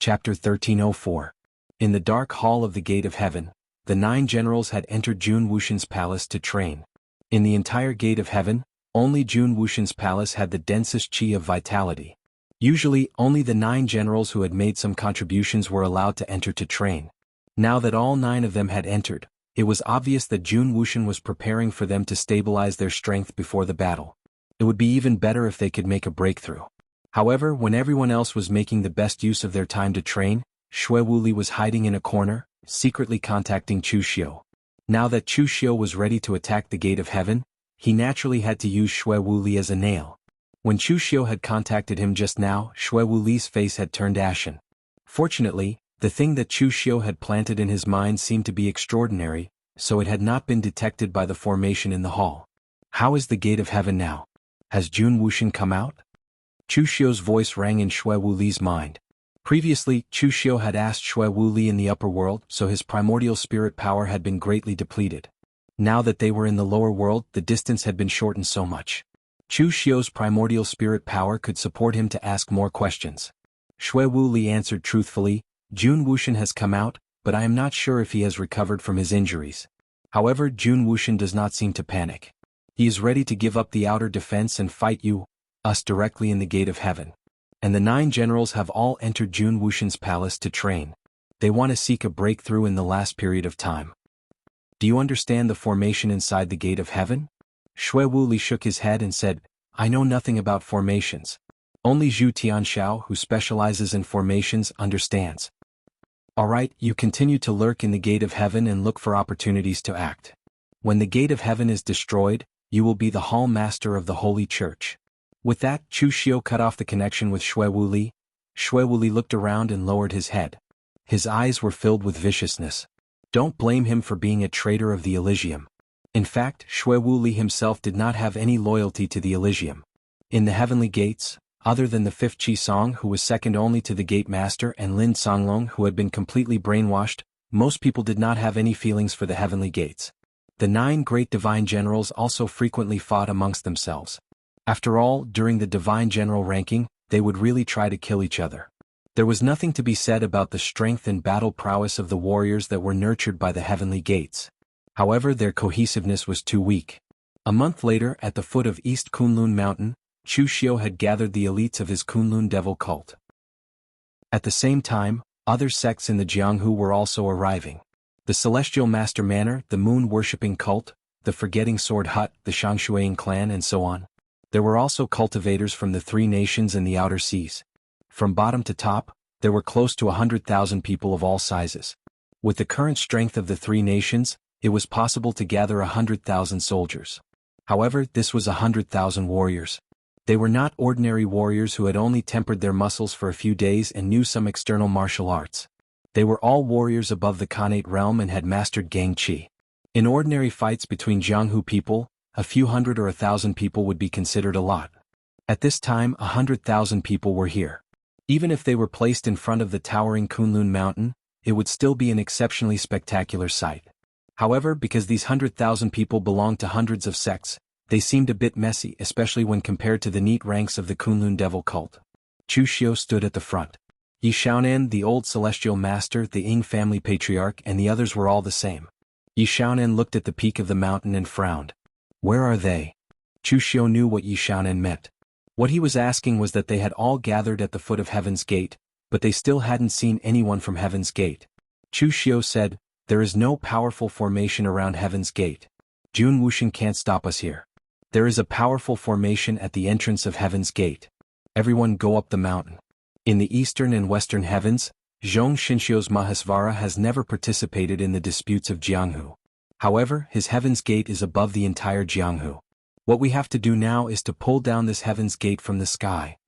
Chapter 1304. In the dark hall of the Gate of Heaven, the 9 generals had entered Jun Wuxian's palace to train. In the entire Gate of Heaven, only Jun Wuxian's palace had the densest qi of vitality. Usually, only the 9 generals who had made some contributions were allowed to enter to train. Now that all 9 of them had entered, it was obvious that Jun Wuxian was preparing for them to stabilize their strength before the battle. It would be even better if they could make a breakthrough. However, when everyone else was making the best use of their time to train, Shui Wuli was hiding in a corner, secretly contacting Chu Xiu. Now that Chu Xiu was ready to attack the Gate of Heaven, he naturally had to use Shui Wuli as a nail. When Chu Xiu had contacted him just now, Shui Wuli's face had turned ashen. Fortunately, the thing that Chu Xiu had planted in his mind seemed to be extraordinary, so it had not been detected by the formation in the hall. How is the Gate of Heaven now? Has Jun Wuxian come out? Chu Xiu's voice rang in Shui Wuli's mind. Previously, Chu Xiu had asked Shui Wuli in the upper world, so his primordial spirit power had been greatly depleted. Now that they were in the lower world, the distance had been shortened so much. Chu Xiu's primordial spirit power could support him to ask more questions. Shui Wuli answered truthfully, Jun Wuxian has come out, but I am not sure if he has recovered from his injuries. However, Jun Wuxian does not seem to panic. He is ready to give up the outer defense and fight us directly in the Gate of Heaven. And the 9 generals have all entered Jun Wuxian's palace to train. They want to seek a breakthrough in the last period of time. Do you understand the formation inside the Gate of Heaven? Shui Wuli shook his head and said, I know nothing about formations. Only Zhu Tianxiao, who specializes in formations, understands. Alright, you continue to lurk in the Gate of Heaven and look for opportunities to act. When the Gate of Heaven is destroyed, you will be the hall master of the Holy Church. With that, Chu Xiu cut off the connection with Shui Wuli. Shui Wuli looked around and lowered his head. His eyes were filled with viciousness. Don't blame him for being a traitor of the Elysium. In fact, Shui Wuli himself did not have any loyalty to the Elysium. In the heavenly gates, other than the 5th Qi Song, who was second only to the Gate Master, and Lin Songlong, who had been completely brainwashed, most people did not have any feelings for the heavenly gates. The 9 great divine generals also frequently fought amongst themselves. After all, during the divine general ranking, they would really try to kill each other. There was nothing to be said about the strength and battle prowess of the warriors that were nurtured by the heavenly gates. However, their cohesiveness was too weak. A month later, at the foot of East Kunlun Mountain, Chu Xiu had gathered the elites of his Kunlun devil cult. At the same time, other sects in the Jianghu were also arriving. The Celestial Master Manor, the moon-worshipping cult, the Forgetting Sword Hut, the Shangshuang clan, and so on. There were also cultivators from the 3 nations and the outer seas. From bottom to top, there were close to 100,000 people of all sizes. With the current strength of the 3 nations, it was possible to gather 100,000 soldiers. However, this was 100,000 warriors. They were not ordinary warriors who had only tempered their muscles for a few days and knew some external martial arts. They were all warriors above the Khanate realm and had mastered Gang Qi. In ordinary fights between Jianghu people, a few hundred or 1,000 people would be considered a lot. At this time, 100,000 people were here. Even if they were placed in front of the towering Kunlun Mountain, it would still be an exceptionally spectacular sight. However, because these 100,000 people belonged to hundreds of sects, they seemed a bit messy, especially when compared to the neat ranks of the Kunlun devil cult. Chu Xiu stood at the front. Yi Xiaonan, the old celestial master, the Ying family patriarch, and the others were all the same. Yi Xiaonan looked at the peak of the mountain and frowned. Where are they? Chu Xiu knew what Yi Xiaonan meant. What he was asking was that they had all gathered at the foot of Heaven's Gate, but they still hadn't seen anyone from Heaven's Gate. Chu Xiu said, there is no powerful formation around Heaven's Gate. Jun Wuxian can't stop us here. There is a powerful formation at the entrance of Heaven's Gate. Everyone go up the mountain. In the eastern and western heavens, Zhong Xinxiu's Mahasvara has never participated in the disputes of Jianghu. However, his Heaven's Gate is above the entire Jianghu. What we have to do now is to pull down this Heaven's Gate from the sky.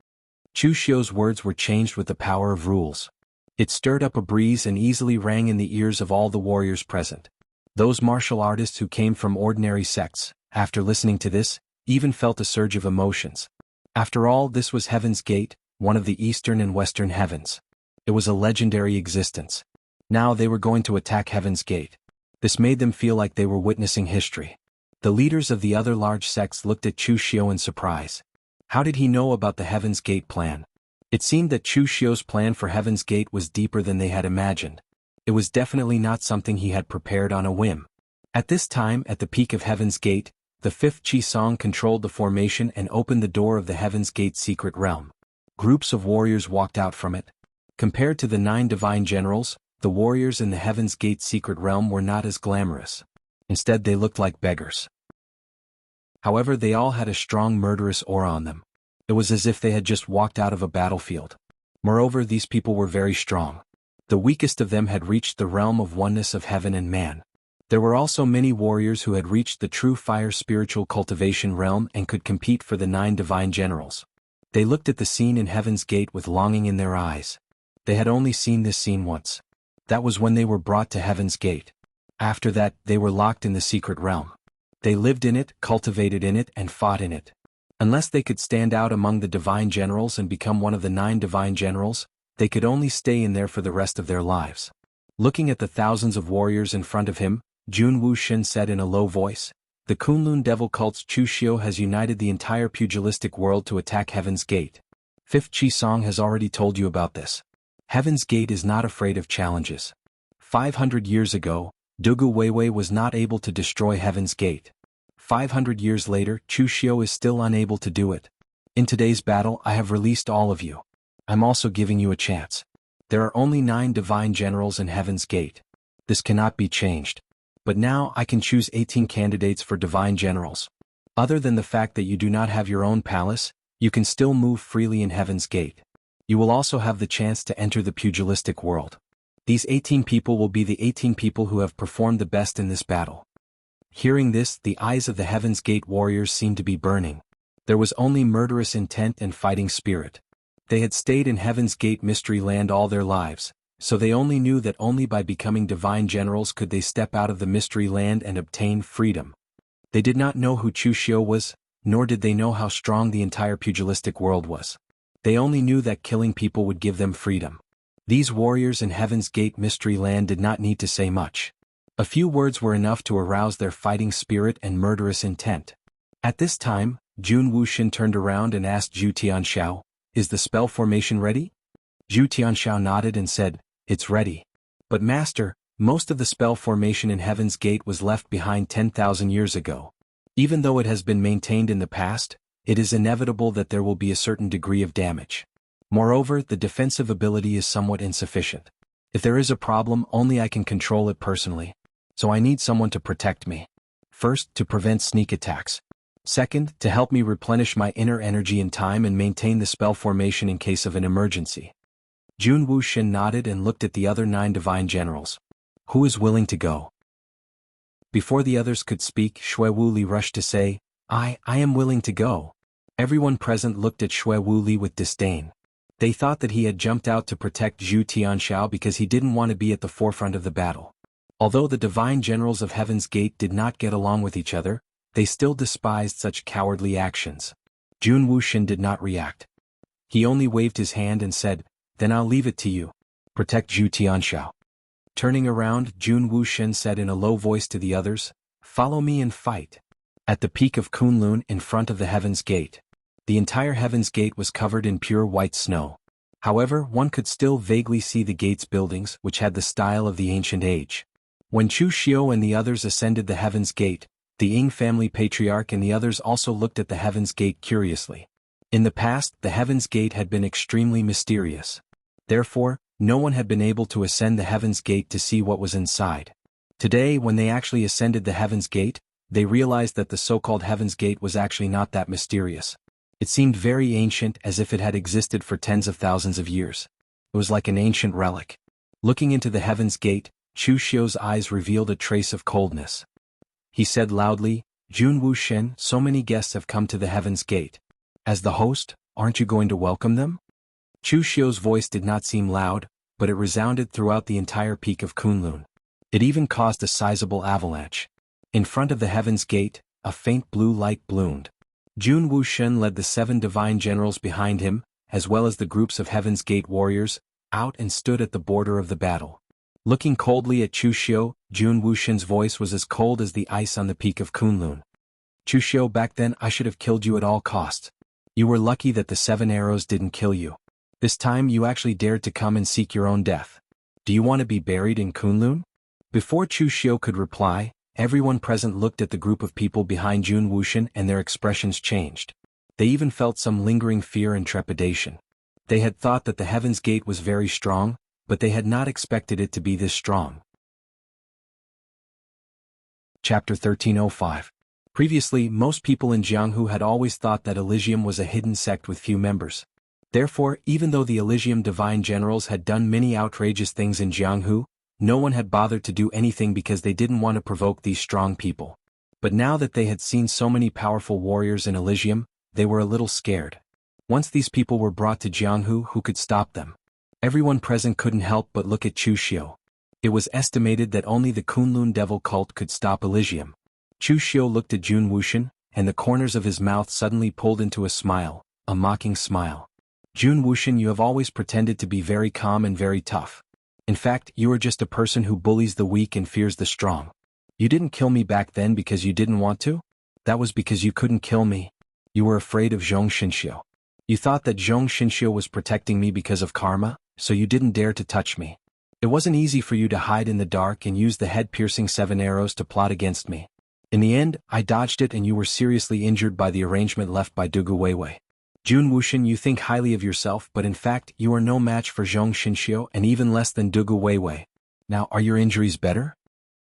Chu Xiu's words were changed with the power of rules. It stirred up a breeze and easily rang in the ears of all the warriors present. Those martial artists who came from ordinary sects, after listening to this, even felt a surge of emotions. After all, this was Heaven's Gate, one of the eastern and western heavens. It was a legendary existence. Now they were going to attack Heaven's Gate. This made them feel like they were witnessing history. The leaders of the other large sects looked at Chu Xiu in surprise. How did he know about the Heaven's Gate plan? It seemed that Chu Xiu's plan for Heaven's Gate was deeper than they had imagined. It was definitely not something he had prepared on a whim. At this time, at the peak of Heaven's Gate, the fifth Qi Song controlled the formation and opened the door of the Heaven's Gate secret realm. Groups of warriors walked out from it. Compared to the 9 divine generals, the warriors in the Heaven's Gate secret realm were not as glamorous. Instead, they looked like beggars. However, they all had a strong murderous aura on them. It was as if they had just walked out of a battlefield. Moreover, these people were very strong. The weakest of them had reached the realm of oneness of heaven and man. There were also many warriors who had reached the true fire spiritual cultivation realm and could compete for the 9 divine generals. They looked at the scene in Heaven's Gate with longing in their eyes. They had only seen this scene once. That was when they were brought to Heaven's Gate. After that, they were locked in the secret realm. They lived in it, cultivated in it, and fought in it. Unless they could stand out among the divine generals and become one of the 9 divine generals, they could only stay in there for the rest of their lives. Looking at the thousands of warriors in front of him, Jun Wuxian said in a low voice, "The Kunlun devil cult's Chu Xiu has united the entire pugilistic world to attack Heaven's Gate. Fifth Qi Song has already told you about this. Heaven's Gate is not afraid of challenges. 500 years ago, Dugu Weiwei was not able to destroy Heaven's Gate. 500 years later, Chu Xiu is still unable to do it. In today's battle, I have released all of you. I'm also giving you a chance. There are only 9 divine generals in Heaven's Gate. This cannot be changed. But now I can choose 18 candidates for divine generals. Other than the fact that you do not have your own palace, you can still move freely in Heaven's Gate. You will also have the chance to enter the pugilistic world. These 18 people will be the 18 people who have performed the best in this battle." Hearing this, the eyes of the Heaven's Gate warriors seemed to be burning. There was only murderous intent and fighting spirit. They had stayed in Heaven's Gate mystery land all their lives, so they only knew that only by becoming divine generals could they step out of the mystery land and obtain freedom. They did not know who Chu Xiu was, nor did they know how strong the entire pugilistic world was. They only knew that killing people would give them freedom. These warriors in Heaven's Gate mystery land did not need to say much. A few words were enough to arouse their fighting spirit and murderous intent. At this time, Jun Wuxian turned around and asked Zhu Tianxiao, "Is the spell formation ready?" Zhu Tianxiao nodded and said, "It's ready. But Master, most of the spell formation in Heaven's Gate was left behind 10,000 years ago. Even though it has been maintained in the past, it is inevitable that there will be a certain degree of damage. Moreover, the defensive ability is somewhat insufficient. If there is a problem, only I can control it personally. So I need someone to protect me. First, to prevent sneak attacks. Second, to help me replenish my inner energy in time and maintain the spell formation in case of an emergency." Jun Wuxian nodded and looked at the other 9 divine generals. "Who is willing to go?" Before the others could speak, Xue Wuli rushed to say, I am willing to go." Everyone present looked at Xue Wuli with disdain. They thought that he had jumped out to protect Zhu Tianxiao because he didn't want to be at the forefront of the battle. Although the divine generals of Heaven's Gate did not get along with each other, they still despised such cowardly actions. Jun Wuxian did not react. He only waved his hand and said, "Then I'll leave it to you. Protect Zhu Tianxiao." Turning around, Jun Wuxian said in a low voice to the others, "Follow me and fight." At the peak of Kunlun in front of the Heaven's Gate, the entire Heaven's Gate was covered in pure white snow. However, one could still vaguely see the gate's buildings, which had the style of the ancient age. When Chu Xiu and the others ascended the Heaven's Gate, the Ying family patriarch and the others also looked at the Heaven's Gate curiously. In the past, the Heaven's Gate had been extremely mysterious. Therefore, no one had been able to ascend the Heaven's Gate to see what was inside. Today, when they actually ascended the Heaven's Gate, they realized that the so-called Heaven's Gate was actually not that mysterious. It seemed very ancient, as if it had existed for tens of thousands of years. It was like an ancient relic. Looking into the Heaven's Gate, Chu Xiu's eyes revealed a trace of coldness. He said loudly, "Jun Wuxian, so many guests have come to the Heaven's Gate. As the host, aren't you going to welcome them?" Chu Xiu's voice did not seem loud, but it resounded throughout the entire peak of Kunlun. It even caused a sizable avalanche. In front of the Heaven's Gate, a faint blue light bloomed. Jun Wuxian led the 7 divine generals behind him, as well as the groups of Heaven's Gate warriors, out and stood at the border of the battle. Looking coldly at Chu Xiu, Jun Wuxian's voice was as cold as the ice on the peak of Kunlun. "Chu Xiu, back then I should have killed you at all costs. You were lucky that the 7 arrows didn't kill you. This time you actually dared to come and seek your own death. Do you want to be buried in Kunlun? Before Chu Xiu could reply, everyone present looked at the group of people behind Jun Wuxian and their expressions changed. They even felt some lingering fear and trepidation. They had thought that the Heaven's Gate was very strong, but they had not expected it to be this strong. Chapter 1305. Previously, most people in Jianghu had always thought that Elysium was a hidden sect with few members. Therefore, even though the Elysium Divine Generals had done many outrageous things in Jianghu, no one had bothered to do anything because they didn't want to provoke these strong people. But now that they had seen so many powerful warriors in Elysium, they were a little scared. Once these people were brought to Jianghu, who could stop them? Everyone present couldn't help but look at Chu Xiu. It was estimated that only the Kunlun devil cult could stop Elysium. Chu Xiu looked at Jun Wuxian, and the corners of his mouth suddenly pulled into a smile, a mocking smile. Jun Wuxian, you have always pretended to be very calm and very tough. In fact, you are just a person who bullies the weak and fears the strong. You didn't kill me back then because you didn't want to? That was because you couldn't kill me. You were afraid of Zhong Xinxiu. You thought that Zhong Xinxiu was protecting me because of karma, so you didn't dare to touch me. It wasn't easy for you to hide in the dark and use the head-piercing 7 arrows to plot against me. In the end, I dodged it and you were seriously injured by the arrangement left by Dugu Weiwei. Jun Wuxian, you think highly of yourself, but in fact, you are no match for Zhong Xinxiu and even less than Dugu Weiwei. Now, are your injuries better?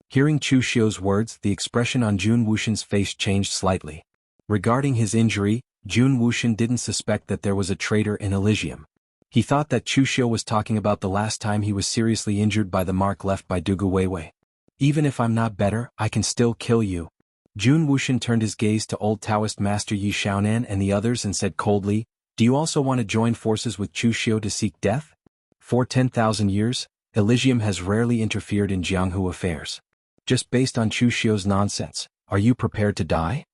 Hearing Chu Xiu's words, the expression on Jun Wuxian's face changed slightly. Regarding his injury, Jun Wuxian didn't suspect that there was a traitor in Elysium. He thought that Chu Xiu was talking about the last time he was seriously injured by the mark left by Dugu Weiwei. Even if I'm not better, I can still kill you. Jun Wuxian turned his gaze to old Taoist master Yi Xiaonan and the others and said coldly, do you also want to join forces with Chu Xiu to seek death? For 10,000 years, Elysium has rarely interfered in Jianghu affairs. Just based on Chu Xiu's nonsense, are you prepared to die?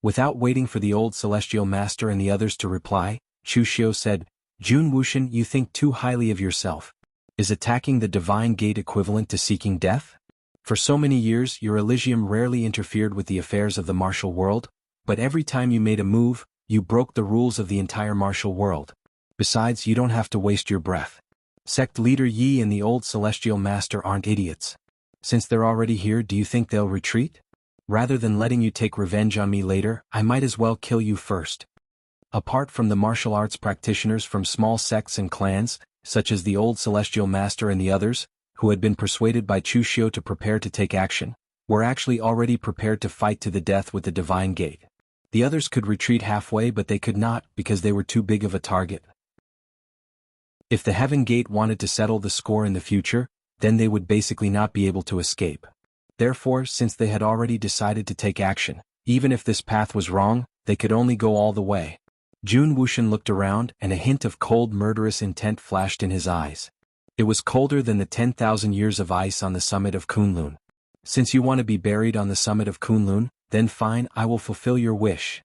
Without waiting for the old celestial master and the others to reply, Chu Xiu said, Jun Wuxian, you think too highly of yourself. Is attacking the divine gate equivalent to seeking death? For so many years, your Elysium rarely interfered with the affairs of the martial world, but every time you made a move, you broke the rules of the entire martial world. Besides, you don't have to waste your breath. Sect leader Yi and the old celestial master aren't idiots. Since they're already here, do you think they'll retreat? Rather than letting you take revenge on me later, I might as well kill you first. Apart from the martial arts practitioners from small sects and clans, such as the old celestial master and the others, who had been persuaded by Chu Xiu to prepare to take action, were actually already prepared to fight to the death with the divine gate. The others could retreat halfway, but they could not because they were too big of a target. If the Heaven Gate wanted to settle the score in the future, then they would basically not be able to escape. Therefore, since they had already decided to take action, even if this path was wrong, they could only go all the way. Jun Wuxian looked around and a hint of cold murderous intent flashed in his eyes. It was colder than the 10,000 years of ice on the summit of Kunlun. Since you want to be buried on the summit of Kunlun, then fine, I will fulfill your wish.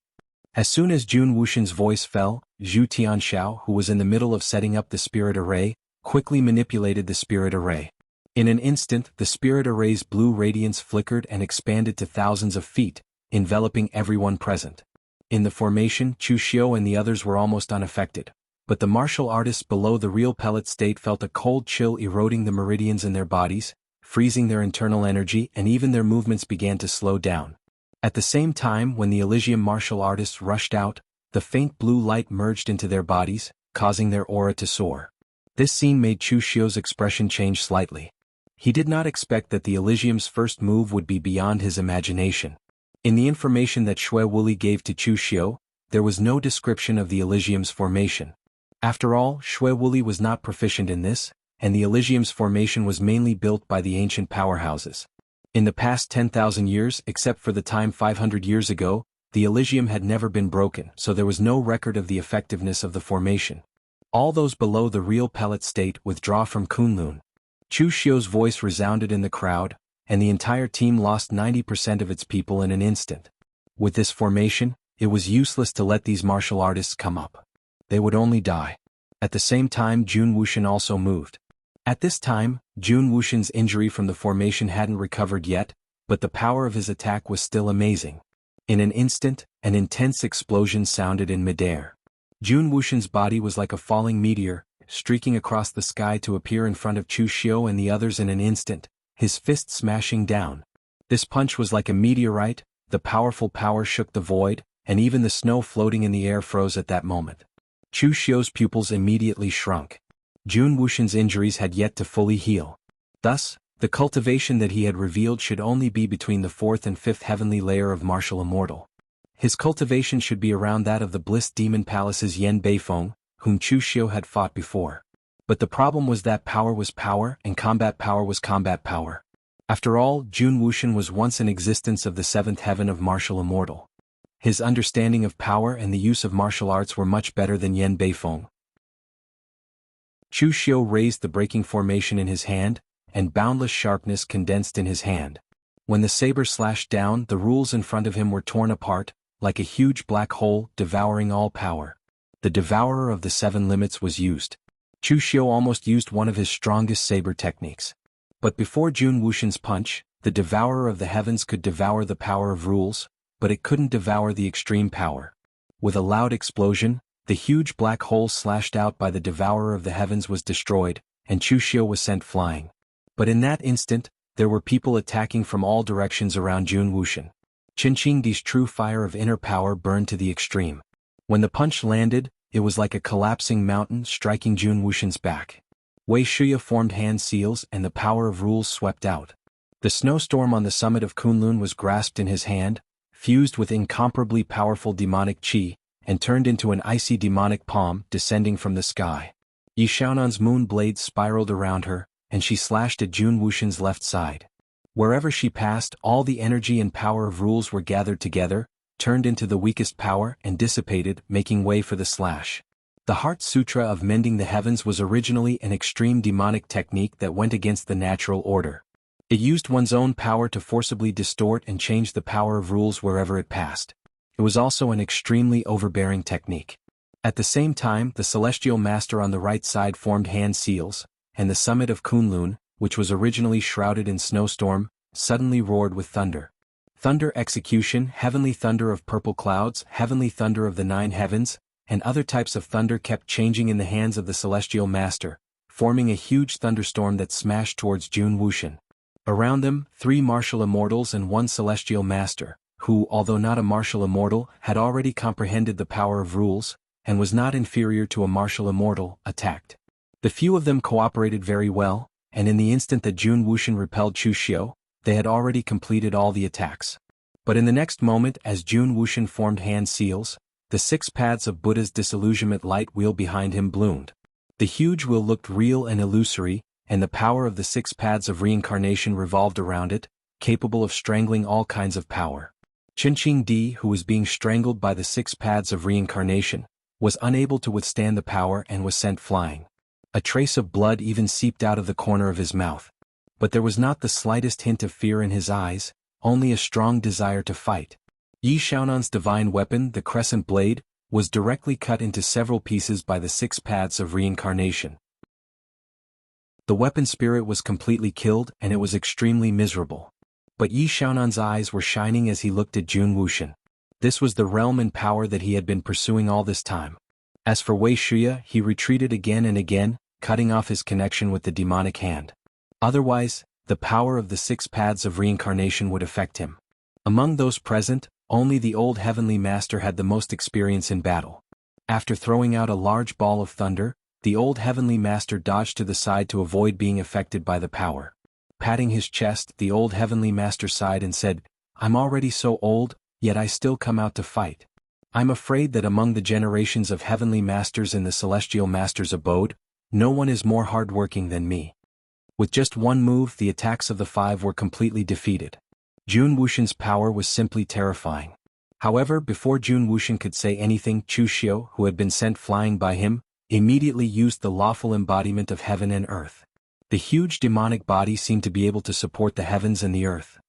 As soon as Jun Wuxian's voice fell, Zhu Tianxiao, who was in the middle of setting up the spirit array, quickly manipulated the spirit array. In an instant, the spirit array's blue radiance flickered and expanded to thousands of feet, enveloping everyone present. In the formation, Chu Xiu and the others were almost unaffected. But the martial artists below the real pellet state felt a cold chill eroding the meridians in their bodies, freezing their internal energy, and even their movements began to slow down. At the same time, when the Elysium martial artists rushed out, the faint blue light merged into their bodies, causing their aura to soar. This scene made Chu Xiu's expression change slightly. He did not expect that the Elysium's first move would be beyond his imagination. In the information that Xue Wuli gave to Chu Xiu, there was no description of the Elysium's formation. After all, Xue Wuli was not proficient in this, and the Elysium's formation was mainly built by the ancient powerhouses. In the past 10,000 years, except for the time 500 years ago, the Elysium had never been broken, so there was no record of the effectiveness of the formation. All those below the real pellet state withdraw from Kunlun. Chu Xiu's voice resounded in the crowd, and the entire team lost 90% of its people in an instant. With this formation, it was useless to let these martial artists come up. They would only die. At the same time, Jun Wuxian also moved. At this time, Jun Wuxian's injury from the formation hadn't recovered yet, but the power of his attack was still amazing. In an instant, an intense explosion sounded in midair. Jun Wuxian's body was like a falling meteor, streaking across the sky to appear in front of Chu Xiu and the others in an instant, his fist smashing down. This punch was like a meteorite, the powerful power shook the void, and even the snow floating in the air froze at that moment. Chu Xiu's pupils immediately shrunk. Jun Wuxian's injuries had yet to fully heal. Thus, the cultivation that he had revealed should only be between the fourth and fifth heavenly layer of martial immortal. His cultivation should be around that of the Bliss Demon Palace's Yan Beifeng, whom Chu Xiu had fought before. But the problem was that power was power and combat power was combat power. After all, Jun Wuxian was once in existence of the seventh heaven of martial immortal. His understanding of power and the use of martial arts were much better than Yan Beifeng. Chu Xiu raised the breaking formation in his hand, and boundless sharpness condensed in his hand. When the saber slashed down, the rules in front of him were torn apart, like a huge black hole devouring all power. The devourer of the seven limits was used. Chu Xiu almost used one of his strongest saber techniques. But before Jun Wuxian's punch, the devourer of the heavens could devour the power of rules, but it couldn't devour the extreme power. With a loud explosion, the huge black hole slashed out by the devourer of the heavens was destroyed, and Chu Xiu was sent flying. But in that instant, there were people attacking from all directions around Jun Wuxian. Qinqingdi's true fire of inner power burned to the extreme. When the punch landed, it was like a collapsing mountain striking Jun Wuxian's back. Wei Shuya formed hand seals and the power of rules swept out. The snowstorm on the summit of Kunlun was grasped in his hand, fused with incomparably powerful demonic qi, and turned into an icy demonic palm descending from the sky. Yi Xiaonan's moon blades spiraled around her, and she slashed at Jun Wuxian's left side. Wherever she passed, all the energy and power of rules were gathered together, turned into the weakest power and dissipated, making way for the slash. The Heart Sutra of Mending the Heavens was originally an extreme demonic technique that went against the natural order. It used one's own power to forcibly distort and change the power of rules wherever it passed. It was also an extremely overbearing technique. At the same time, the Celestial Master on the right side formed hand seals, and the summit of Kunlun, which was originally shrouded in snowstorm, suddenly roared with thunder. Thunder execution, heavenly thunder of purple clouds, heavenly thunder of the nine heavens, and other types of thunder kept changing in the hands of the Celestial Master, forming a huge thunderstorm that smashed towards Jun Wuxian. Around them, 3 martial immortals and 1 Celestial Master, who, although not a martial immortal, had already comprehended the power of rules, and was not inferior to a martial immortal, attacked. The few of them cooperated very well, and in the instant that Jun Wuxian repelled Chu Xiu, they had already completed all the attacks. But in the next moment, as Jun Wuxian formed hand seals, the 6 paths of Buddha's disillusionment light wheel behind him bloomed. The huge wheel looked real and illusory, and the power of the 6 paths of reincarnation revolved around it, capable of strangling all kinds of power. Qinqingdi, who was being strangled by the 6 paths of reincarnation, was unable to withstand the power and was sent flying. A trace of blood even seeped out of the corner of his mouth. But there was not the slightest hint of fear in his eyes, only a strong desire to fight. Yi Xiaonan's divine weapon, the crescent blade, was directly cut into several pieces by the 6 paths of reincarnation. The weapon spirit was completely killed and it was extremely miserable. But Yi Xiaonan's eyes were shining as he looked at Jun Wuxian. This was the realm and power that he had been pursuing all this time. As for Wei Shuya, he retreated again and again, cutting off his connection with the demonic hand. Otherwise, the power of the 6 paths of reincarnation would affect him. Among those present, only the old heavenly master had the most experience in battle. After throwing out a large ball of thunder, the old heavenly master dodged to the side to avoid being affected by the power. Patting his chest, the old heavenly master sighed and said, "I'm already so old, yet I still come out to fight. I'm afraid that among the generations of heavenly masters in the celestial master's abode, no one is more hardworking than me." With just one move, the attacks of the 5 were completely defeated. Jun Wuxian's power was simply terrifying. However, before Jun Wuxian could say anything, Chu Xiu, who had been sent flying by him, immediately used the lawful embodiment of heaven and earth. The huge demonic body seemed to be able to support the heavens and the earth.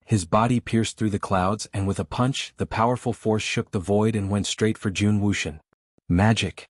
His body pierced through the clouds, and with a punch, the powerful force shook the void and went straight for Jun Wuxian. Magic.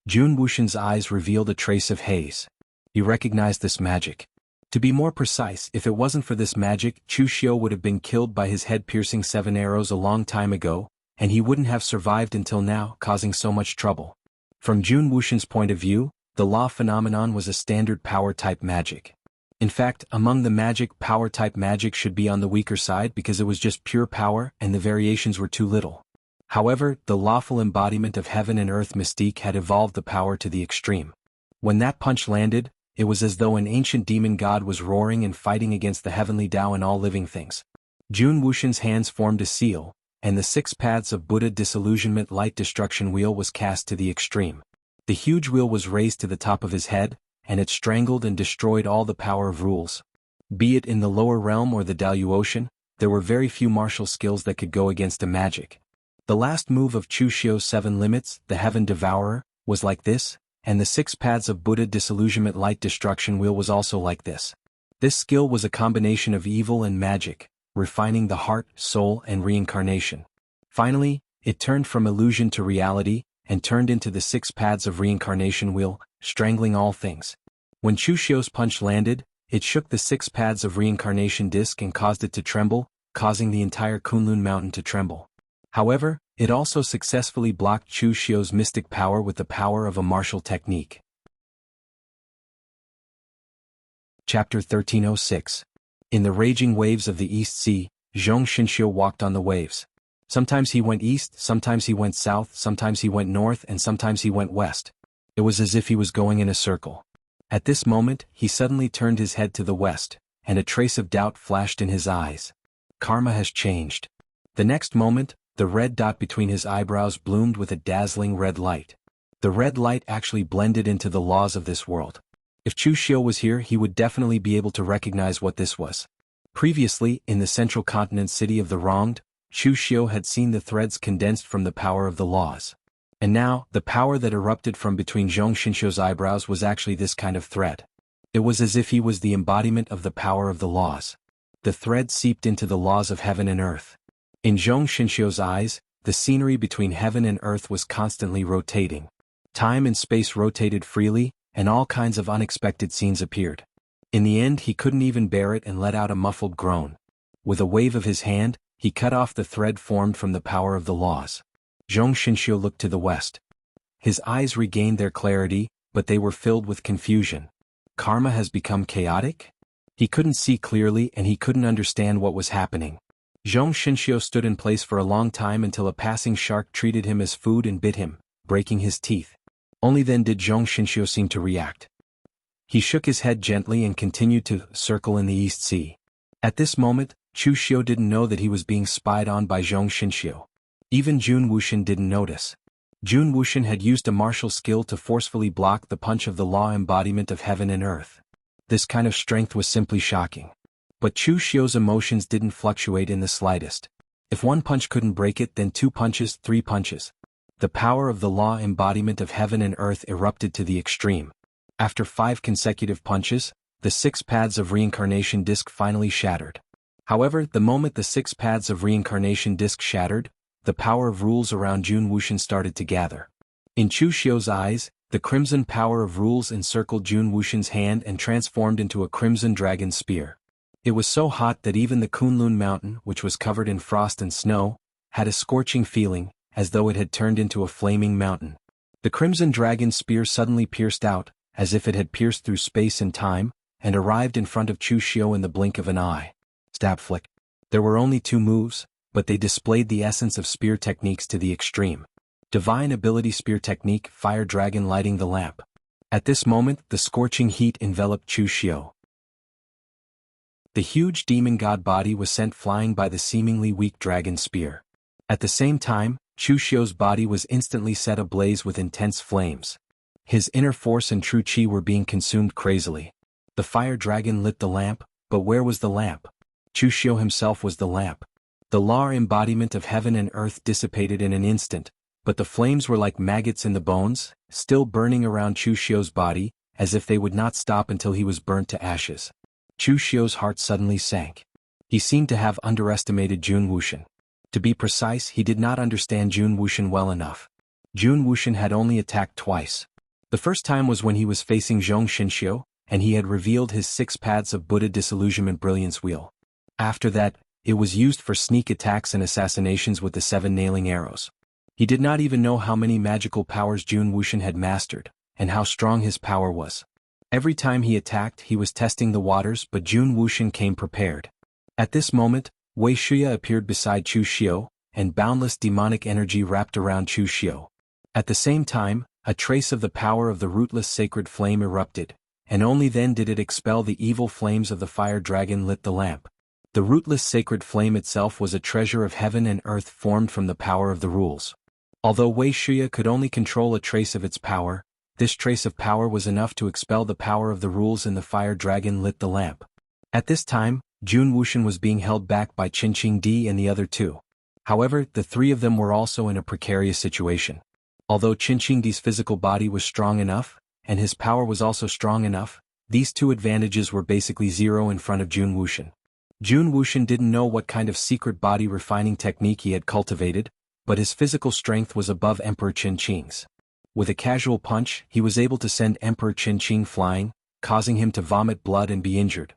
Jun Wuxian's eyes revealed a trace of haze. He recognized this magic. To be more precise, if it wasn't for this magic, Chu Xiu would have been killed by his head-piercing 7 arrows a long time ago, and he wouldn't have survived until now, causing so much trouble. From Jun Wuxian's point of view, the law phenomenon was a standard power-type magic. In fact, among the magic, power-type magic should be on the weaker side because it was just pure power and the variations were too little. However, the lawful embodiment of heaven and earth mystique had evolved the power to the extreme. When that punch landed, it was as though an ancient demon god was roaring and fighting against the heavenly Tao and all living things. Jun Wuxian's hands formed a seal, and the 6 paths of Buddha disillusionment light destruction wheel was cast to the extreme. The huge wheel was raised to the top of his head, and it strangled and destroyed all the power of rules. Be it in the lower realm or the Dalu Ocean, there were very few martial skills that could go against a magic. The last move of Chu Xiu's 7 limits, the Heaven Devourer, was like this, and the 6 paths of Buddha disillusionment light destruction wheel was also like this. This skill was a combination of evil and magic, refining the heart, soul, and reincarnation. Finally, it turned from illusion to reality, and turned into the 6 paths of reincarnation wheel, strangling all things. When Chu Xiu's punch landed, it shook the 6 paths of reincarnation disc and caused it to tremble, causing the entire Kunlun mountain to tremble. However, it also successfully blocked Chu Xiu's mystic power with the power of a martial technique. Chapter 1306. In the raging waves of the East Sea, Zhong Xinxiu walked on the waves. Sometimes he went east, sometimes he went south, sometimes he went north, and sometimes he went west. It was as if he was going in a circle. At this moment, he suddenly turned his head to the west, and a trace of doubt flashed in his eyes. Karma has changed. The next moment, the red dot between his eyebrows bloomed with a dazzling red light. The red light actually blended into the laws of this world. If Chu Xiu was here, he would definitely be able to recognize what this was. Previously, in the central continent city of the Wronged, Chu Xiu had seen the threads condensed from the power of the laws. And now, the power that erupted from between Zhong Xinxiu's eyebrows was actually this kind of thread. It was as if he was the embodiment of the power of the laws. The thread seeped into the laws of heaven and earth. In Zhong Xinxiu's eyes, the scenery between heaven and earth was constantly rotating. Time and space rotated freely, and all kinds of unexpected scenes appeared. In the end, he couldn't even bear it and let out a muffled groan. With a wave of his hand, he cut off the thread formed from the power of the laws. Zhong Xinxiu looked to the west. His eyes regained their clarity, but they were filled with confusion. Karma has become chaotic? He couldn't see clearly and he couldn't understand what was happening. Zhong Xinxiu stood in place for a long time until a passing shark treated him as food and bit him, breaking his teeth. Only then did Zhong Xinxiu seem to react. He shook his head gently and continued to circle in the East Sea. At this moment, Chu Xiu didn't know that he was being spied on by Zhong Xinxiu. Even Jun Wuxian didn't notice. Jun Wuxian had used a martial skill to forcefully block the punch of the law embodiment of heaven and earth. This kind of strength was simply shocking. But Chu Xiu's emotions didn't fluctuate in the slightest. If one punch couldn't break it, then 2 punches, 3 punches. The power of the law embodiment of heaven and earth erupted to the extreme. After 5 consecutive punches, the 6 paths of reincarnation disc finally shattered. However, the moment the 6 paths of reincarnation disc shattered, the power of rules around Jun Wuxian started to gather. In Chu Xiu's eyes, the crimson power of rules encircled Jun Wuxian's hand and transformed into a crimson dragon spear. It was so hot that even the Kunlun mountain, which was covered in frost and snow, had a scorching feeling, as though it had turned into a flaming mountain. The crimson dragon spear suddenly pierced out, as if it had pierced through space and time, and arrived in front of Chu Xiu in the blink of an eye. Stab flick. There were only 2 moves, but they displayed the essence of spear techniques to the extreme. Divine ability spear technique, fire dragon lighting the lamp. At this moment, the scorching heat enveloped Chu Xiu. The huge demon god body was sent flying by the seemingly weak dragon spear. At the same time, Chu Xiu's body was instantly set ablaze with intense flames. His inner force and true chi were being consumed crazily. The fire dragon lit the lamp, but where was the lamp? Chu Xiu himself was the lamp. The law embodiment of heaven and earth dissipated in an instant, but the flames were like maggots in the bones, still burning around Chu Xiu's body, as if they would not stop until he was burnt to ashes. Chu Xiu's heart suddenly sank. He seemed to have underestimated Jun Wuxian. To be precise, he did not understand Jun Wuxian well enough. Jun Wuxian had only attacked twice. The first time was when he was facing Zhong Xinxiu, and he had revealed his 6 paths of Buddha disillusionment brilliance wheel. After that, it was used for sneak attacks and assassinations with the 7 nailing arrows. He did not even know how many magical powers Jun Wuxian had mastered, and how strong his power was. Every time he attacked, he was testing the waters, but Jun Wuxian came prepared. At this moment, Wei Shuya appeared beside Chu Xiu, and boundless demonic energy wrapped around Chu Xiu. At the same time, a trace of the power of the rootless sacred flame erupted, and only then did it expel the evil flames of the fire dragon lit the lamp. The rootless sacred flame itself was a treasure of heaven and earth formed from the power of the rules. Although Wei Shuya could only control a trace of its power, this trace of power was enough to expel the power of the rules and the fire dragon lit the lamp. At this time, Jun Wuxian was being held back by Qin Qingdi and the other two. However, the three of them were also in a precarious situation. Although Qin Qingdi's physical body was strong enough, and his power was also strong enough, these two advantages were basically zero in front of Jun Wuxian. Jun Wuxian didn't know what kind of secret body refining technique he had cultivated, but his physical strength was above Emperor Qin Qing's. With a casual punch, he was able to send Emperor Qin Qing flying, causing him to vomit blood and be injured.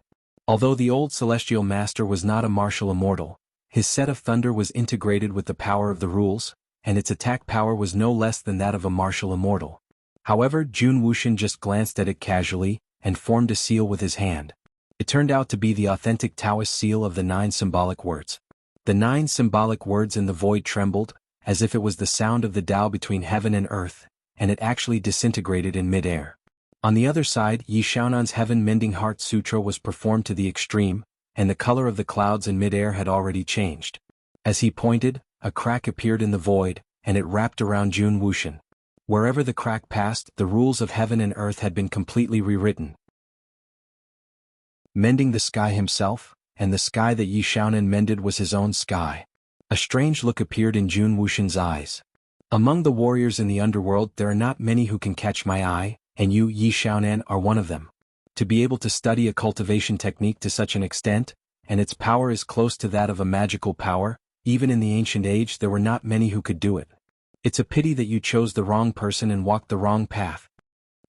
Although the old celestial master was not a martial immortal, his set of thunder was integrated with the power of the rules, and its attack power was no less than that of a martial immortal. However, Jun Wuxian just glanced at it casually, and formed a seal with his hand. It turned out to be the authentic Taoist seal of the 9 symbolic words. The 9 symbolic words in the void trembled, as if it was the sound of the Tao between heaven and earth, and it actually disintegrated in mid-air. On the other side, Yi Xiaonan's heaven-mending heart sutra was performed to the extreme, and the color of the clouds in mid-air had already changed. As he pointed, a crack appeared in the void, and it wrapped around Jun Wuxian. Wherever the crack passed, the rules of heaven and earth had been completely rewritten. Mending the sky himself, and the sky that Yi Xiaonan mended was his own sky. A strange look appeared in Jun Wuxian's eyes. Among the warriors in the underworld there are not many who can catch my eye, and you, Yi Xiaonan, are one of them. To be able to study a cultivation technique to such an extent, and its power is close to that of a magical power, even in the ancient age there were not many who could do it. It's a pity that you chose the wrong person and walked the wrong path.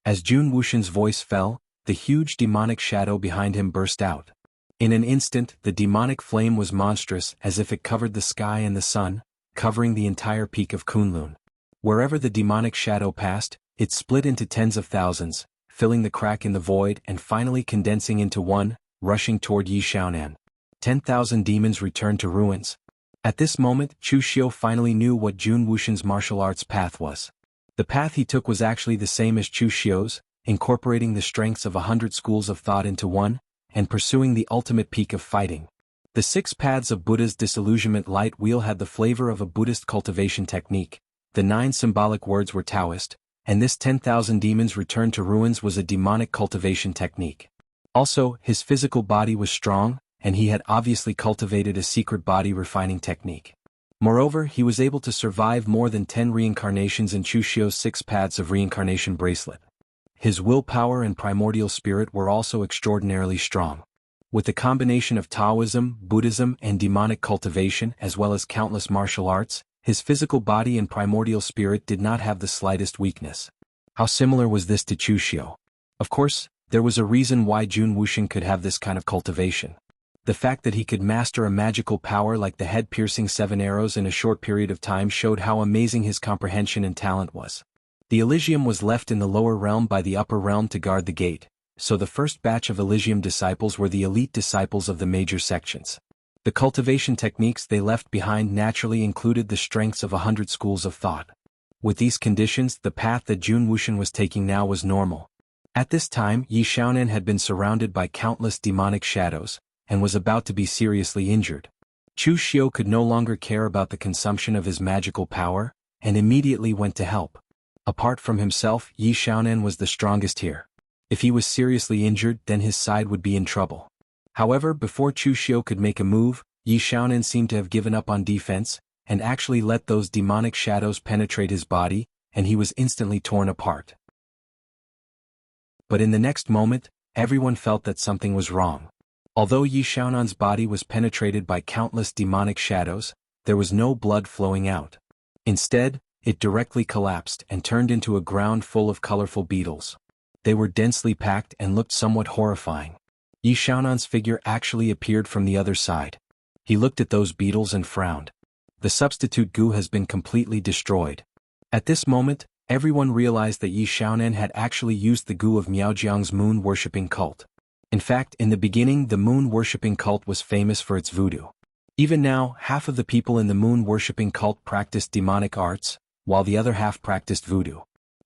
As Jun Wuxian's voice fell, the huge demonic shadow behind him burst out. In an instant, the demonic flame was monstrous, as if it covered the sky and the sun, covering the entire peak of Kunlun. Wherever the demonic shadow passed, it split into tens of thousands, filling the crack in the void and finally condensing into one, rushing toward Yi Xiaonan. 10,000 demons returned to ruins. At this moment, Chu Xiu finally knew what Jun Wuxian's martial arts path was. The path he took was actually the same as Chu Xiu's, incorporating the strengths of 100 schools of thought into one, and pursuing the ultimate peak of fighting. The 6 paths of Buddha's disillusionment light wheel had the flavor of a Buddhist cultivation technique. The 9 symbolic words were Taoist, and this 10,000 demons returned to ruins was a demonic cultivation technique. Also, his physical body was strong, and he had obviously cultivated a secret body refining technique. Moreover, he was able to survive more than 10 reincarnations in Chu Xiu's 6 paths of reincarnation bracelet. His willpower and primordial spirit were also extraordinarily strong. With the combination of Taoism, Buddhism, and demonic cultivation as well as countless martial arts, his physical body and primordial spirit did not have the slightest weakness. How similar was this to Chu Xiu? Of course, there was a reason why Jun Wuxian could have this kind of cultivation. The fact that he could master a magical power like the head-piercing 7 arrows in a short period of time showed how amazing his comprehension and talent was. The Elysium was left in the lower realm by the upper realm to guard the gate, so the first batch of Elysium disciples were the elite disciples of the major sections. The cultivation techniques they left behind naturally included the strengths of 100 schools of thought. With these conditions, the path that Jun Wuxian was taking now was normal. At this time, Yi Xiaonan had been surrounded by countless demonic shadows, and was about to be seriously injured. Chu Xiu could no longer care about the consumption of his magical power, and immediately went to help. Apart from himself, Yi Xiaonan was the strongest here. If he was seriously injured, then his side would be in trouble. However, before Chu Xiu could make a move, Yi Xiaonan seemed to have given up on defense, and actually let those demonic shadows penetrate his body, and he was instantly torn apart. But in the next moment, everyone felt that something was wrong. Although Yi Xiaonan's body was penetrated by countless demonic shadows, there was no blood flowing out. Instead, it directly collapsed and turned into a ground full of colorful beetles. They were densely packed and looked somewhat horrifying. Yi Xiaonan's figure actually appeared from the other side. He looked at those beetles and frowned. The substitute Gu has been completely destroyed. At this moment, everyone realized that Yi Xiaonan had actually used the Gu of Miaojiang's moon-worshipping cult. In fact, in the beginning the moon-worshipping cult was famous for its voodoo. Even now, half of the people in the moon-worshipping cult practiced demonic arts, while the other half practiced voodoo.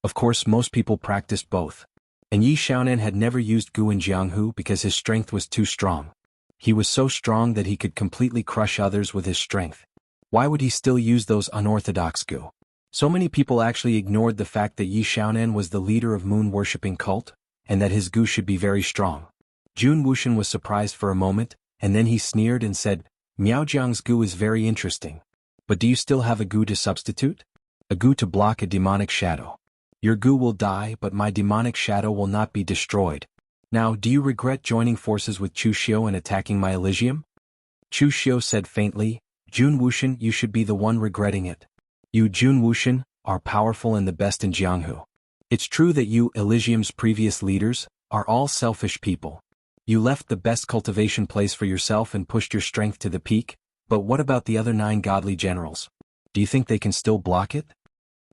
Of course, most people practiced both. And Yi Xiaonan had never used Gu in Jianghu because his strength was too strong. He was so strong that he could completely crush others with his strength. Why would he still use those unorthodox Gu? So many people actually ignored the fact that Yi Xiaonan was the leader of moon-worshipping cult, and that his Gu should be very strong. Jun Wuxian was surprised for a moment, and then he sneered and said, Miaojiang's Gu is very interesting. But do you still have a Gu to substitute? A Gu to block a demonic shadow. Your Gu will die, but my demonic shadow will not be destroyed. Now, do you regret joining forces with Chu Xiu and attacking my Elysium? Chu Xiu said faintly, Jun Wuxian, you should be the one regretting it. You, Jun Wuxian, are powerful and the best in Jianghu. It's true that you, Elysium's previous leaders, are all selfish people. You left the best cultivation place for yourself and pushed your strength to the peak, but what about the other 9 godly generals? Do you think they can still block it?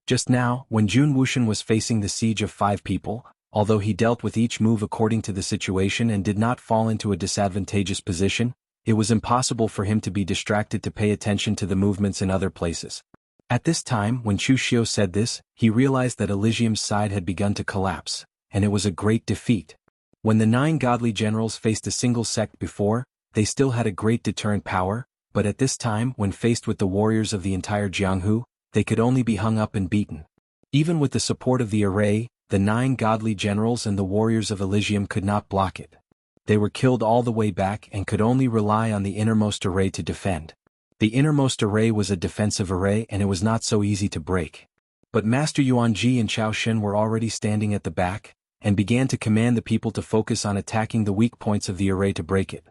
Just now, when Jun Wuxian was facing the siege of 5 people, although he dealt with each move according to the situation and did not fall into a disadvantageous position, it was impossible for him to be distracted to pay attention to the movements in other places. At this time, when Chu Xiu said this, he realized that Elysium's side had begun to collapse, and it was a great defeat. When the 9 godly generals faced a single sect before, they still had a great deterrent power, but at this time, when faced with the warriors of the entire Jianghu, they could only be hung up and beaten. Even with the support of the array, the 9 godly generals and the warriors of Elysium could not block it. They were killed all the way back and could only rely on the innermost array to defend. The innermost array was a defensive array and it was not so easy to break. But Master Yuanji and Chao Shen were already standing at the back, and began to command the people to focus on attacking the weak points of the array to break it.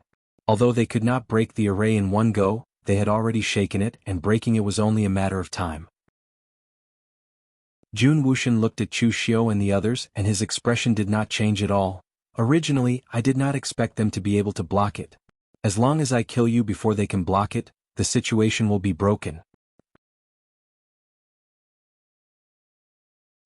Although they could not break the array in one go, they had already shaken it, and breaking it was only a matter of time. Jun Wuxian looked at Chu Xiu and the others, and his expression did not change at all. Originally, I did not expect them to be able to block it. As long as I kill you before they can block it, the situation will be broken.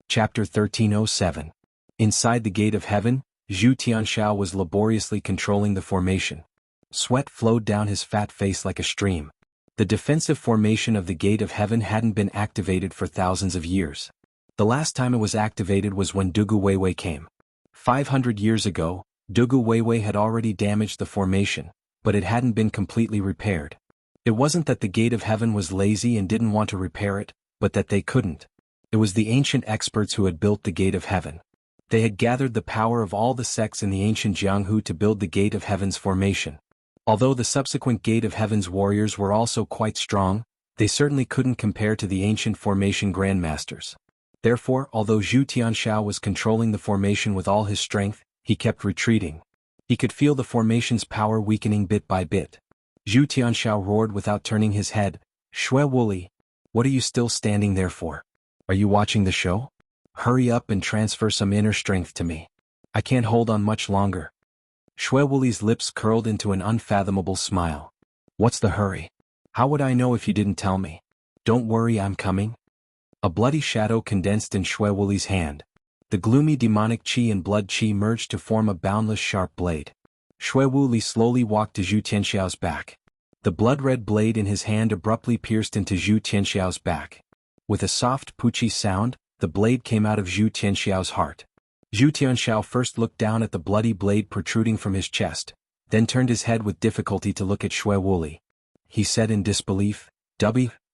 Chapter 1307. Inside the Gate of Heaven, Zhu Tianxiao was laboriously controlling the formation. Sweat flowed down his fat face like a stream. The defensive formation of the Gate of Heaven hadn't been activated for thousands of years. The last time it was activated was when Dugu Weiwei came. 500 years ago, Dugu Weiwei had already damaged the formation, but it hadn't been completely repaired. It wasn't that the Gate of Heaven was lazy and didn't want to repair it, but that they couldn't. It was the ancient experts who had built the Gate of Heaven. They had gathered the power of all the sects in the ancient Jianghu to build the Gate of Heaven's formation. Although the subsequent Gate of Heaven's warriors were also quite strong, they certainly couldn't compare to the ancient formation grandmasters. Therefore, although Zhu Tianxiao was controlling the formation with all his strength, he kept retreating. He could feel the formation's power weakening bit by bit. Zhu Tianxiao roared without turning his head, "Xue Wuli, what are you still standing there for? Are you watching the show? Hurry up and transfer some inner strength to me. I can't hold on much longer." Xue Wuli's lips curled into an unfathomable smile. "What's the hurry? How would I know if you didn't tell me? Don't worry, I'm coming." A bloody shadow condensed in Xue Wuli's hand. The gloomy demonic qi and blood qi merged to form a boundless sharp blade. Xue Wuli slowly walked to Zhu Tianxiao's back. The blood-red blade in his hand abruptly pierced into Zhu Tianxiao's back. With a soft puchi sound, the blade came out of Zhu Tianxiao's heart. Zhu Tianxiao first looked down at the bloody blade protruding from his chest, then turned his head with difficulty to look at Xue Wuli. He said in disbelief,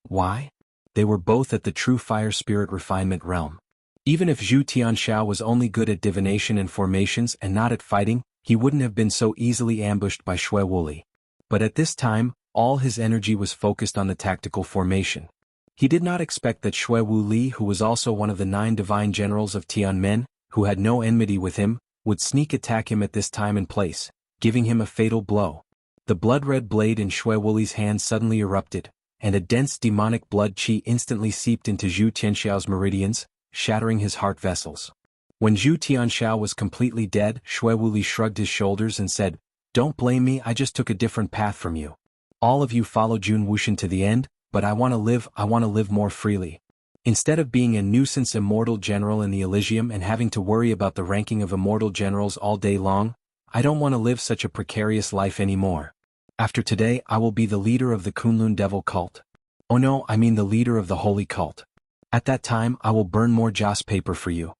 "Why?" They were both at the true fire spirit refinement realm. Even if Zhu Tianxiao was only good at divination and formations and not at fighting, he wouldn't have been so easily ambushed by Xue Wuli. But at this time, all his energy was focused on the tactical formation. He did not expect that Xue Wuli, who was also one of the 9 divine generals of Tianmen, who had no enmity with him, would sneak attack him at this time and place, giving him a fatal blow. The blood-red blade in Xue Wuli's hand suddenly erupted, and a dense demonic blood qi instantly seeped into Zhu Tianxiao's meridians, shattering his heart vessels. When Zhu Tianxiao was completely dead, Xue Wuli shrugged his shoulders and said, "Don't blame me, I just took a different path from you. All of you followed Jun Wuxian to the end, but I want to live more freely. Instead of being a nuisance immortal general in the Elysium and having to worry about the ranking of immortal generals all day long, I don't want to live such a precarious life anymore. After today I will be the leader of the Kunlun devil cult. Oh no, I mean the leader of the holy cult. At that time I will burn more joss paper for you.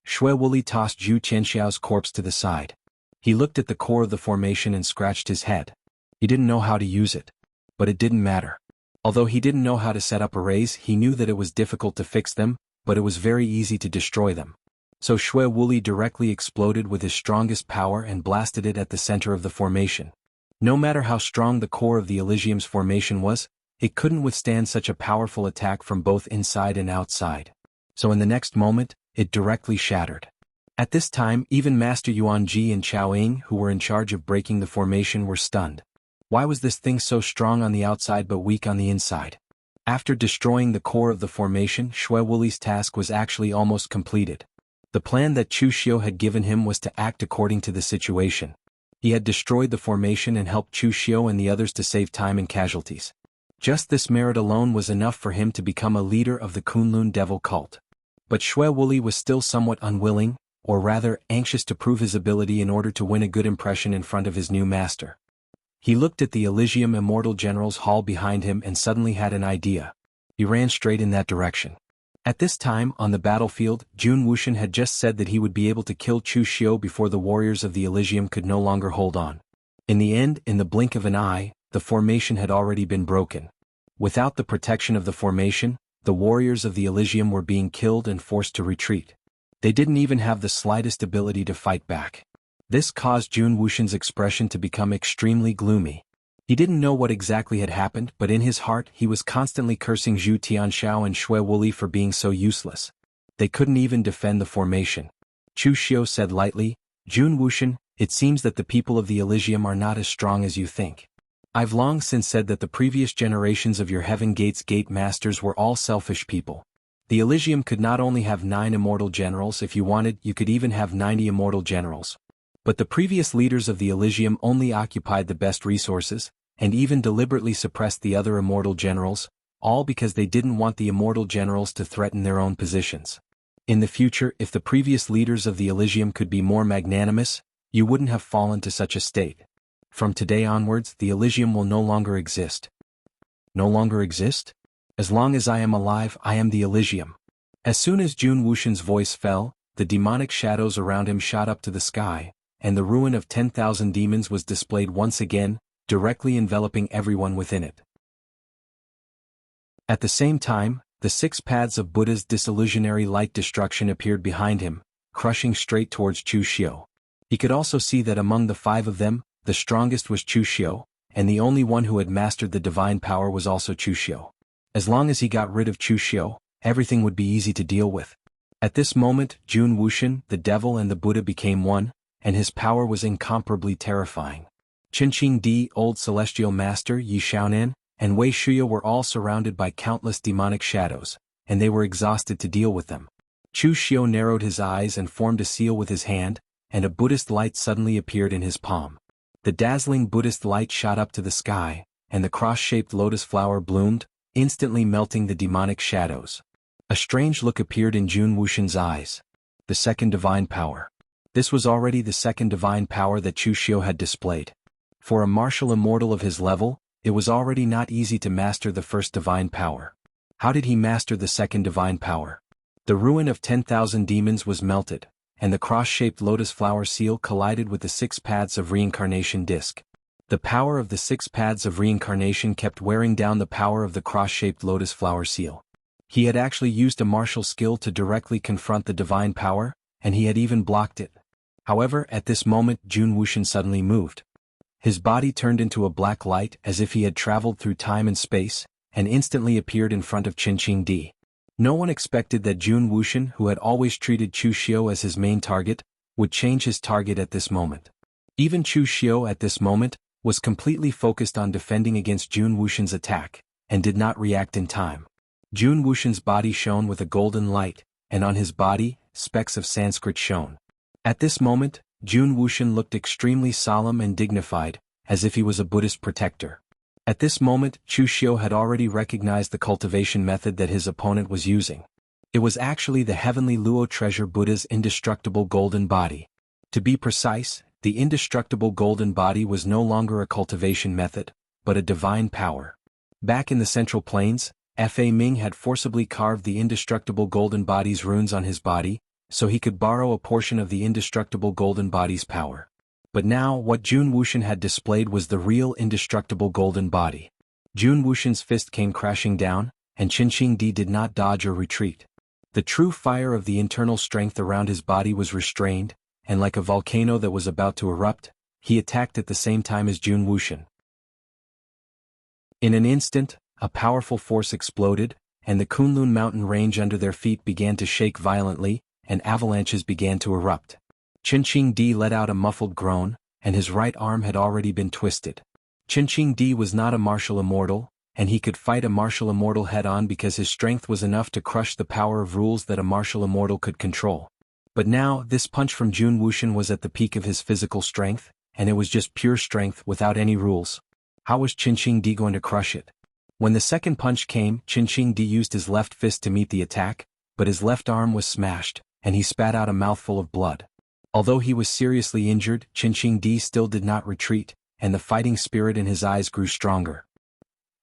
Shui Wuli tossed Zhu Qianxiao's corpse to the side. He looked at the core of the formation and scratched his head. He didn't know how to use it. But it didn't matter. Although he didn't know how to set up arrays, he knew that it was difficult to fix them, but it was very easy to destroy them. So Shui Wuli directly exploded with his strongest power and blasted it at the center of the formation. No matter how strong the core of the Elysium's formation was, it couldn't withstand such a powerful attack from both inside and outside. So in the next moment, it directly shattered. At this time, even Master Yuan Ji and Chao Ying, who were in charge of breaking the formation, were stunned. Why was this thing so strong on the outside but weak on the inside? After destroying the core of the formation, Shui Wuli's task was actually almost completed. The plan that Chu Xiu had given him was to act according to the situation. He had destroyed the formation and helped Chu Xiu and the others to save time and casualties. Just this merit alone was enough for him to become a leader of the Kunlun devil cult. But Shui Wuli was still somewhat unwilling, or rather anxious to prove his ability in order to win a good impression in front of his new master. He looked at the Elysium Immortal Generals Hall behind him and suddenly had an idea. He ran straight in that direction. At this time, on the battlefield, Jun Wuxian had just said that he would be able to kill Chu Xiu before the warriors of the Elysium could no longer hold on. In the end, in the blink of an eye, the formation had already been broken. Without the protection of the formation, the warriors of the Elysium were being killed and forced to retreat. They didn't even have the slightest ability to fight back. This caused Jun Wuxian's expression to become extremely gloomy. He didn't know what exactly had happened, but in his heart he was constantly cursing Zhu Tianxiao and Shui Wuli for being so useless. They couldn't even defend the formation. Chu Xiu said lightly, "Jun Wuxian, it seems that the people of the Elysium are not as strong as you think. I've long since said that the previous generations of your Heaven Gate's gate masters were all selfish people. The Elysium could not only have 9 immortal generals. If you wanted, you could even have 90 immortal generals. But the previous leaders of the Elysium only occupied the best resources, and even deliberately suppressed the other immortal generals, all because they didn't want the immortal generals to threaten their own positions. In the future, if the previous leaders of the Elysium could be more magnanimous, you wouldn't have fallen to such a state. From today onwards, the Elysium will no longer exist." "No longer exist? As long as I am alive, I am the Elysium." As soon as Jun Wuxian's voice fell, the demonic shadows around him shot up to the sky, and the ruin of 10,000 demons was displayed once again, directly enveloping everyone within it. At the same time, the 6 paths of Buddha's disillusionary light destruction appeared behind him, crushing straight towards Chu Xiu. He could also see that among the 5 of them, the strongest was Chu Xiu, and the only one who had mastered the divine power was also Chu Xiu. As long as he got rid of Chu Xiu, everything would be easy to deal with. At this moment, Jun Wuxian, the devil and the Buddha became one, and his power was incomparably terrifying. Qinqing Di, old celestial master Yi Xiaonan, and Wei Shuya were all surrounded by countless demonic shadows, and they were exhausted to deal with them. Chu Xiu narrowed his eyes and formed a seal with his hand, and a Buddhist light suddenly appeared in his palm. The dazzling Buddhist light shot up to the sky, and the cross-shaped lotus flower bloomed, instantly melting the demonic shadows. A strange look appeared in Jun Wuxian's eyes. The second divine power. This was already the second divine power that Chu Xiu had displayed. For a martial immortal of his level, it was already not easy to master the first divine power. How did he master the second divine power? The ruin of 10,000 demons was melted, and the cross-shaped lotus flower seal collided with the 6 paths of reincarnation disc. The power of the 6 paths of reincarnation kept wearing down the power of the cross-shaped lotus flower seal. He had actually used a martial skill to directly confront the divine power, and he had even blocked it. However, at this moment Jun Wuxian suddenly moved. His body turned into a black light as if he had traveled through time and space, and instantly appeared in front of Qinqing Di. No one expected that Jun Wuxian, who had always treated Chu Xiu as his main target, would change his target at this moment. Even Chu Xiu at this moment was completely focused on defending against Jun Wuxian's attack, and did not react in time. Jun Wuxian's body shone with a golden light, and on his body, specks of Sanskrit shone. At this moment, Jun Wuxian looked extremely solemn and dignified, as if he was a Buddhist protector. At this moment, Chu Xiu had already recognized the cultivation method that his opponent was using. It was actually the heavenly Luo treasure Buddha's indestructible golden body. To be precise, the indestructible golden body was no longer a cultivation method, but a divine power. Back in the Central Plains, Fa Ming had forcibly carved the indestructible golden body's runes on his body, so he could borrow a portion of the indestructible golden body's power. But now what Jun Wuxian had displayed was the real indestructible golden body. Jun Wuxian's fist came crashing down, and Qinqing Di did not dodge or retreat. The true fire of the internal strength around his body was restrained, and like a volcano that was about to erupt, he attacked at the same time as Jun Wuxian. In an instant, a powerful force exploded, and the Kunlun mountain range under their feet began to shake violently, and avalanches began to erupt. Qinqing Di let out a muffled groan, and his right arm had already been twisted. Qinqing Di was not a martial immortal, and he could fight a martial immortal head-on because his strength was enough to crush the power of rules that a martial immortal could control. But now, this punch from Jun Wuxian was at the peak of his physical strength, and it was just pure strength without any rules. How was Qinqing Di going to crush it? When the second punch came, Qinqing Di used his left fist to meet the attack, but his left arm was smashed, and he spat out a mouthful of blood. Although he was seriously injured, Qinqing Di still did not retreat, and the fighting spirit in his eyes grew stronger.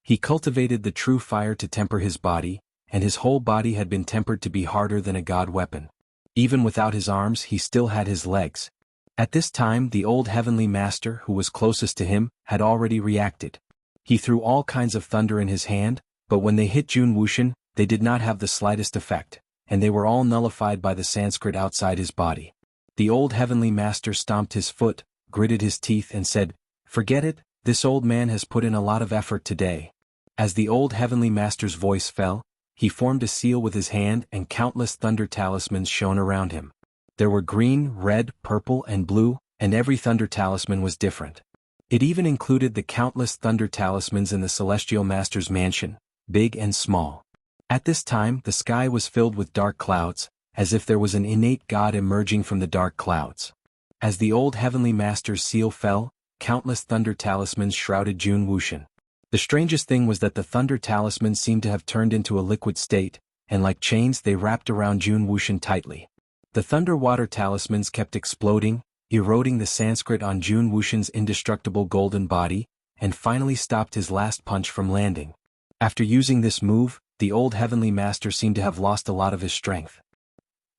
He cultivated the true fire to temper his body, and his whole body had been tempered to be harder than a god weapon. Even without his arms, he still had his legs. At this time, the old heavenly master, who was closest to him, had already reacted. He threw all kinds of thunder in his hand, but when they hit Jun Wuxian, they did not have the slightest effect, and they were all nullified by the Sanskrit outside his body. The old heavenly master stomped his foot, gritted his teeth and said, "Forget it, this old man has put in a lot of effort today." As the old heavenly master's voice fell, he formed a seal with his hand and countless thunder talismans shone around him. There were green, red, purple and blue, and every thunder talisman was different. It even included the countless thunder talismans in the celestial master's mansion, big and small. At this time, the sky was filled with dark clouds, as if there was an innate god emerging from the dark clouds. As the old heavenly master's seal fell, countless thunder talismans shrouded Jun Wuxian. The strangest thing was that the thunder talismans seemed to have turned into a liquid state, and like chains they wrapped around Jun Wuxian tightly. The thunder water talismans kept exploding, eroding the Sanskrit on Jun Wuxian's indestructible golden body, and finally stopped his last punch from landing. After using this move, the old heavenly master seemed to have lost a lot of his strength.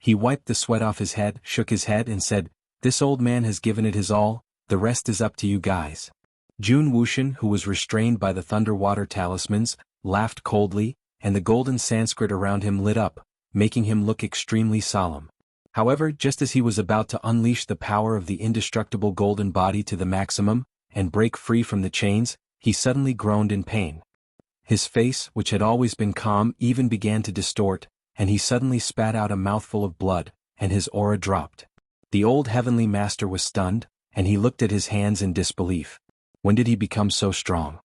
He wiped the sweat off his head, shook his head and said, "This old man has given it his all, the rest is up to you guys." Jun Wuxian, who was restrained by the thunder water talismans, laughed coldly, and the golden Sanskrit around him lit up, making him look extremely solemn. However, just as he was about to unleash the power of the indestructible golden body to the maximum, and break free from the chains, he suddenly groaned in pain. His face, which had always been calm, even began to distort, and he suddenly spat out a mouthful of blood, and his aura dropped. The old heavenly master was stunned, and he looked at his hands in disbelief. When did he become so strong?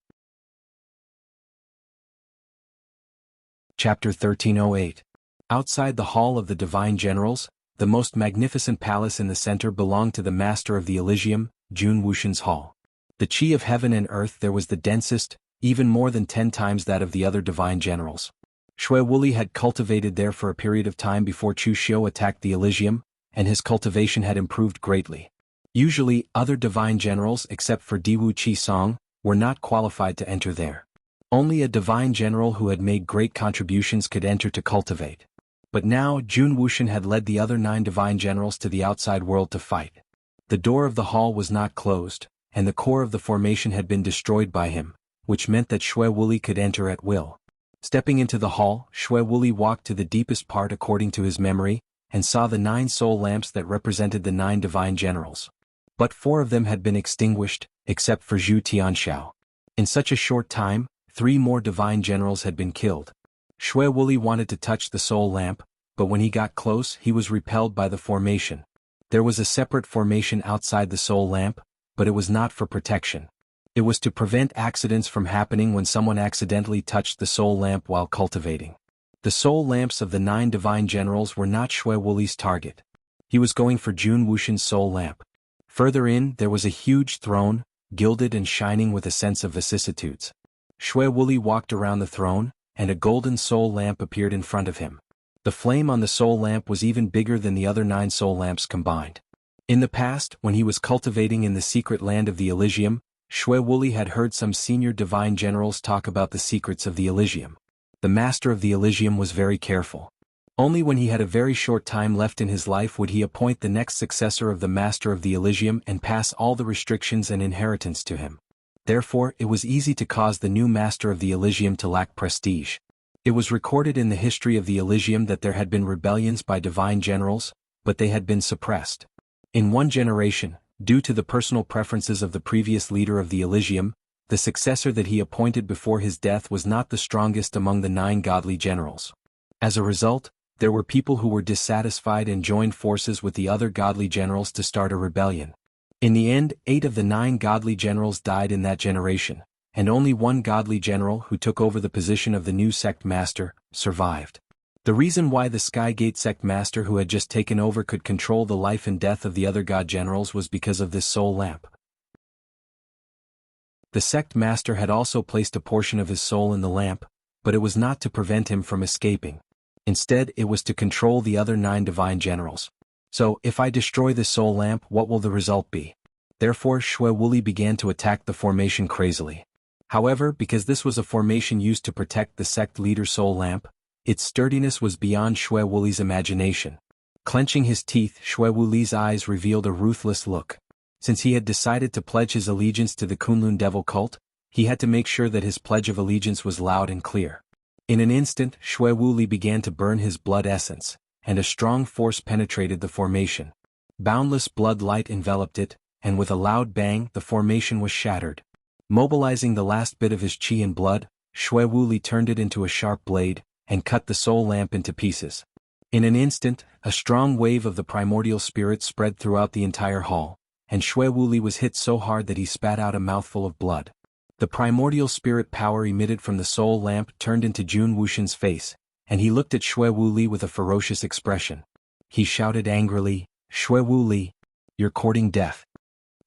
Chapter 1308. Outside the Hall of the Divine Generals, the most magnificent palace in the center belonged to the Master of the Elysium, Jun Wuxian's hall. The chi of heaven and earth there was the densest, even more than 10 times that of the other divine generals. Shui Wuli had cultivated there for a period of time before Chu Xiu attacked the Elysium, and his cultivation had improved greatly. Usually, other divine generals except for Diwu Qi Song were not qualified to enter there. Only a divine general who had made great contributions could enter to cultivate. But now Jun Wuxian had led the other 9 divine generals to the outside world to fight. The door of the hall was not closed, and the core of the formation had been destroyed by him, which meant that Shui Wuli could enter at will. Stepping into the hall, Shui Wuli walked to the deepest part according to his memory, and saw the 9 soul lamps that represented the 9 divine generals. But 4 of them had been extinguished, except for Zhu Tianxiao. In such a short time, 3 more divine generals had been killed. Shui Wuli wanted to touch the soul lamp, but when he got close he was repelled by the formation. There was a separate formation outside the soul lamp, but it was not for protection. It was to prevent accidents from happening when someone accidentally touched the soul lamp while cultivating. The soul lamps of the 9 divine generals were not Shui Wuli's target. He was going for Jun Wuxian's soul lamp. Further in, there was a huge throne, gilded and shining with a sense of vicissitudes. Shui Wuli walked around the throne, and a golden soul lamp appeared in front of him. The flame on the soul lamp was even bigger than the other 9 soul lamps combined. In the past, when he was cultivating in the secret land of the Elysium, Shui Wuli had heard some senior divine generals talk about the secrets of the Elysium. The master of the Elysium was very careful. Only when he had a very short time left in his life would he appoint the next successor of the master of the Elysium and pass all the restrictions and inheritance to him. Therefore, it was easy to cause the new master of the Elysium to lack prestige. It was recorded in the history of the Elysium that there had been rebellions by divine generals, but they had been suppressed. In one generation, due to the personal preferences of the previous leader of the Elysium, the successor that he appointed before his death was not the strongest among the 9 godly generals. As a result, there were people who were dissatisfied and joined forces with the other godly generals to start a rebellion. In the end, 8 of the 9 godly generals died in that generation, and only one godly general who took over the position of the new sect master survived. The reason why the Skygate sect master who had just taken over could control the life and death of the other god generals was because of this soul lamp. The sect master had also placed a portion of his soul in the lamp, but it was not to prevent him from escaping. Instead, it was to control the other 9 divine generals. So, if I destroy this soul lamp, what will the result be? Therefore, Shui Wuli began to attack the formation crazily. However, because this was a formation used to protect the sect leader's soul lamp, its sturdiness was beyond Shui Wuli's imagination. Clenching his teeth, Shui Wuli's eyes revealed a ruthless look. Since he had decided to pledge his allegiance to the Kunlun devil cult, he had to make sure that his pledge of allegiance was loud and clear. In an instant, Shui Wuli began to burn his blood essence, and a strong force penetrated the formation. Boundless blood light enveloped it, and with a loud bang, the formation was shattered. Mobilizing the last bit of his qi and blood, Shui Wuli turned it into a sharp blade, and cut the soul lamp into pieces. In an instant, a strong wave of the primordial spirit spread throughout the entire hall, and Shui Wuli was hit so hard that he spat out a mouthful of blood. The primordial spirit power emitted from the soul lamp turned into Jun Wuxin's face, and he looked at Shui Wuli with a ferocious expression. He shouted angrily, "Shui Wuli, you're courting death."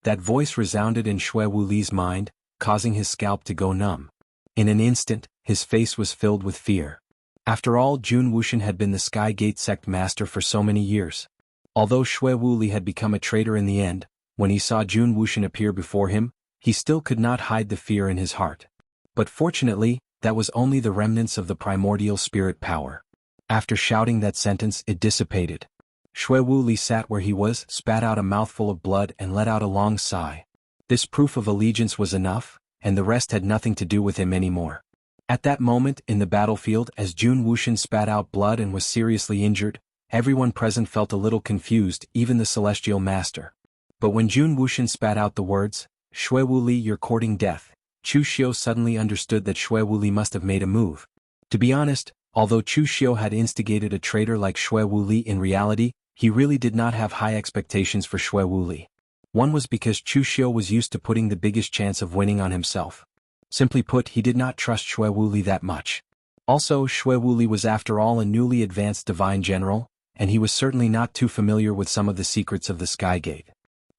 That voice resounded in Shui Wuli's mind, causing his scalp to go numb. In an instant, his face was filled with fear. After all, Jun Wuxin had been the Skygate sect master for so many years. Although Shui Wuli had become a traitor in the end, when he saw Jun Wuxin appear before him, he still could not hide the fear in his heart. But fortunately, that was only the remnants of the primordial spirit power. After shouting that sentence, it dissipated. Shui Wuli sat where he was, spat out a mouthful of blood and let out a long sigh. This proof of allegiance was enough, and the rest had nothing to do with him anymore. At that moment, in the battlefield, as Jun Wuxin spat out blood and was seriously injured, everyone present felt a little confused, even the celestial master. But when Jun Wuxin spat out the words, "Shui Wuli, you're courting death," Chu Xiu suddenly understood that Shui Wuli must have made a move. To be honest, although Chu Xiu had instigated a traitor like Shui Wuli, in reality, he really did not have high expectations for Shui Wuli. One was because Chu Xiu was used to putting the biggest chance of winning on himself. Simply put, he did not trust Shui Wuli that much. Also, Shui Wuli was after all a newly advanced divine general, and he was certainly not too familiar with some of the secrets of the Skygate.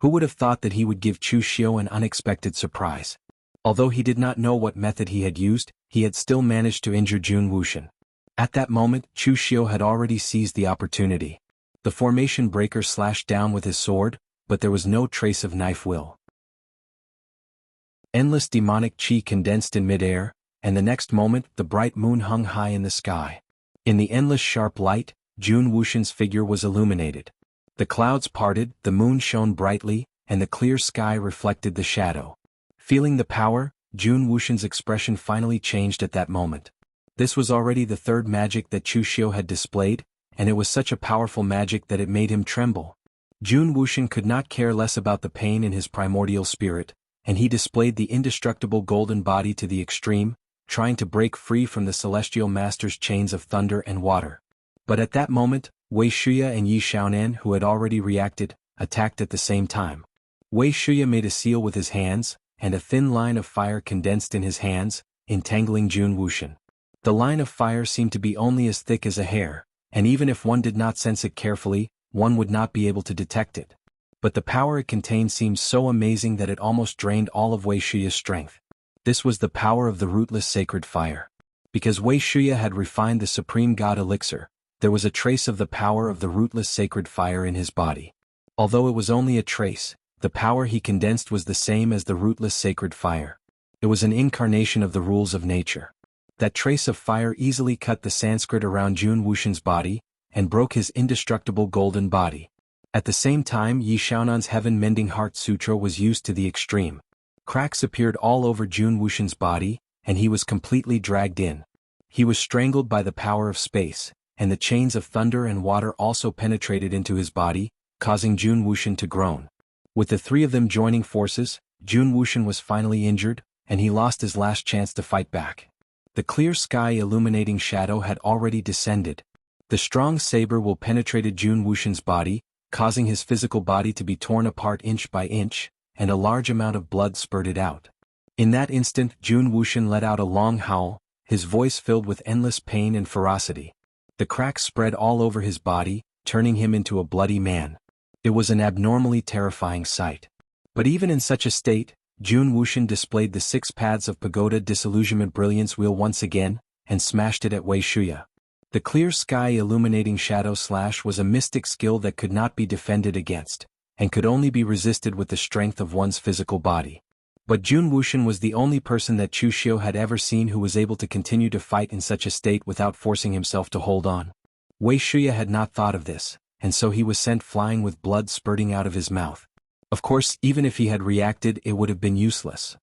Who would have thought that he would give Chu Xiu an unexpected surprise? Although he did not know what method he had used, he had still managed to injure Jun Wuxin. At that moment, Chu Xiu had already seized the opportunity. The formation breaker slashed down with his sword, but there was no trace of knife will. Endless demonic chi condensed in midair, and the next moment the bright moon hung high in the sky. In the endless sharp light, Jun Wuxin's figure was illuminated. The clouds parted, the moon shone brightly, and the clear sky reflected the shadow. Feeling the power, Jun Wuxin's expression finally changed at that moment. This was already the 3rd magic that Chu Xiu had displayed, and it was such a powerful magic that it made him tremble. Jun Wuxin could not care less about the pain in his primordial spirit, and he displayed the indestructible golden body to the extreme, trying to break free from the celestial master's chains of thunder and water. But at that moment, Wei Shuya and Yi Xiaonan, who had already reacted, attacked at the same time. Wei Shuya made a seal with his hands, and a thin line of fire condensed in his hands, entangling Jun Wuxin. The line of fire seemed to be only as thick as a hair, and even if one did not sense it carefully, one would not be able to detect it. But the power it contained seemed so amazing that it almost drained all of Wei Shuya's strength. This was the power of the rootless sacred fire. Because Wei Shuya had refined the supreme god elixir, there was a trace of the power of the rootless sacred fire in his body. Although it was only a trace, the power he condensed was the same as the rootless sacred fire. It was an incarnation of the rules of nature. That trace of fire easily cut the Sanskrit around Jun Wuxian's body, and broke his indestructible golden body. At the same time, Yi Xiaonan's heaven-mending heart sutra was used to the extreme. Cracks appeared all over Jun Wuxian's body, and he was completely dragged in. He was strangled by the power of space, and the chains of thunder and water also penetrated into his body, causing Jun Wuxian to groan. With the three of them joining forces, Jun Wuxian was finally injured, and he lost his last chance to fight back. The clear sky illuminating shadow had already descended. The strong saber will penetrated Jun Wuxian's body, causing his physical body to be torn apart inch by inch, and a large amount of blood spurted out. In that instant, Jun Wuxian let out a long howl, his voice filled with endless pain and ferocity. The cracks spread all over his body, turning him into a bloody man. It was an abnormally terrifying sight. But even in such a state, Jun Wuxian displayed the 6 paths of pagoda disillusionment brilliance wheel once again, and smashed it at Wei Shuya. The clear sky illuminating shadow slash was a mystic skill that could not be defended against, and could only be resisted with the strength of one's physical body. But Jun Wuxian was the only person that Chu Xiu had ever seen who was able to continue to fight in such a state without forcing himself to hold on. Wei Shuya had not thought of this, and so he was sent flying with blood spurting out of his mouth. Of course, even if he had reacted, it would have been useless.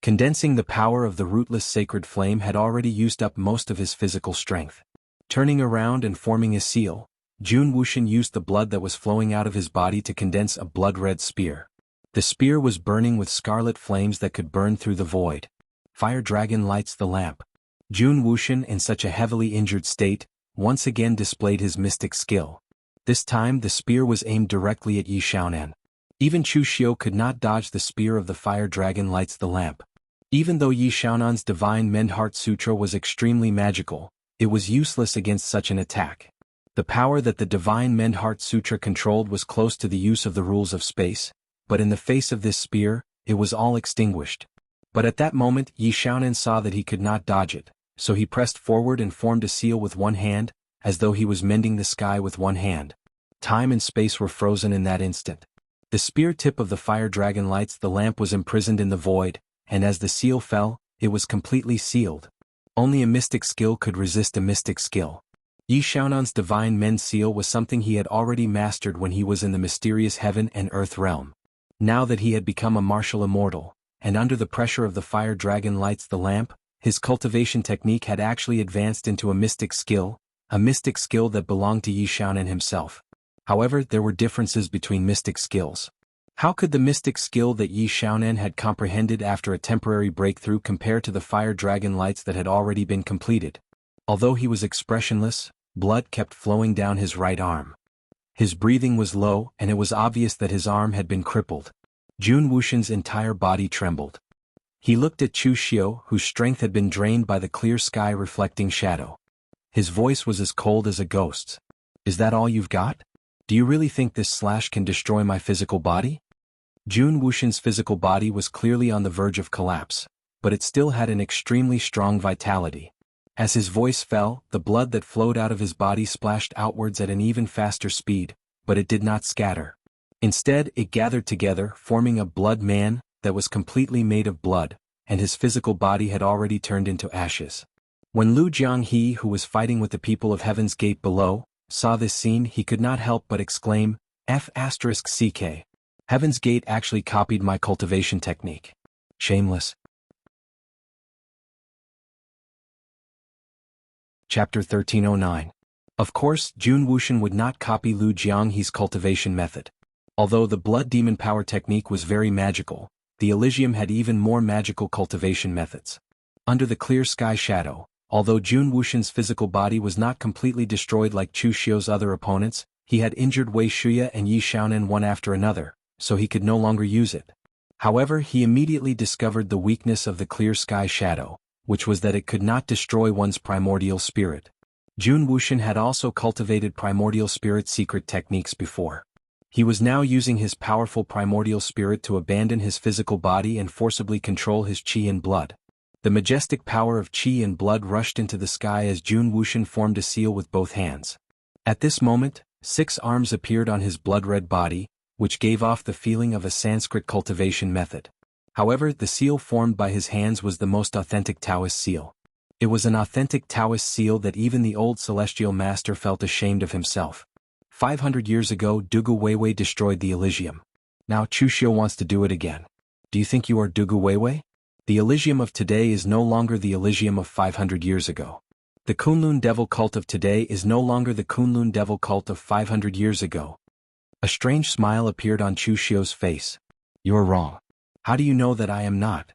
Condensing the power of the rootless sacred flame had already used up most of his physical strength. Turning around and forming a seal, Jun Wuxian used the blood that was flowing out of his body to condense a blood-red spear. The spear was burning with scarlet flames that could burn through the void. Fire dragon lights the lamp. Jun Wuxian, in such a heavily injured state, once again displayed his mystic skill. This time the spear was aimed directly at Yi Xiaonan. Even Chu Xiu could not dodge the spear of the fire dragon lights the lamp. Even though Yi Xiaonan's divine Mend Heart Sutra was extremely magical, it was useless against such an attack. The power that the divine Mend Heart Sutra controlled was close to the use of the rules of space, but in the face of this spear, it was all extinguished. But at that moment Yi Xiaonan saw that he could not dodge it, so he pressed forward and formed a seal with one hand, as though he was mending the sky with one hand. Time and space were frozen in that instant. The spear tip of the fire dragon lights the lamp was imprisoned in the void, and as the seal fell, it was completely sealed. Only a mystic skill could resist a mystic skill. Yi Xiaonan's divine Mend seal was something he had already mastered when he was in the mysterious heaven and earth realm. Now that he had become a martial immortal, and under the pressure of the fire dragon lights the lamp, his cultivation technique had actually advanced into a mystic skill that belonged to Yi Xiaonan himself. However, there were differences between mystic skills. How could the mystic skill that Yi Xiaonan had comprehended after a temporary breakthrough compare to the fire dragon lights that had already been completed? Although he was expressionless, blood kept flowing down his right arm. His breathing was low, and it was obvious that his arm had been crippled. Jun Wuxian's entire body trembled. He looked at Chu Xiu, whose strength had been drained by the clear sky reflecting shadow. His voice was as cold as a ghost's. "Is that all you've got? Do you really think this slash can destroy my physical body?" Jun Wuxian's physical body was clearly on the verge of collapse, but it still had an extremely strong vitality. As his voice fell, the blood that flowed out of his body splashed outwards at an even faster speed, but it did not scatter. Instead, it gathered together, forming a blood man that was completely made of blood, and his physical body had already turned into ashes. When Lu Jianghe, who was fighting with the people of Heaven's Gate below, saw this scene, he could not help but exclaim, F***CK. Heaven's Gate actually copied my cultivation technique. Shameless. Chapter 1309. Of course, Jun Wuxian would not copy Lu Jianghe's cultivation method. Although the blood demon power technique was very magical, the Elysium had even more magical cultivation methods. Under the clear sky shadow, although Jun Wuxian's physical body was not completely destroyed like Chu Xiu's other opponents, he had injured Wei Shuya and Yi Xiaonan one after another, so he could no longer use it. However, he immediately discovered the weakness of the clear sky shadow, which was that it could not destroy one's primordial spirit. Jun Wuxian had also cultivated primordial spirit secret techniques before. He was now using his powerful primordial spirit to abandon his physical body and forcibly control his qi and blood. The majestic power of qi and blood rushed into the sky as Jun Wuxian formed a seal with both hands. At this moment, 6 arms appeared on his blood-red body, which gave off the feeling of a Sanskrit cultivation method. However, the seal formed by his hands was the most authentic Taoist seal. It was an authentic Taoist seal that even the old celestial master felt ashamed of himself. 500 years ago, Dugu Weiwei destroyed the Elysium. Now Chu Xiu wants to do it again. Do you think you are Dugu Weiwei? The Elysium of today is no longer the Elysium of 500 years ago. The Kunlun devil cult of today is no longer the Kunlun devil cult of 500 years ago. A strange smile appeared on Chu Xiu's face. You're wrong. How do you know that I am not?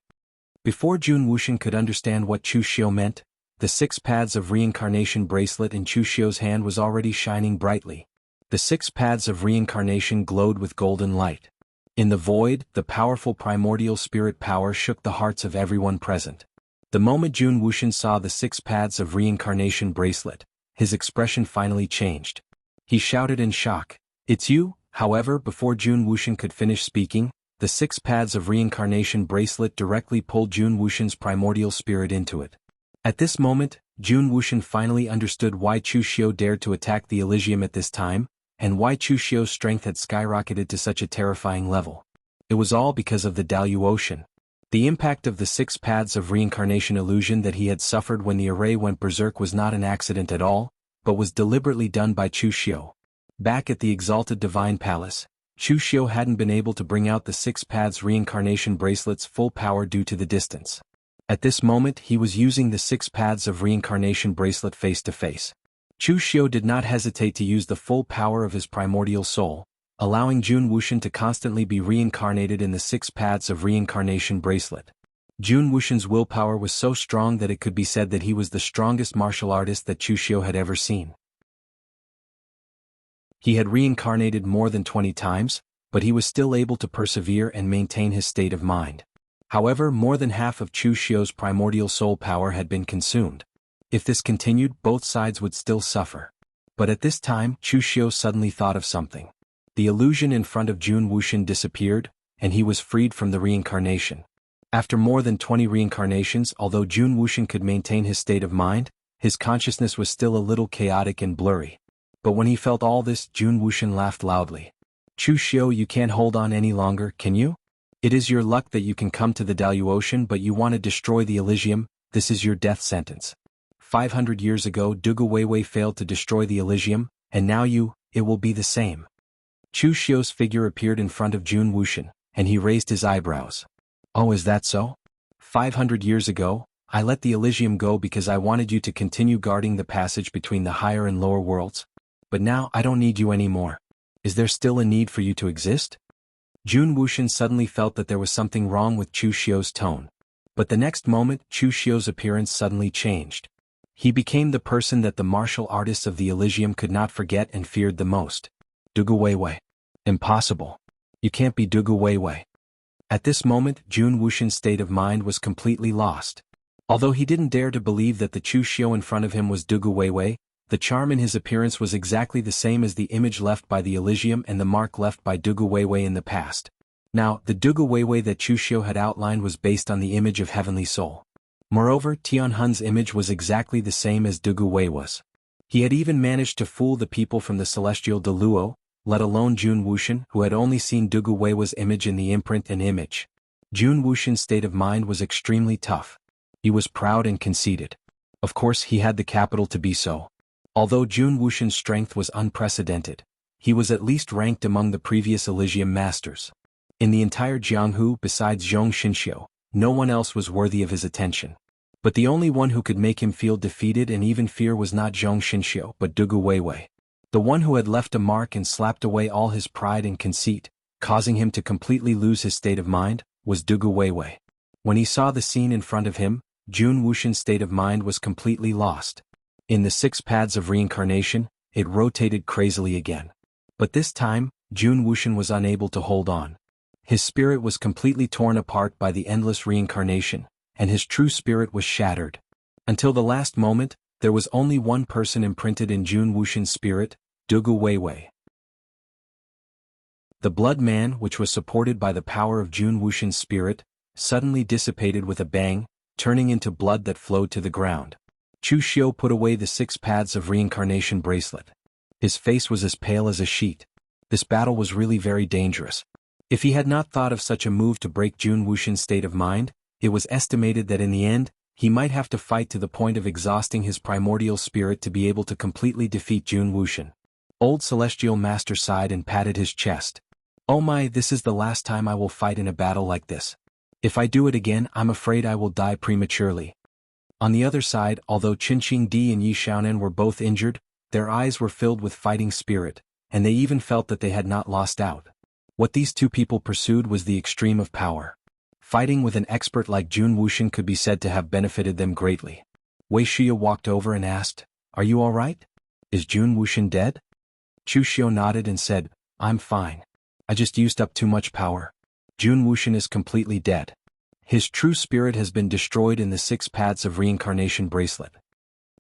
Before Jun Wuxian could understand what Chu Xiu meant, the 6 paths of reincarnation bracelet in Chu Xiu's hand was already shining brightly. The 6 paths of reincarnation glowed with golden light. In the void, the powerful primordial spirit power shook the hearts of everyone present. The moment Jun Wuxian saw the 6 paths of reincarnation bracelet, his expression finally changed. He shouted in shock, "It's you!" However, before Jun Wuxian could finish speaking, the 6 paths of reincarnation bracelet directly pulled Jun Wuxian's primordial spirit into it. At this moment, Jun Wuxian finally understood why Chu Xiu dared to attack the Elysium at this time, and why Chu Xiu's strength had skyrocketed to such a terrifying level. It was all because of the Dalu Ocean. The impact of the 6 paths of reincarnation illusion that he had suffered when the array went berserk was not an accident at all, but was deliberately done by Chu Xiu. Back at the exalted divine palace, Chu Xiu hadn't been able to bring out the 6 paths reincarnation bracelet's full power due to the distance. At this moment he was using the 6 paths of reincarnation bracelet face to face. Chu Xiu did not hesitate to use the full power of his primordial soul, allowing Jun Wuxian to constantly be reincarnated in the 6 paths of reincarnation bracelet. Jun Wuxian's willpower was so strong that it could be said that he was the strongest martial artist that Chu Xiu had ever seen. He had reincarnated more than 20 times, but he was still able to persevere and maintain his state of mind. However, more than half of Chu Xiu's primordial soul power had been consumed. If this continued, both sides would still suffer. But at this time, Chu Xiu suddenly thought of something. The illusion in front of Jun Wuxian disappeared, and he was freed from the reincarnation. After more than 20 reincarnations, although Jun Wuxian could maintain his state of mind, his consciousness was still a little chaotic and blurry. But when he felt all this, Jun Wuxian laughed loudly. "Chu Xiu, you can't hold on any longer, can you? It is your luck that you can come to the Dalu Ocean, but you want to destroy the Elysium. This is your death sentence. 500 years ago Dugu Weiwei failed to destroy the Elysium, and now it will be the same." Chu Xiu's figure appeared in front of Jun Wuxian, and he raised his eyebrows. "Oh, is that so? 500 years ago, I let the Elysium go because I wanted you to continue guarding the passage between the higher and lower worlds. But now I don't need you anymore. Is there still a need for you to exist?" Jun Wuxian suddenly felt that there was something wrong with Chu Xiu's tone. But the next moment, Chu Xiu's appearance suddenly changed. He became the person that the martial artists of the Elysium could not forget and feared the most. "Dugu Weiwei. Impossible. You can't be Dugu Weiwei." At this moment, Jun Wuxian's state of mind was completely lost. Although he didn't dare to believe that the Chu Xiu in front of him was Dugu Weiwei, the charm in his appearance was exactly the same as the image left by the Elysium and the mark left by Dugu Weiwei in the past. Now, the Dugu Weiwei that Chu Xiu had outlined was based on the image of Heavenly Soul. Moreover, Tianhun's image was exactly the same as Dugu Wei was. He had even managed to fool the people from the celestial Deluo, let alone Jun Wuxian, who had only seen Dugu Weiwei's image in the imprint and image. Jun Wuxian's state of mind was extremely tough. He was proud and conceited. Of course, he had the capital to be so. Although Jun Wuxian's strength was unprecedented, he was at least ranked among the previous Elysium masters. In the entire Jianghu besides Zhong Xinxiu, no one else was worthy of his attention. But the only one who could make him feel defeated and even fear was not Zhong Xinxiu but Dugu Weiwei. The one who had left a mark and slapped away all his pride and conceit, causing him to completely lose his state of mind, was Dugu Weiwei. When he saw the scene in front of him, Jun Wuxian's state of mind was completely lost. In the 6 paths of reincarnation, it rotated crazily again. But this time, Jun Wuxian was unable to hold on. His spirit was completely torn apart by the endless reincarnation, and his true spirit was shattered. Until the last moment, there was only one person imprinted in Jun Wuxian's spirit, Dugu Weiwei. The blood man, which was supported by the power of Jun Wuxian's spirit, suddenly dissipated with a bang, turning into blood that flowed to the ground. Chu Xiu put away the 6 paths of reincarnation bracelet. His face was as pale as a sheet. This battle was really very dangerous. If he had not thought of such a move to break Jun Wuxian's state of mind, it was estimated that in the end, he might have to fight to the point of exhausting his primordial spirit to be able to completely defeat Jun Wuxian. Old Celestial Master sighed and patted his chest. "Oh my, this is the last time I will fight in a battle like this. If I do it again, I'm afraid I will die prematurely." On the other side, although Qinqing Di and Yi Xiaonan were both injured, their eyes were filled with fighting spirit, and they even felt that they had not lost out. What these two people pursued was the extreme of power. Fighting with an expert like Jun Wuxian could be said to have benefited them greatly. Wei Xia walked over and asked, "Are you all right? Is Jun Wuxian dead?" Chu Xiu nodded and said, "I'm fine. I just used up too much power. Jun Wuxian is completely dead. His true spirit has been destroyed in the 6 paths of reincarnation bracelet."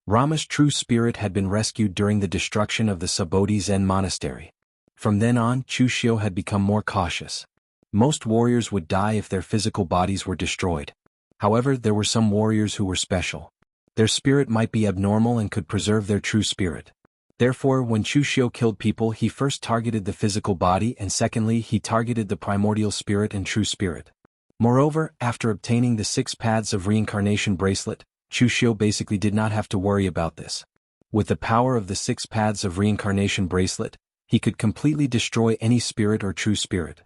Rama's true spirit had been rescued during the destruction of the Sabodhi Zen monastery. From then on, Chu Xiu had become more cautious. Most warriors would die if their physical bodies were destroyed. However, there were some warriors who were special. Their spirit might be abnormal and could preserve their true spirit. Therefore, when Chu Xiu killed people, he first targeted the physical body and secondly he targeted the primordial spirit and true spirit. Moreover, after obtaining the 6 paths of reincarnation bracelet, Chu Xiu basically did not have to worry about this. With the power of the 6 paths of reincarnation bracelet, he could completely destroy any spirit or true spirit.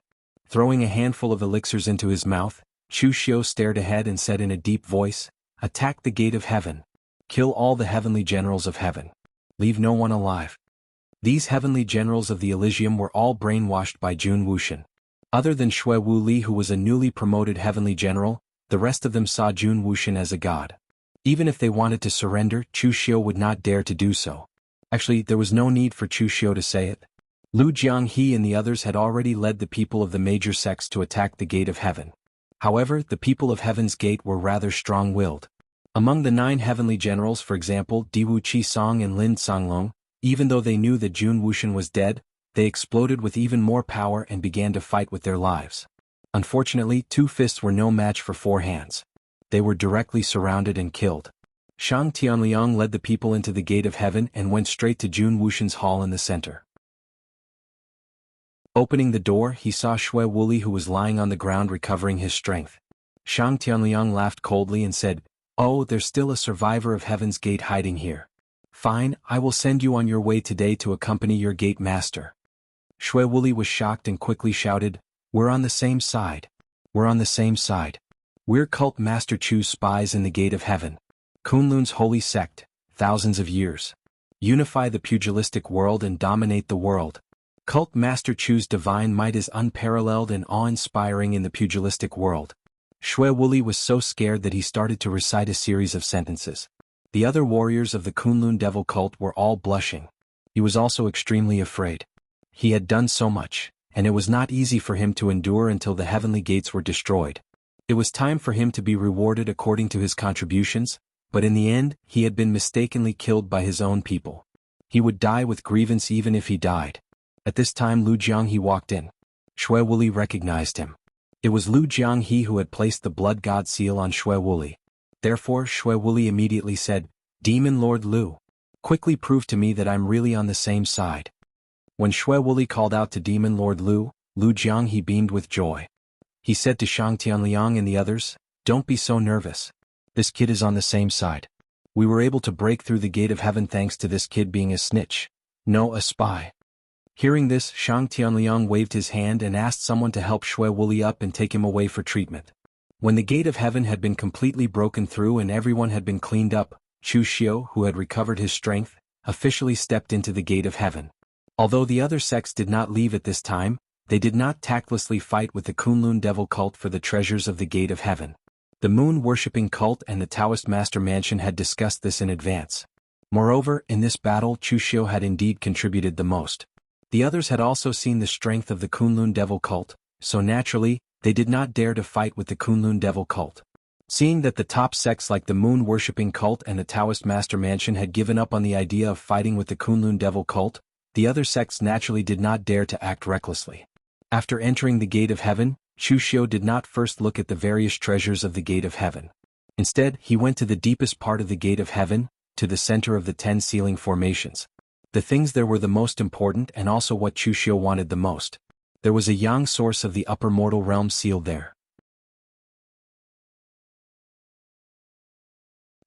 Throwing a handful of elixirs into his mouth, Chu Xiu stared ahead and said in a deep voice, "Attack the gate of heaven. Kill all the heavenly generals of heaven. Leave no one alive." These heavenly generals of the Elysium were all brainwashed by Jun Wuxian. Other than Xue Wuli, who was a newly promoted heavenly general, the rest of them saw Jun Wuxian as a god. Even if they wanted to surrender, Chu Xiu would not dare to do so. Actually, there was no need for Chu Xiu to say it. Lu Jianghe and the others had already led the people of the major sects to attack the gate of heaven. However, the people of Heaven's Gate were rather strong-willed. Among the 9 heavenly generals, for example, Diwu Qisong and Lin Songlong, even though they knew that Jun Wuxian was dead, they exploded with even more power and began to fight with their lives. Unfortunately, 2 fists were no match for 4 hands. They were directly surrounded and killed. Shang Tianliang led the people into the gate of heaven and went straight to Jun Wuxian's hall in the center. Opening the door, he saw Xue Wuli, who was lying on the ground recovering his strength. Shang Tianliang laughed coldly and said, "Oh, there's still a survivor of Heaven's Gate hiding here. Fine, I will send you on your way today to accompany your gate master." Xue Wuli was shocked and quickly shouted, "We're on the same side. We're on the same side. We're Cult Master Chu's spies in the Gate of Heaven. Kunlun's holy sect, thousands of years. Unify the pugilistic world and dominate the world. Cult Master Chu's divine might is unparalleled and awe-inspiring in the pugilistic world." Xue Wuli was so scared that he started to recite a series of sentences. The other warriors of the Kunlun devil cult were all blushing. He was also extremely afraid. He had done so much, and it was not easy for him to endure until the heavenly gates were destroyed. It was time for him to be rewarded according to his contributions, but in the end, he had been mistakenly killed by his own people. He would die with grievance even if he died. At this time Lu Jianghe walked in. Xue Wuli recognized him. It was Lu Jianghe who had placed the blood god seal on Xue Wuli. Therefore Xue Wuli immediately said, "Demon Lord Lu, quickly prove to me that I'm really on the same side." When Xue Wuli called out to Demon Lord Lu, Lu Jianghe beamed with joy. He said to Shang Tianliang and the others, "Don't be so nervous. This kid is on the same side. We were able to break through the gate of heaven thanks to this kid being a snitch. No, a spy." Hearing this, Shang Tianliang waved his hand and asked someone to help Xue Wuli up and take him away for treatment. When the gate of heaven had been completely broken through and everyone had been cleaned up, Chu Xiu, who had recovered his strength, officially stepped into the gate of heaven. Although the other sects did not leave at this time, they did not tactlessly fight with the Kunlun devil cult for the treasures of the gate of heaven. The moon-worshipping cult and the Taoist master mansion had discussed this in advance. Moreover, in this battle Chu Xiu had indeed contributed the most. The others had also seen the strength of the Kunlun devil cult, so naturally, they did not dare to fight with the Kunlun devil cult. Seeing that the top sects like the moon-worshipping cult and the Taoist master mansion had given up on the idea of fighting with the Kunlun devil cult, the other sects naturally did not dare to act recklessly. After entering the gate of heaven, Chu Xiu did not first look at the various treasures of the gate of heaven. Instead, he went to the deepest part of the gate of heaven, to the center of the 10 sealing formations. The things there were the most important and also what Chu Xiu wanted the most. There was a yang source of the upper mortal realm sealed there.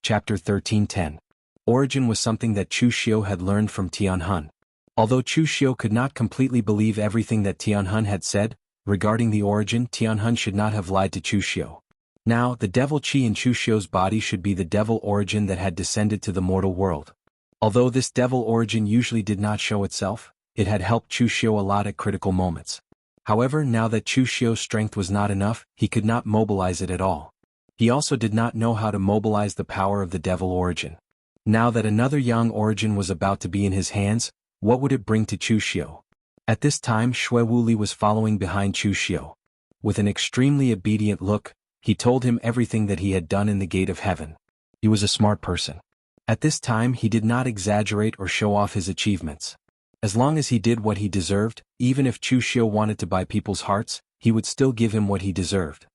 Chapter 13:10. Origin was something that Chu Xiu had learned from Tianhun. Although Chu Xiu could not completely believe everything that Tianhun had said, regarding the origin, Tianhun should not have lied to Chu Xiu. Now, the devil qi in Chu Xiu's body should be the devil origin that had descended to the mortal world. Although this devil origin usually did not show itself, it had helped Chu Xiu a lot at critical moments. However, now that Chu Xiu's strength was not enough, he could not mobilize it at all. He also did not know how to mobilize the power of the devil origin. Now that another yang origin was about to be in his hands, what would it bring to Chu Xiu? At this time, Xue Wuli was following behind Chu Xiu. With an extremely obedient look, he told him everything that he had done in the gate of heaven. He was a smart person. At this time, he did not exaggerate or show off his achievements. As long as he did what he deserved, even if Chu Xiu wanted to buy people's hearts, he would still give him what he deserved.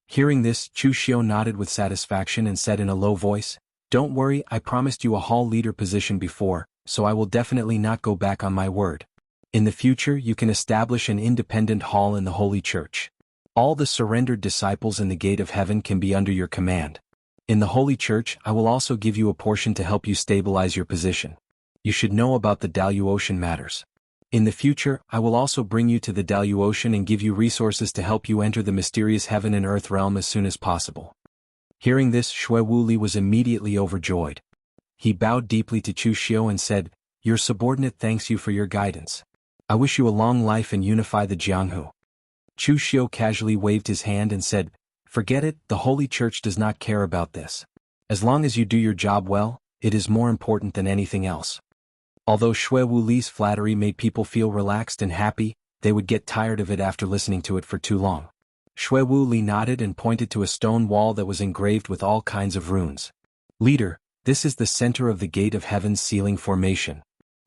Hearing this, Chu Xiu nodded with satisfaction and said in a low voice, "Don't worry, I promised you a hall leader position before, so I will definitely not go back on my word. In the future you can establish an independent hall in the Holy Church. All the surrendered disciples in the gate of heaven can be under your command. In the Holy Church I will also give you a portion to help you stabilize your position. You should know about the Daluotian matters. In the future I will also bring you to the Daluotian and give you resources to help you enter the mysterious heaven and earth realm as soon as possible." Hearing this, Xue Wuli was immediately overjoyed. He bowed deeply to Chu Xiu and said, "Your subordinate thanks you for your guidance. I wish you a long life and unify the Jianghu." Chu Xiu casually waved his hand and said, "Forget it, the Holy Church does not care about this. As long as you do your job well, it is more important than anything else." Although Xue Wuli's flattery made people feel relaxed and happy, they would get tired of it after listening to it for too long. Xue Wuli nodded and pointed to a stone wall that was engraved with all kinds of runes. "Leader, this is the center of the gate of heaven's sealing formation."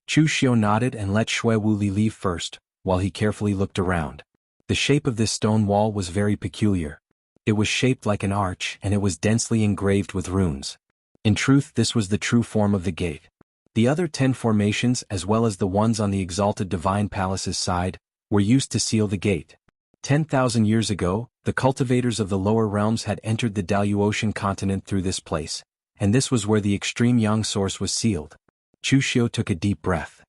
Chu Xiu nodded and let Xue Wuli leave first, while he carefully looked around. The shape of this stone wall was very peculiar. It was shaped like an arch and it was densely engraved with runes. In truth, this was the true form of the gate. The other 10 formations, as well as the ones on the exalted divine palace's side, were used to seal the gate. 10,000 years ago, the cultivators of the lower realms had entered the Daluotian continent through this place, and this was where the extreme yang source was sealed. Chu Xiu took a deep breath.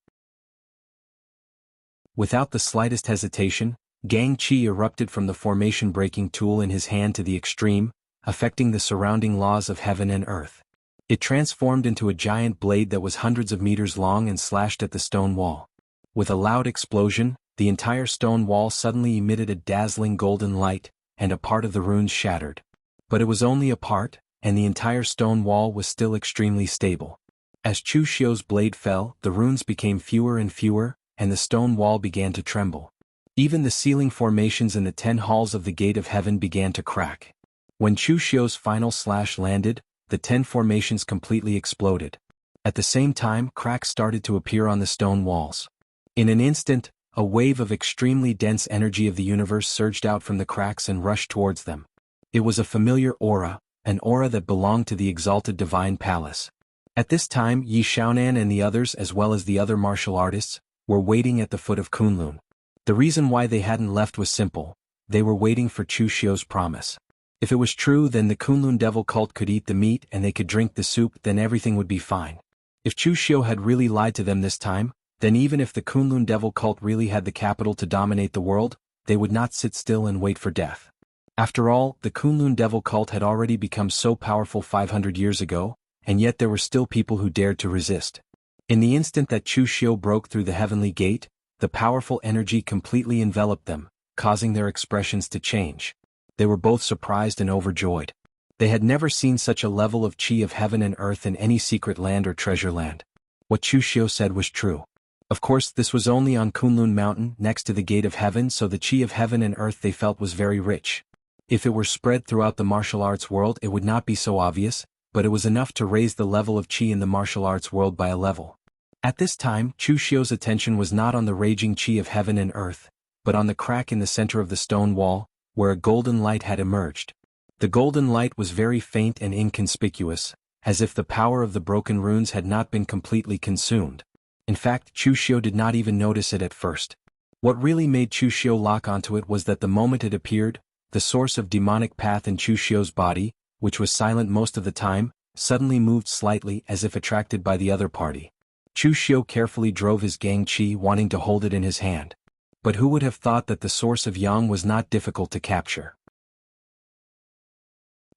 Without the slightest hesitation, Gang Qi erupted from the formation-breaking tool in his hand to the extreme, affecting the surrounding laws of heaven and earth. It transformed into a giant blade that was hundreds of meters long and slashed at the stone wall. With a loud explosion, the entire stone wall suddenly emitted a dazzling golden light, and a part of the runes shattered. But it was only a part, and the entire stone wall was still extremely stable. As Chu Xiu's blade fell, the runes became fewer and fewer, and the stone wall began to tremble. Even the sealing formations in the 10 halls of the gate of heaven began to crack. When Chu Xiu's final slash landed, the 10 formations completely exploded. At the same time, cracks started to appear on the stone walls. In an instant, a wave of extremely dense energy of the universe surged out from the cracks and rushed towards them. It was a familiar aura, an aura that belonged to the exalted divine palace. At this time, Yi Xiaonan and the others, as well as the other martial artists, were waiting at the foot of Kunlun. The reason why they hadn't left was simple: they were waiting for Chu Xiu's promise. If it was true, then the Kunlun devil cult could eat the meat and they could drink the soup, then everything would be fine. If Chu Xiu had really lied to them this time, then even if the Kunlun devil cult really had the capital to dominate the world, they would not sit still and wait for death. After all, the Kunlun devil cult had already become so powerful 500 years ago, and yet there were still people who dared to resist. In the instant that Chu Xiu broke through the heavenly gate, the powerful energy completely enveloped them, causing their expressions to change. They were both surprised and overjoyed. They had never seen such a level of qi of heaven and earth in any secret land or treasure land. What Chu Xiu said was true. Of course, this was only on Kunlun Mountain, next to the gate of heaven, so the qi of heaven and earth they felt was very rich. If it were spread throughout the martial arts world, it would not be so obvious, but it was enough to raise the level of qi in the martial arts world by a level. At this time, Chu Xiu's attention was not on the raging qi of heaven and earth, but on the crack in the center of the stone wall, where a golden light had emerged. The golden light was very faint and inconspicuous, as if the power of the broken runes had not been completely consumed. In fact, Chu Xiu did not even notice it at first. What really made Chu Xiu lock onto it was that the moment it appeared, the source of demonic path in Chu Xiu's body, which was silent most of the time, suddenly moved slightly as if attracted by the other party. Chu Xiu carefully drove his Gang Qi, wanting to hold it in his hand. But who would have thought that the source of Yang was not difficult to capture?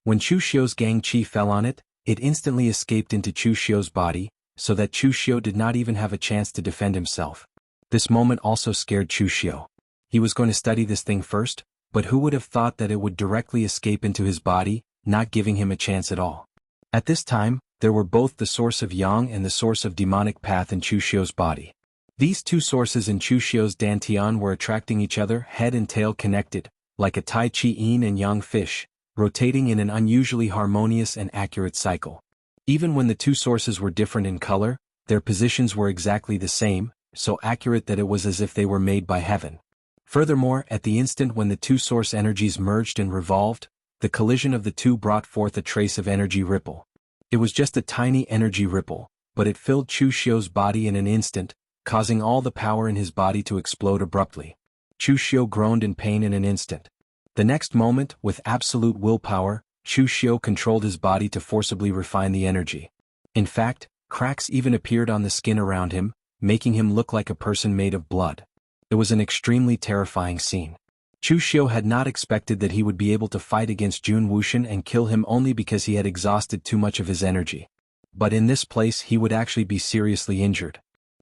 When Chu Xiu's Gang Qi fell on it, it instantly escaped into Chu Xiu's body, so that Chu Xiu did not even have a chance to defend himself. This moment also scared Chu Xiu. He was going to study this thing first, but who would have thought that it would directly escape into his body, not giving him a chance at all. At this time, there were both the source of Yang and the source of demonic path in Chu Xiu's body. These two sources in Chu Xiu's dantian were attracting each other, head and tail connected, like a Tai Chi yin and yang fish, rotating in an unusually harmonious and accurate cycle. Even when the two sources were different in color, their positions were exactly the same, so accurate that it was as if they were made by heaven. Furthermore, at the instant when the two source energies merged and revolved, the collision of the two brought forth a trace of energy ripple. It was just a tiny energy ripple, but it filled Chu Xiu's body in an instant, causing all the power in his body to explode abruptly. Chu Xiu groaned in pain in an instant. The next moment, with absolute willpower, Chu Xiu controlled his body to forcibly refine the energy. In fact, cracks even appeared on the skin around him, making him look like a person made of blood. It was an extremely terrifying scene. Chu Xiu had not expected that he would be able to fight against Jun Wuxian and kill him only because he had exhausted too much of his energy. But in this place he would actually be seriously injured.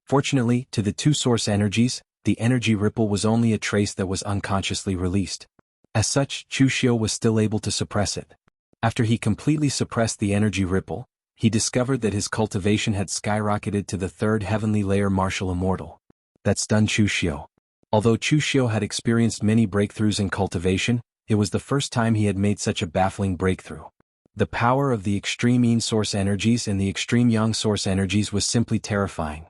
Fortunately, to the two source energies, the energy ripple was only a trace that was unconsciously released. As such, Chu Xiu was still able to suppress it. After he completely suppressed the energy ripple, he discovered that his cultivation had skyrocketed to the third heavenly layer martial immortal. That stunned Chu Xiu. Although Chu Xiu had experienced many breakthroughs in cultivation, it was the first time he had made such a baffling breakthrough. The power of the extreme yin source energies and the extreme yang source energies was simply terrifying.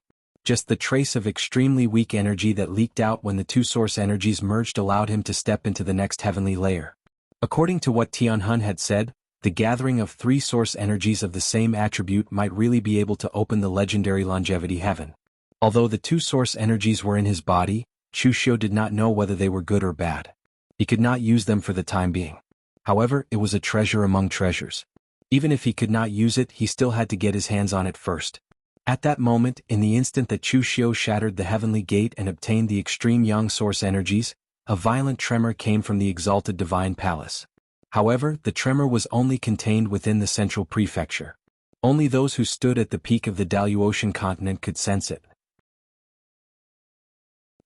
Just the trace of extremely weak energy that leaked out when the two source energies merged allowed him to step into the next heavenly layer. According to what Tianhun had said, the gathering of three source energies of the same attribute might really be able to open the legendary longevity heaven. Although the two source energies were in his body, Chu Xiu did not know whether they were good or bad. He could not use them for the time being. However, it was a treasure among treasures. Even if he could not use it, he still had to get his hands on it first. At that moment, in the instant that Chu Xiu shattered the heavenly gate and obtained the extreme yang source energies, a violent tremor came from the exalted divine palace. However, the tremor was only contained within the central prefecture. Only those who stood at the peak of the Daluotian continent could sense it.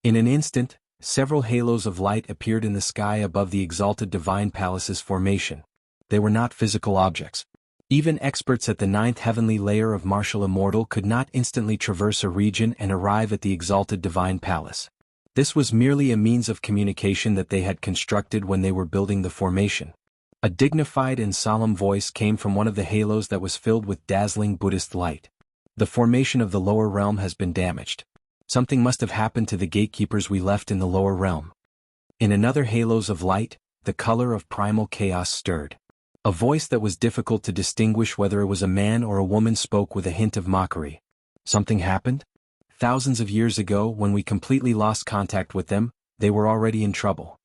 In an instant, several halos of light appeared in the sky above the exalted divine palace's formation. They were not physical objects. Even experts at the ninth heavenly layer of martial immortal could not instantly traverse a region and arrive at the exalted divine palace. This was merely a means of communication that they had constructed when they were building the formation. A dignified and solemn voice came from one of the halos that was filled with dazzling Buddhist light. The formation of the lower realm has been damaged. Something must have happened to the gatekeepers we left in the lower realm. In another halos of light, the color of primal chaos stirred. A voice that was difficult to distinguish whether it was a man or a woman spoke with a hint of mockery. Something happened? Thousands of years ago, when we completely lost contact with them, they were already in trouble.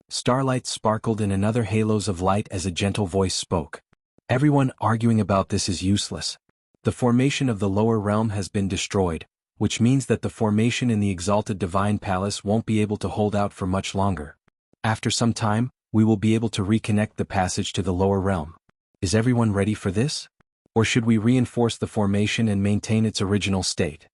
Starlight sparkled in another halos of light as a gentle voice spoke. Everyone arguing about this is useless. The formation of the lower realm has been destroyed, which means that the formation in the exalted divine palace won't be able to hold out for much longer. After some time, we will be able to reconnect the passage to the lower realm. Is everyone ready for this? Or should we reinforce the formation and maintain its original state?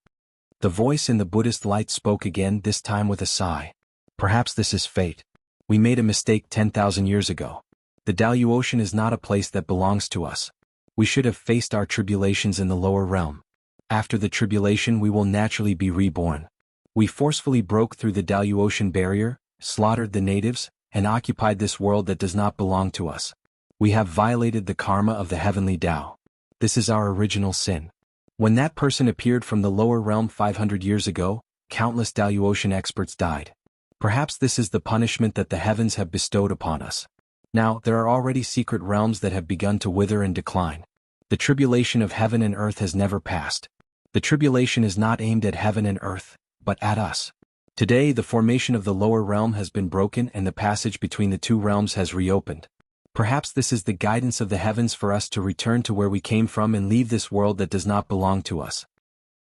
The voice in the Buddhist light spoke again, this time with a sigh. Perhaps this is fate. We made a mistake 10,000 years ago. The Daluotian is not a place that belongs to us. We should have faced our tribulations in the lower realm. After the tribulation we will naturally be reborn. We forcefully broke through the Daluotian barrier, slaughtered the natives, and occupied this world that does not belong to us. We have violated the karma of the heavenly Tao. This is our original sin. When that person appeared from the lower realm 500 years ago, countless Daluotian experts died. Perhaps this is the punishment that the heavens have bestowed upon us. Now, there are already secret realms that have begun to wither and decline. The tribulation of heaven and earth has never passed. The tribulation is not aimed at heaven and earth, but at us. Today, the formation of the lower realm has been broken and the passage between the two realms has reopened. Perhaps this is the guidance of the heavens for us to return to where we came from and leave this world that does not belong to us.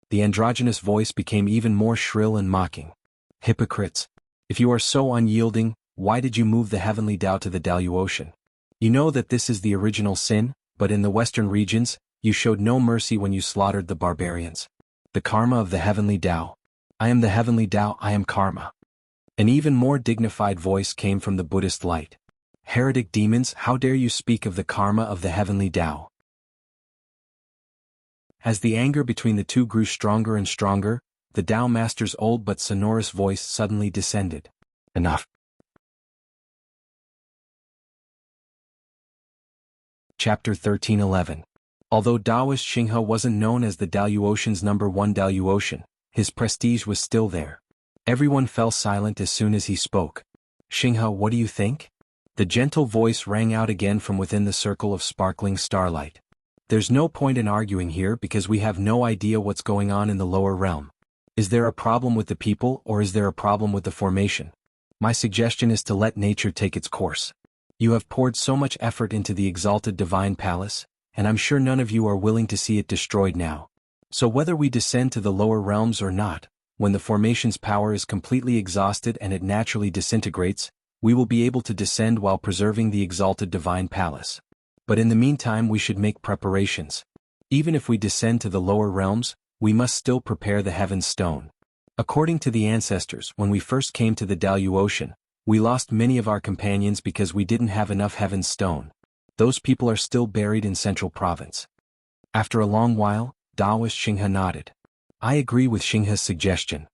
The androgynous voice became even more shrill and mocking. Hypocrites! If you are so unyielding, why did you move the heavenly Tao to the Dalu Ocean? You know that this is the original sin, but in the western regions, you showed no mercy when you slaughtered the barbarians. The karma of the heavenly Tao. I am the heavenly Tao, I am karma. An even more dignified voice came from the Buddhist light. Heretic demons, how dare you speak of the karma of the heavenly Tao? As the anger between the two grew stronger and stronger, the Tao Master's old but sonorous voice suddenly descended. Enough. Chapter 13:11. Although Taoist Xinghe wasn't known as the Dalu Ocean's #1 Dalu Ocean, his prestige was still there. Everyone fell silent as soon as he spoke. Xinghe, what do you think? The gentle voice rang out again from within the circle of sparkling starlight. There's no point in arguing here because we have no idea what's going on in the lower realm. Is there a problem with the people or is there a problem with the formation? My suggestion is to let nature take its course. You have poured so much effort into the exalted divine palace, and I'm sure none of you are willing to see it destroyed now. So whether we descend to the lower realms or not, when the formation's power is completely exhausted and it naturally disintegrates, we will be able to descend while preserving the exalted divine palace. But in the meantime we should make preparations. Even if we descend to the lower realms, we must still prepare the heaven's stone. According to the ancestors, when we first came to the Dalu Ocean, we lost many of our companions because we didn't have enough heaven's stone. Those people are still buried in Central Province. After a long while, Taoist Xinghe nodded. I agree with Xinghe's suggestion.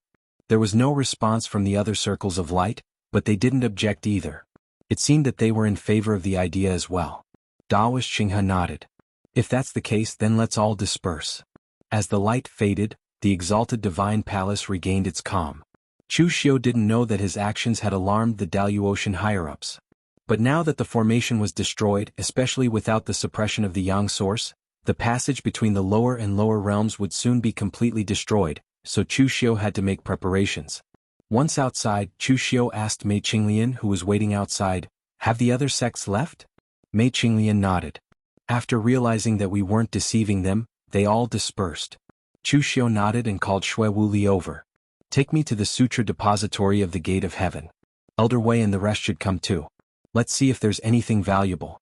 There was no response from the other circles of light, but they didn't object either. It seemed that they were in favor of the idea as well. Taoist Xinghe nodded. If that's the case, then let's all disperse. As the light faded, the exalted divine palace regained its calm. Chu Xiu didn't know that his actions had alarmed the Dalu Ocean higher-ups. But now that the formation was destroyed, especially without the suppression of the Yang source, the passage between the lower and lower realms would soon be completely destroyed, so Chu Xiu had to make preparations. Once outside, Chu Xiu asked Mei Qinglian, who was waiting outside, "Have the other sects left?" Mei Qinglian nodded. After realizing that we weren't deceiving them, they all dispersed. Chu Xiu nodded and called Xue Wuli over. Take me to the sutra depository of the Gate of Heaven. Elder Wei and the rest should come too. Let's see if there's anything valuable.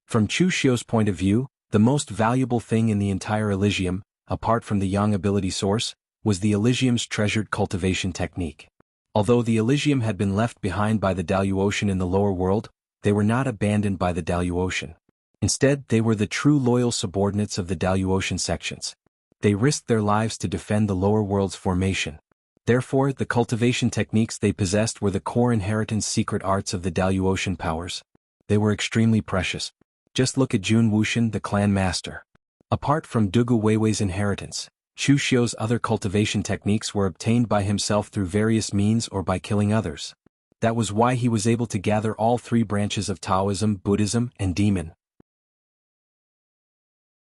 From Chu Xiu's point of view, the most valuable thing in the entire Elysium, apart from the Yang ability source, was the Elysium's treasured cultivation technique. Although the Elysium had been left behind by the Dalu Ocean in the lower world, they were not abandoned by the Dalu Ocean. Instead, they were the true loyal subordinates of the Dalu Ocean sections. They risked their lives to defend the lower world's formation. Therefore, the cultivation techniques they possessed were the core inheritance secret arts of the Dalu Ocean powers. They were extremely precious. Just look at Jun Wuxian, the clan master. Apart from Dugu Weiwei's inheritance, Chu Xiu's other cultivation techniques were obtained by himself through various means or by killing others. That was why he was able to gather all three branches of Taoism, Buddhism, and Demon.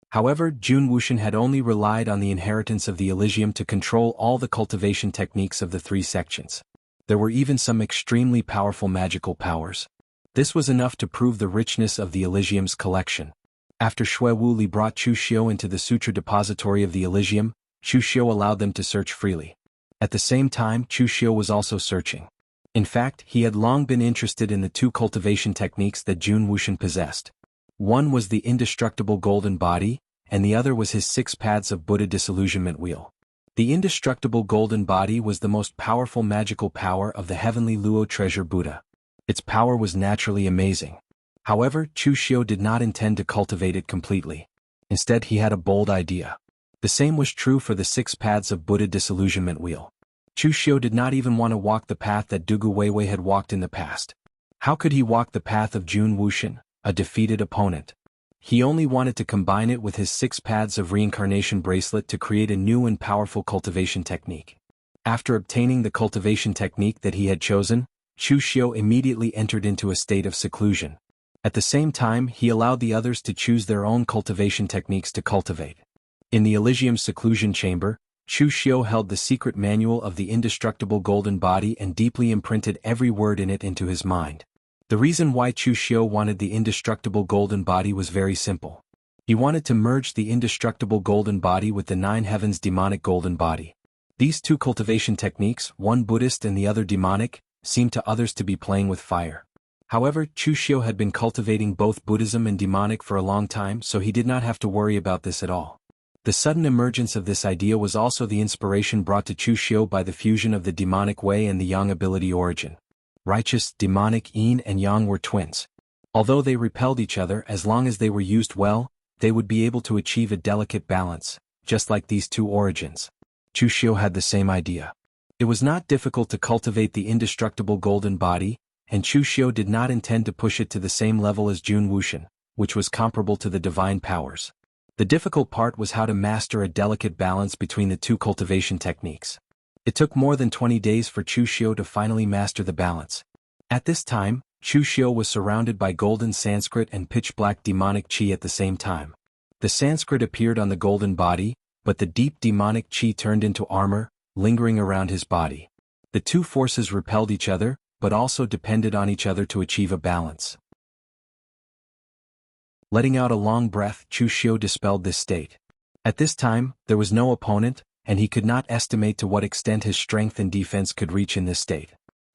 However, Jun Wuxian had only relied on the inheritance of the Elysium to control all the cultivation techniques of the three sections. There were even some extremely powerful magical powers. This was enough to prove the richness of the Elysium's collection. After Xue Wuli brought Chu Xiu into the sutra depository of the Elysium, Chu Xiu allowed them to search freely. At the same time, Chu Xiu was also searching. In fact, he had long been interested in the two cultivation techniques that Jun Wuxian possessed. One was the indestructible golden body, and the other was his 6 paths of Buddha disillusionment wheel. The indestructible golden body was the most powerful magical power of the heavenly Luo treasure Buddha. Its power was naturally amazing. However, Chu Xiu did not intend to cultivate it completely. Instead, he had a bold idea. The same was true for the 6 paths of Buddha disillusionment wheel. Chu Xiu did not even want to walk the path that Dugu Weiwei had walked in the past. How could he walk the path of Jun Wuxian, a defeated opponent? He only wanted to combine it with his 6 paths of reincarnation bracelet to create a new and powerful cultivation technique. After obtaining the cultivation technique that he had chosen, Chu Xiu immediately entered into a state of seclusion. At the same time, he allowed the others to choose their own cultivation techniques to cultivate. In the Elysium seclusion chamber, Chu Xiu held the secret manual of the indestructible golden body and deeply imprinted every word in it into his mind. The reason why Chu Xiu wanted the indestructible golden body was very simple. He wanted to merge the indestructible golden body with the nine heavens demonic golden body. These two cultivation techniques, one Buddhist and the other demonic, seemed to others to be playing with fire. However, Chu Xiu had been cultivating both Buddhism and demonic for a long time, so he did not have to worry about this at all. The sudden emergence of this idea was also the inspiration brought to Chu Xiu by the fusion of the demonic way and the yang ability origin. Righteous, demonic yin and yang were twins. Although they repelled each other, as long as they were used well, they would be able to achieve a delicate balance, just like these two origins. Chu Xiu had the same idea. It was not difficult to cultivate the indestructible golden body, and Chu Xiu did not intend to push it to the same level as Jun Wuxian, which was comparable to the divine powers. The difficult part was how to master a delicate balance between the two cultivation techniques. It took more than 20 days for Chu Xiu to finally master the balance. At this time, Chu Xiu was surrounded by golden Sanskrit and pitch-black demonic qi at the same time. The Sanskrit appeared on the golden body, but the deep demonic qi turned into armor, lingering around his body. The two forces repelled each other, but also depended on each other to achieve a balance. Letting out a long breath, Chu Xiu dispelled this state. At this time, there was no opponent, and he could not estimate to what extent his strength and defense could reach in this state.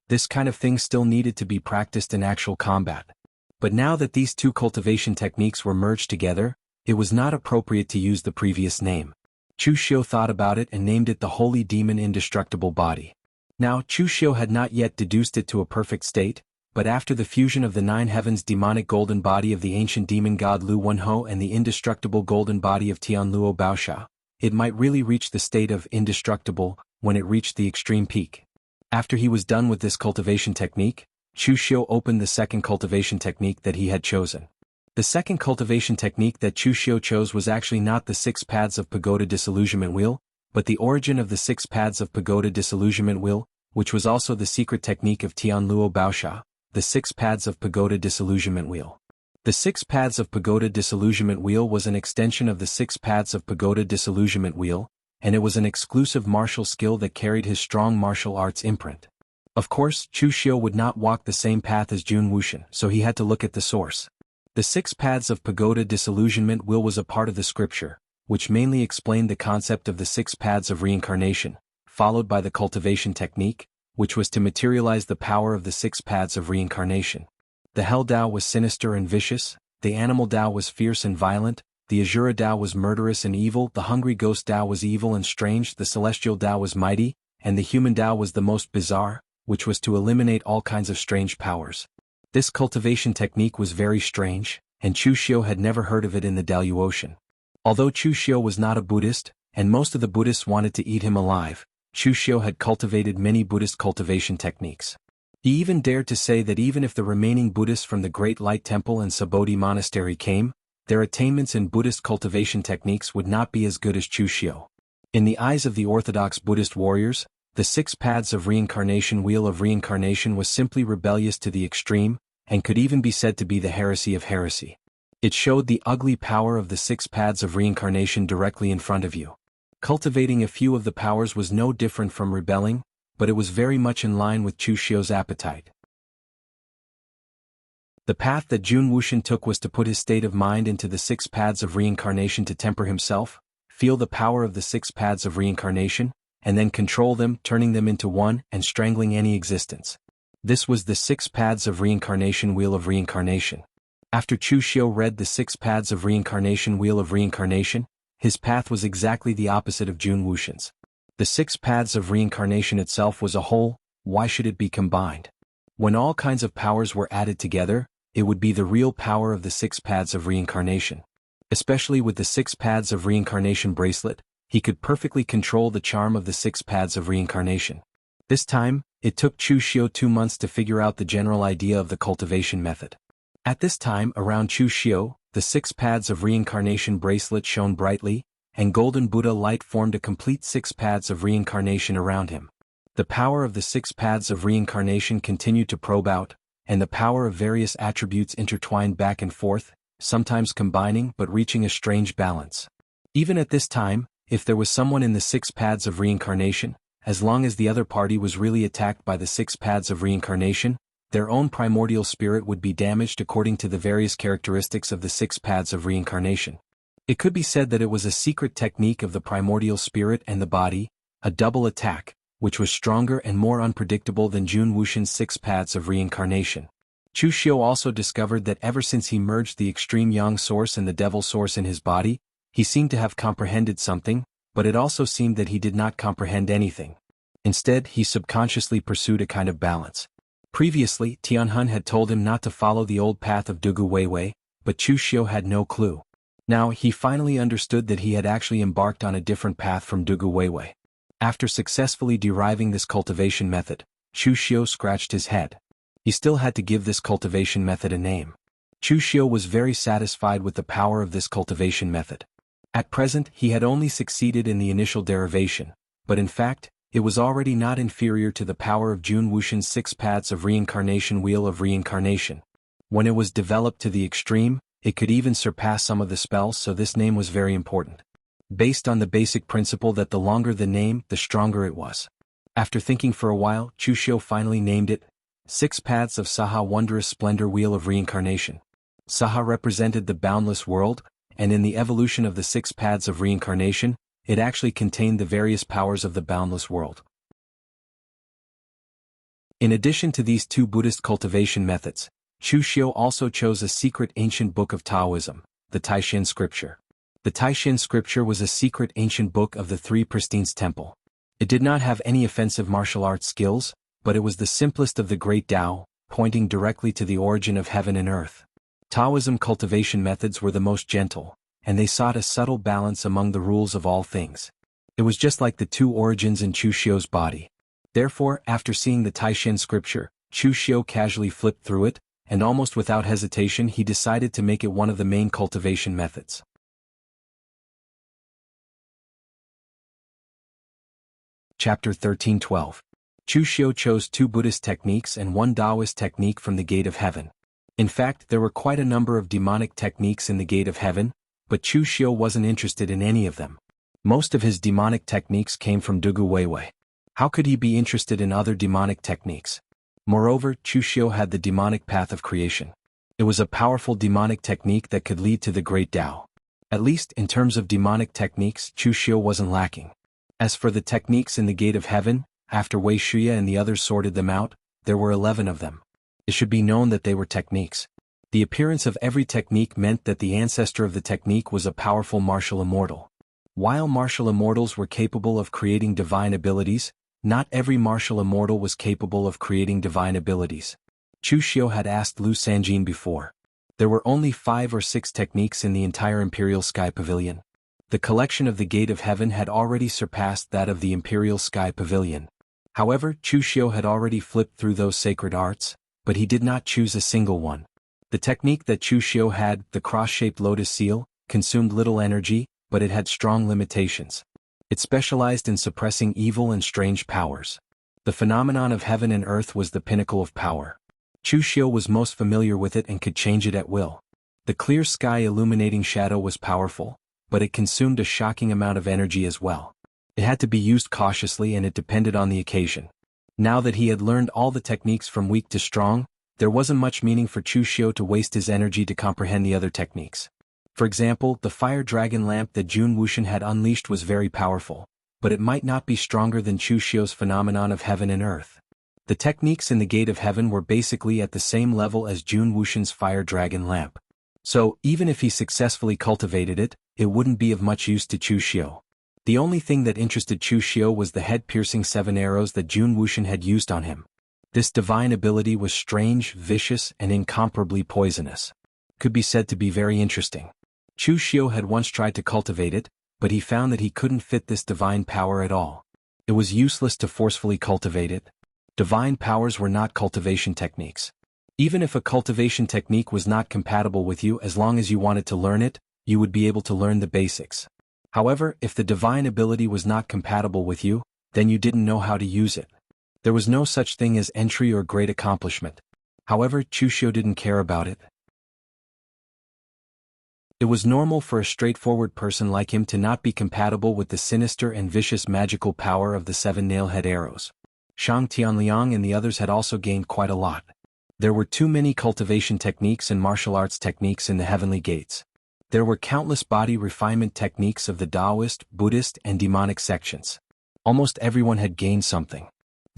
This kind of thing still needed to be practiced in actual combat. But now that these two cultivation techniques were merged together, it was not appropriate to use the previous name. Chu Xiu thought about it and named it the Holy Demon Indestructible Body. Now, Chu Xiu had not yet deduced it to a perfect state, but after the fusion of the nine heavens demonic golden body of the ancient demon god Lu Wenho and the indestructible golden body of Tian Luo Baosha, it might really reach the state of indestructible when it reached the extreme peak. After he was done with this cultivation technique, Chu Xiu opened the second cultivation technique that he had chosen. The second cultivation technique that Chu Xiu chose was actually not the 6 paths of pagoda disillusionment wheel, but the origin of the 6 paths of pagoda disillusionment wheel, which was also the secret technique of Tian Luo Baosha, the 6 paths of pagoda disillusionment wheel. The 6 paths of pagoda disillusionment wheel was an extension of the 6 paths of pagoda disillusionment wheel, and it was an exclusive martial skill that carried his strong martial arts imprint. Of course, Chu Xiu would not walk the same path as Jun Wuxian, so he had to look at the source. The 6 paths of pagoda disillusionment wheel was a part of the scripture, which mainly explained the concept of the 6 paths of reincarnation, followed by the cultivation technique, which was to materialize the power of the 6 paths of reincarnation. The Hell Tao was sinister and vicious, the Animal Tao was fierce and violent, the Azura Tao was murderous and evil, the Hungry Ghost Tao was evil and strange, the Celestial Tao was mighty, and the Human Tao was the most bizarre, which was to eliminate all kinds of strange powers. This cultivation technique was very strange, and Chu Xiu had never heard of it in the Daluotian. Although Chu Xiu was not a Buddhist, and most of the Buddhists wanted to eat him alive, Chu Xiu had cultivated many Buddhist cultivation techniques. He even dared to say that even if the remaining Buddhists from the Great Light Temple and Sabodhi Monastery came, their attainments in Buddhist cultivation techniques would not be as good as Chu Xiu. In the eyes of the orthodox Buddhist warriors, the 6 paths of reincarnation wheel of reincarnation was simply rebellious to the extreme, and could even be said to be the heresy of heresy. It showed the ugly power of the 6 paths of reincarnation directly in front of you. Cultivating a few of the powers was no different from rebelling, but it was very much in line with Chu Xiu's appetite. The path that Jun Wuxian took was to put his state of mind into the 6 paths of reincarnation to temper himself, feel the power of the 6 paths of reincarnation, and then control them, turning them into one and strangling any existence. This was the 6 paths of reincarnation wheel of reincarnation. After Chu Xiu read the 6 paths of reincarnation wheel of reincarnation, his path was exactly the opposite of Jun Wuxian's. The 6 paths of reincarnation itself was a whole, why should it be combined? When all kinds of powers were added together, it would be the real power of the 6 paths of reincarnation. Especially with the 6 paths of reincarnation bracelet, he could perfectly control the charm of the 6 paths of reincarnation. This time, it took Chu Xiu 2 months to figure out the general idea of the cultivation method. At this time, around Chu Xiu, the 6 paths of reincarnation bracelet shone brightly, and golden Buddha light formed a complete 6 paths of reincarnation around him. The power of the 6 paths of reincarnation continued to probe out, and the power of various attributes intertwined back and forth, sometimes combining but reaching a strange balance. Even at this time, if there was someone in the 6 paths of reincarnation, as long as the other party was really attacked by the 6 paths of reincarnation, their own primordial spirit would be damaged according to the various characteristics of the 6 paths of reincarnation. It could be said that it was a secret technique of the primordial spirit and the body, a double attack, which was stronger and more unpredictable than Jun Wuxian's 6 paths of reincarnation. Chu Xiu also discovered that ever since he merged the extreme yang source and the devil source in his body, he seemed to have comprehended something, but it also seemed that he did not comprehend anything. Instead, he subconsciously pursued a kind of balance. Previously, Tianhun had told him not to follow the old path of Dugu Weiwei, but Chu Xiu had no clue. Now, he finally understood that he had actually embarked on a different path from Dugu Weiwei. After successfully deriving this cultivation method, Chu Xiu scratched his head. He still had to give this cultivation method a name. Chu Xiu was very satisfied with the power of this cultivation method. At present, he had only succeeded in the initial derivation, but in fact, it was already not inferior to the power of Jun Wuxian's 6 paths of reincarnation wheel of reincarnation. When it was developed to the extreme, it could even surpass some of the spells, so this name was very important. Based on the basic principle that the longer the name, the stronger it was. After thinking for a while, Chu Xiu finally named it 6 Paths of Saha Wondrous Splendor Wheel of Reincarnation. Saha represented the boundless world, and in the evolution of the 6 paths of reincarnation, it actually contained the various powers of the boundless world. In addition to these 2 Buddhist cultivation methods, Chu Xiu also chose a secret ancient book of Taoism, the Taishan scripture. The Taishan scripture was a secret ancient book of the 3 Pristines Temple. It did not have any offensive martial arts skills, but it was the simplest of the great Tao, pointing directly to the origin of heaven and earth. Taoism cultivation methods were the most gentle, and they sought a subtle balance among the rules of all things. It was just like the 2 origins in Chu Xiu's body. Therefore, after seeing the Taishan scripture, Chu Xiu casually flipped through it, and almost without hesitation he decided to make it one of the main cultivation methods. Chapter 13:12. Chu Xiu chose 2 Buddhist techniques and 1 Taoist technique from the Gate of Heaven. In fact, there were quite a number of demonic techniques in the Gate of Heaven, but Chu Xiu wasn't interested in any of them. Most of his demonic techniques came from Dugu Weiwei. How could he be interested in other demonic techniques? Moreover, Chu Xiu had the demonic path of creation. It was a powerful demonic technique that could lead to the great Tao. At least, in terms of demonic techniques, Chu Xiu wasn't lacking. As for the techniques in the Gate of Heaven, after Wei Shuya and the others sorted them out, there were 11 of them. It should be known that they were techniques. The appearance of every technique meant that the ancestor of the technique was a powerful martial immortal. While martial immortals were capable of creating divine abilities, not every martial immortal was capable of creating divine abilities. Chu Xiu had asked Lu Sanjin before. There were only 5 or 6 techniques in the entire Imperial Sky Pavilion. The collection of the Gate of Heaven had already surpassed that of the Imperial Sky Pavilion. However, Chu Xiu had already flipped through those sacred arts, but he did not choose a single one. The technique that Chu Xiu had, the cross-shaped lotus seal, consumed little energy, but it had strong limitations. It specialized in suppressing evil and strange powers. The phenomenon of heaven and earth was the pinnacle of power. Chu Xiu was most familiar with it and could change it at will. The clear sky illuminating shadow was powerful, but it consumed a shocking amount of energy as well. It had to be used cautiously and it depended on the occasion. Now that he had learned all the techniques from weak to strong, there wasn't much meaning for Chu Xiu to waste his energy to comprehend the other techniques. For example, the fire dragon lamp that Jun Wuxian had unleashed was very powerful, but it might not be stronger than Chu Xiu's phenomenon of heaven and earth. The techniques in the Gate of Heaven were basically at the same level as Jun Wuxian's fire dragon lamp. So, even if he successfully cultivated it, it wouldn't be of much use to Chu Xiu. The only thing that interested Chu Xiu was the head-piercing 7 arrows that Jun Wuxian had used on him. This divine ability was strange, vicious, and incomparably poisonous. Could be said to be very interesting. Chu Xiu had once tried to cultivate it, but he found that he couldn't fit this divine power at all. It was useless to forcefully cultivate it. Divine powers were not cultivation techniques. Even if a cultivation technique was not compatible with you, as long as you wanted to learn it, you would be able to learn the basics. However, if the divine ability was not compatible with you, then you didn't know how to use it. There was no such thing as entry or great accomplishment. However, Chu Xiu didn't care about it. It was normal for a straightforward person like him to not be compatible with the sinister and vicious magical power of the 7 nail-head arrows. Shang Tianliang and the others had also gained quite a lot. There were too many cultivation techniques and martial arts techniques in the heavenly gates. There were countless body refinement techniques of the Taoist, Buddhist, and demonic sections. Almost everyone had gained something.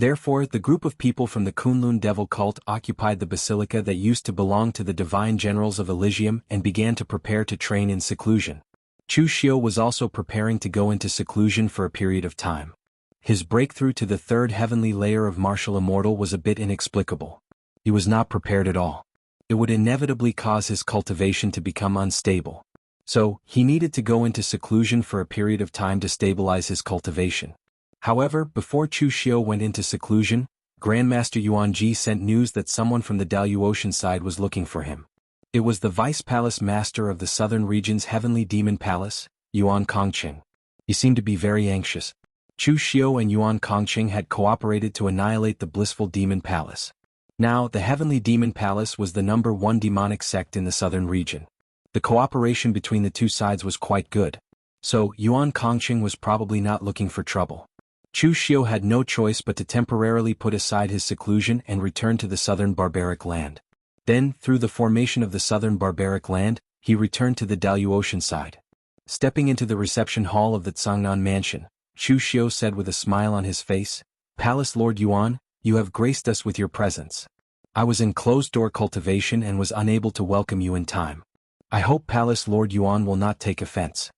Therefore, the group of people from the Kunlun devil cult occupied the basilica that used to belong to the divine generals of Elysium and began to prepare to train in seclusion. Chu Xiu was also preparing to go into seclusion for a period of time. His breakthrough to the 3rd heavenly layer of martial immortal was a bit inexplicable. He was not prepared at all. It would inevitably cause his cultivation to become unstable. So, he needed to go into seclusion for a period of time to stabilize his cultivation. However, before Chu Xiu went into seclusion, Grandmaster Yuan Ji sent news that someone from the Daluotian side was looking for him. It was the Vice Palace Master of the Southern Region's Heavenly Demon Palace, Yuan Kongqing. He seemed to be very anxious. Chu Xiu and Yuan Kongqing had cooperated to annihilate the Blissful Demon Palace. Now, the Heavenly Demon Palace was the #1 demonic sect in the Southern Region. The cooperation between the two sides was quite good. So, Yuan Kongqing was probably not looking for trouble. Chu Xiu had no choice but to temporarily put aside his seclusion and return to the southern barbaric land. Then, through the formation of the southern barbaric land, he returned to the Daluotian side. Stepping into the reception hall of the Tsangnan mansion, Chu Xiu said with a smile on his face, "Palace Lord Yuan, you have graced us with your presence. I was in closed-door cultivation and was unable to welcome you in time. I hope Palace Lord Yuan will not take offense."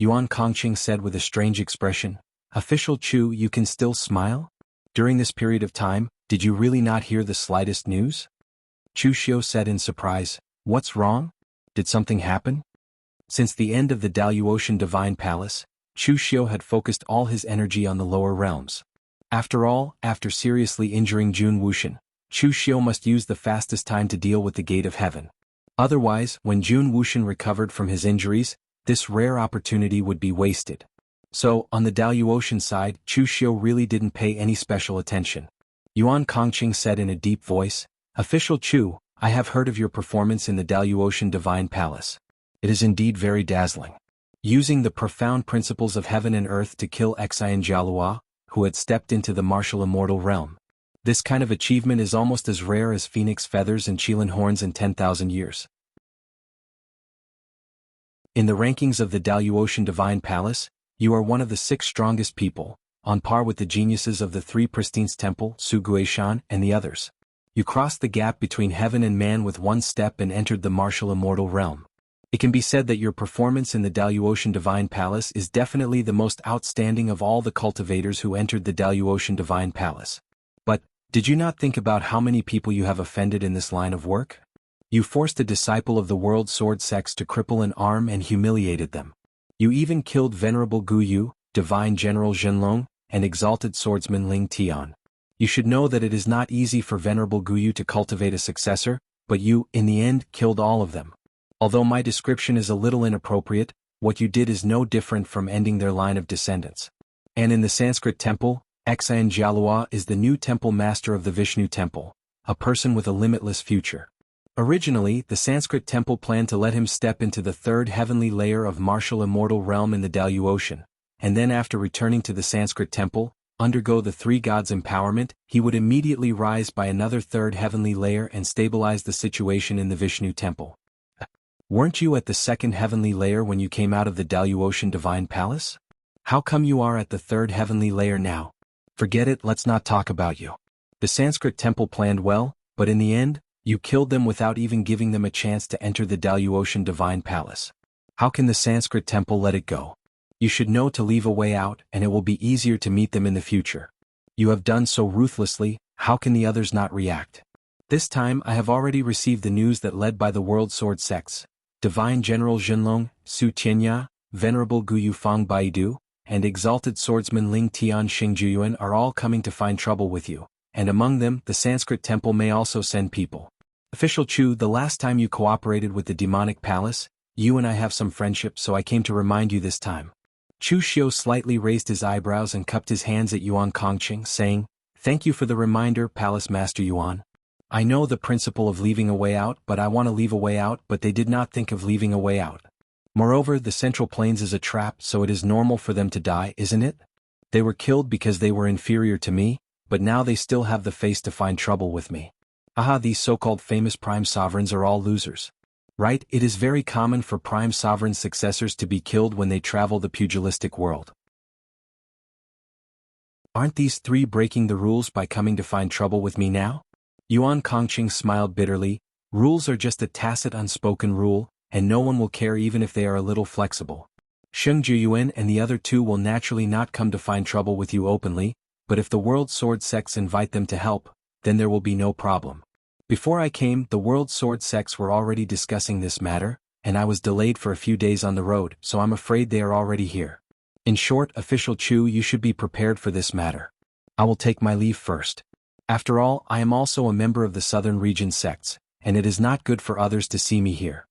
Yuan Kongqing said with a strange expression, "Official Chu, you can still smile? During this period of time, did you really not hear the slightest news?" Chu Xiu said in surprise, "What's wrong? Did something happen?" Since the end of the Daluotian Divine Palace, Chu Xiu had focused all his energy on the lower realms. After all, after seriously injuring Jun Wuxian, Chu Xiu must use the fastest time to deal with the Gate of Heaven. Otherwise, when Jun Wuxian recovered from his injuries, this rare opportunity would be wasted. So, on the Daluotian side, Chu Xiu really didn't pay any special attention. Yuan Kongqing said in a deep voice, "Official Chu, I have heard of your performance in the Daluotian Divine Palace. It is indeed very dazzling. Using the profound principles of heaven and earth to kill Xian Jialua, who had stepped into the martial immortal realm. This kind of achievement is almost as rare as phoenix feathers and qilin horns in 10,000 years. In the rankings of the Daluotian Divine Palace, you are one of the 6 strongest people, on par with the geniuses of the 3 Pristines Temple, Suguishan, and the others. You crossed the gap between heaven and man with 1 step and entered the martial immortal realm. It can be said that your performance in the Daluotian Divine Palace is definitely the most outstanding of all the cultivators who entered the Daluotian Divine Palace. But, did you not think about how many people you have offended in this line of work? You forced a disciple of the World Sword Sects to cripple an arm and humiliated them. You even killed Venerable Gu Yu, Divine General Zhenlong, and Exalted Swordsman Ling Tian. You should know that it is not easy for Venerable Gu Yu to cultivate a successor, but you, in the end, killed all of them. Although my description is a little inappropriate, what you did is no different from ending their line of descendants. And in the Sanskrit temple, Xian Jialua is the new temple master of the Vishnu temple, a person with a limitless future. Originally, the Sanskrit temple planned to let him step into the 3rd heavenly layer of martial immortal realm in the Daluotian, and then after returning to the Sanskrit temple, undergo the 3 gods' empowerment, he would immediately rise by another 3rd heavenly layer and stabilize the situation in the Vishnu temple. Weren't you at the 2nd heavenly layer when you came out of the Daluotian Divine Palace? How come you are at the 3rd heavenly layer now? Forget it, let's not talk about you. The Sanskrit temple planned well, but in the end, you killed them without even giving them a chance to enter the Daluotian Divine Palace. How can the Sanskrit temple let it go? You should know to leave a way out, and it will be easier to meet them in the future. You have done so ruthlessly, how can the others not react? This time I have already received the news that led by the World Sword Sects, Divine General Zhenlong, Su Tianya, Venerable Guyu Fang Baidu, and Exalted Swordsman Ling Tian Xingjuyuan are all coming to find trouble with you, and among them the Sanskrit temple may also send people. Official Chu, the last time you cooperated with the demonic palace, you and I have some friendship, so I came to remind you this time. Chu Xiu slightly raised his eyebrows and cupped his hands at Yuan Kongqing, saying, Thank you for the reminder, Palace Master Yuan. I know the principle of leaving a way out, but I want to leave a way out, but they did not think of leaving a way out. Moreover, the Central Plains is a trap, so it is normal for them to die, isn't it? They were killed because they were inferior to me, but now they still have the face to find trouble with me. Aha, these so-called famous prime sovereigns are all losers. Right, it is very common for prime sovereign successors to be killed when they travel the pugilistic world. Aren't these three breaking the rules by coming to find trouble with me now? Yuan Kongqing smiled bitterly. Rules are just a tacit unspoken rule, and no one will care even if they are a little flexible. Sheng Juyuan and the other two will naturally not come to find trouble with you openly, but if the World Sword Sects invite them to help, then there will be no problem. Before I came, the World Sword Sects were already discussing this matter, and I was delayed for a few days on the road, so I'm afraid they are already here. In short, Official Chu, you should be prepared for this matter. I will take my leave first. After all, I am also a member of the Southern Region sects, and it is not good for others to see me here.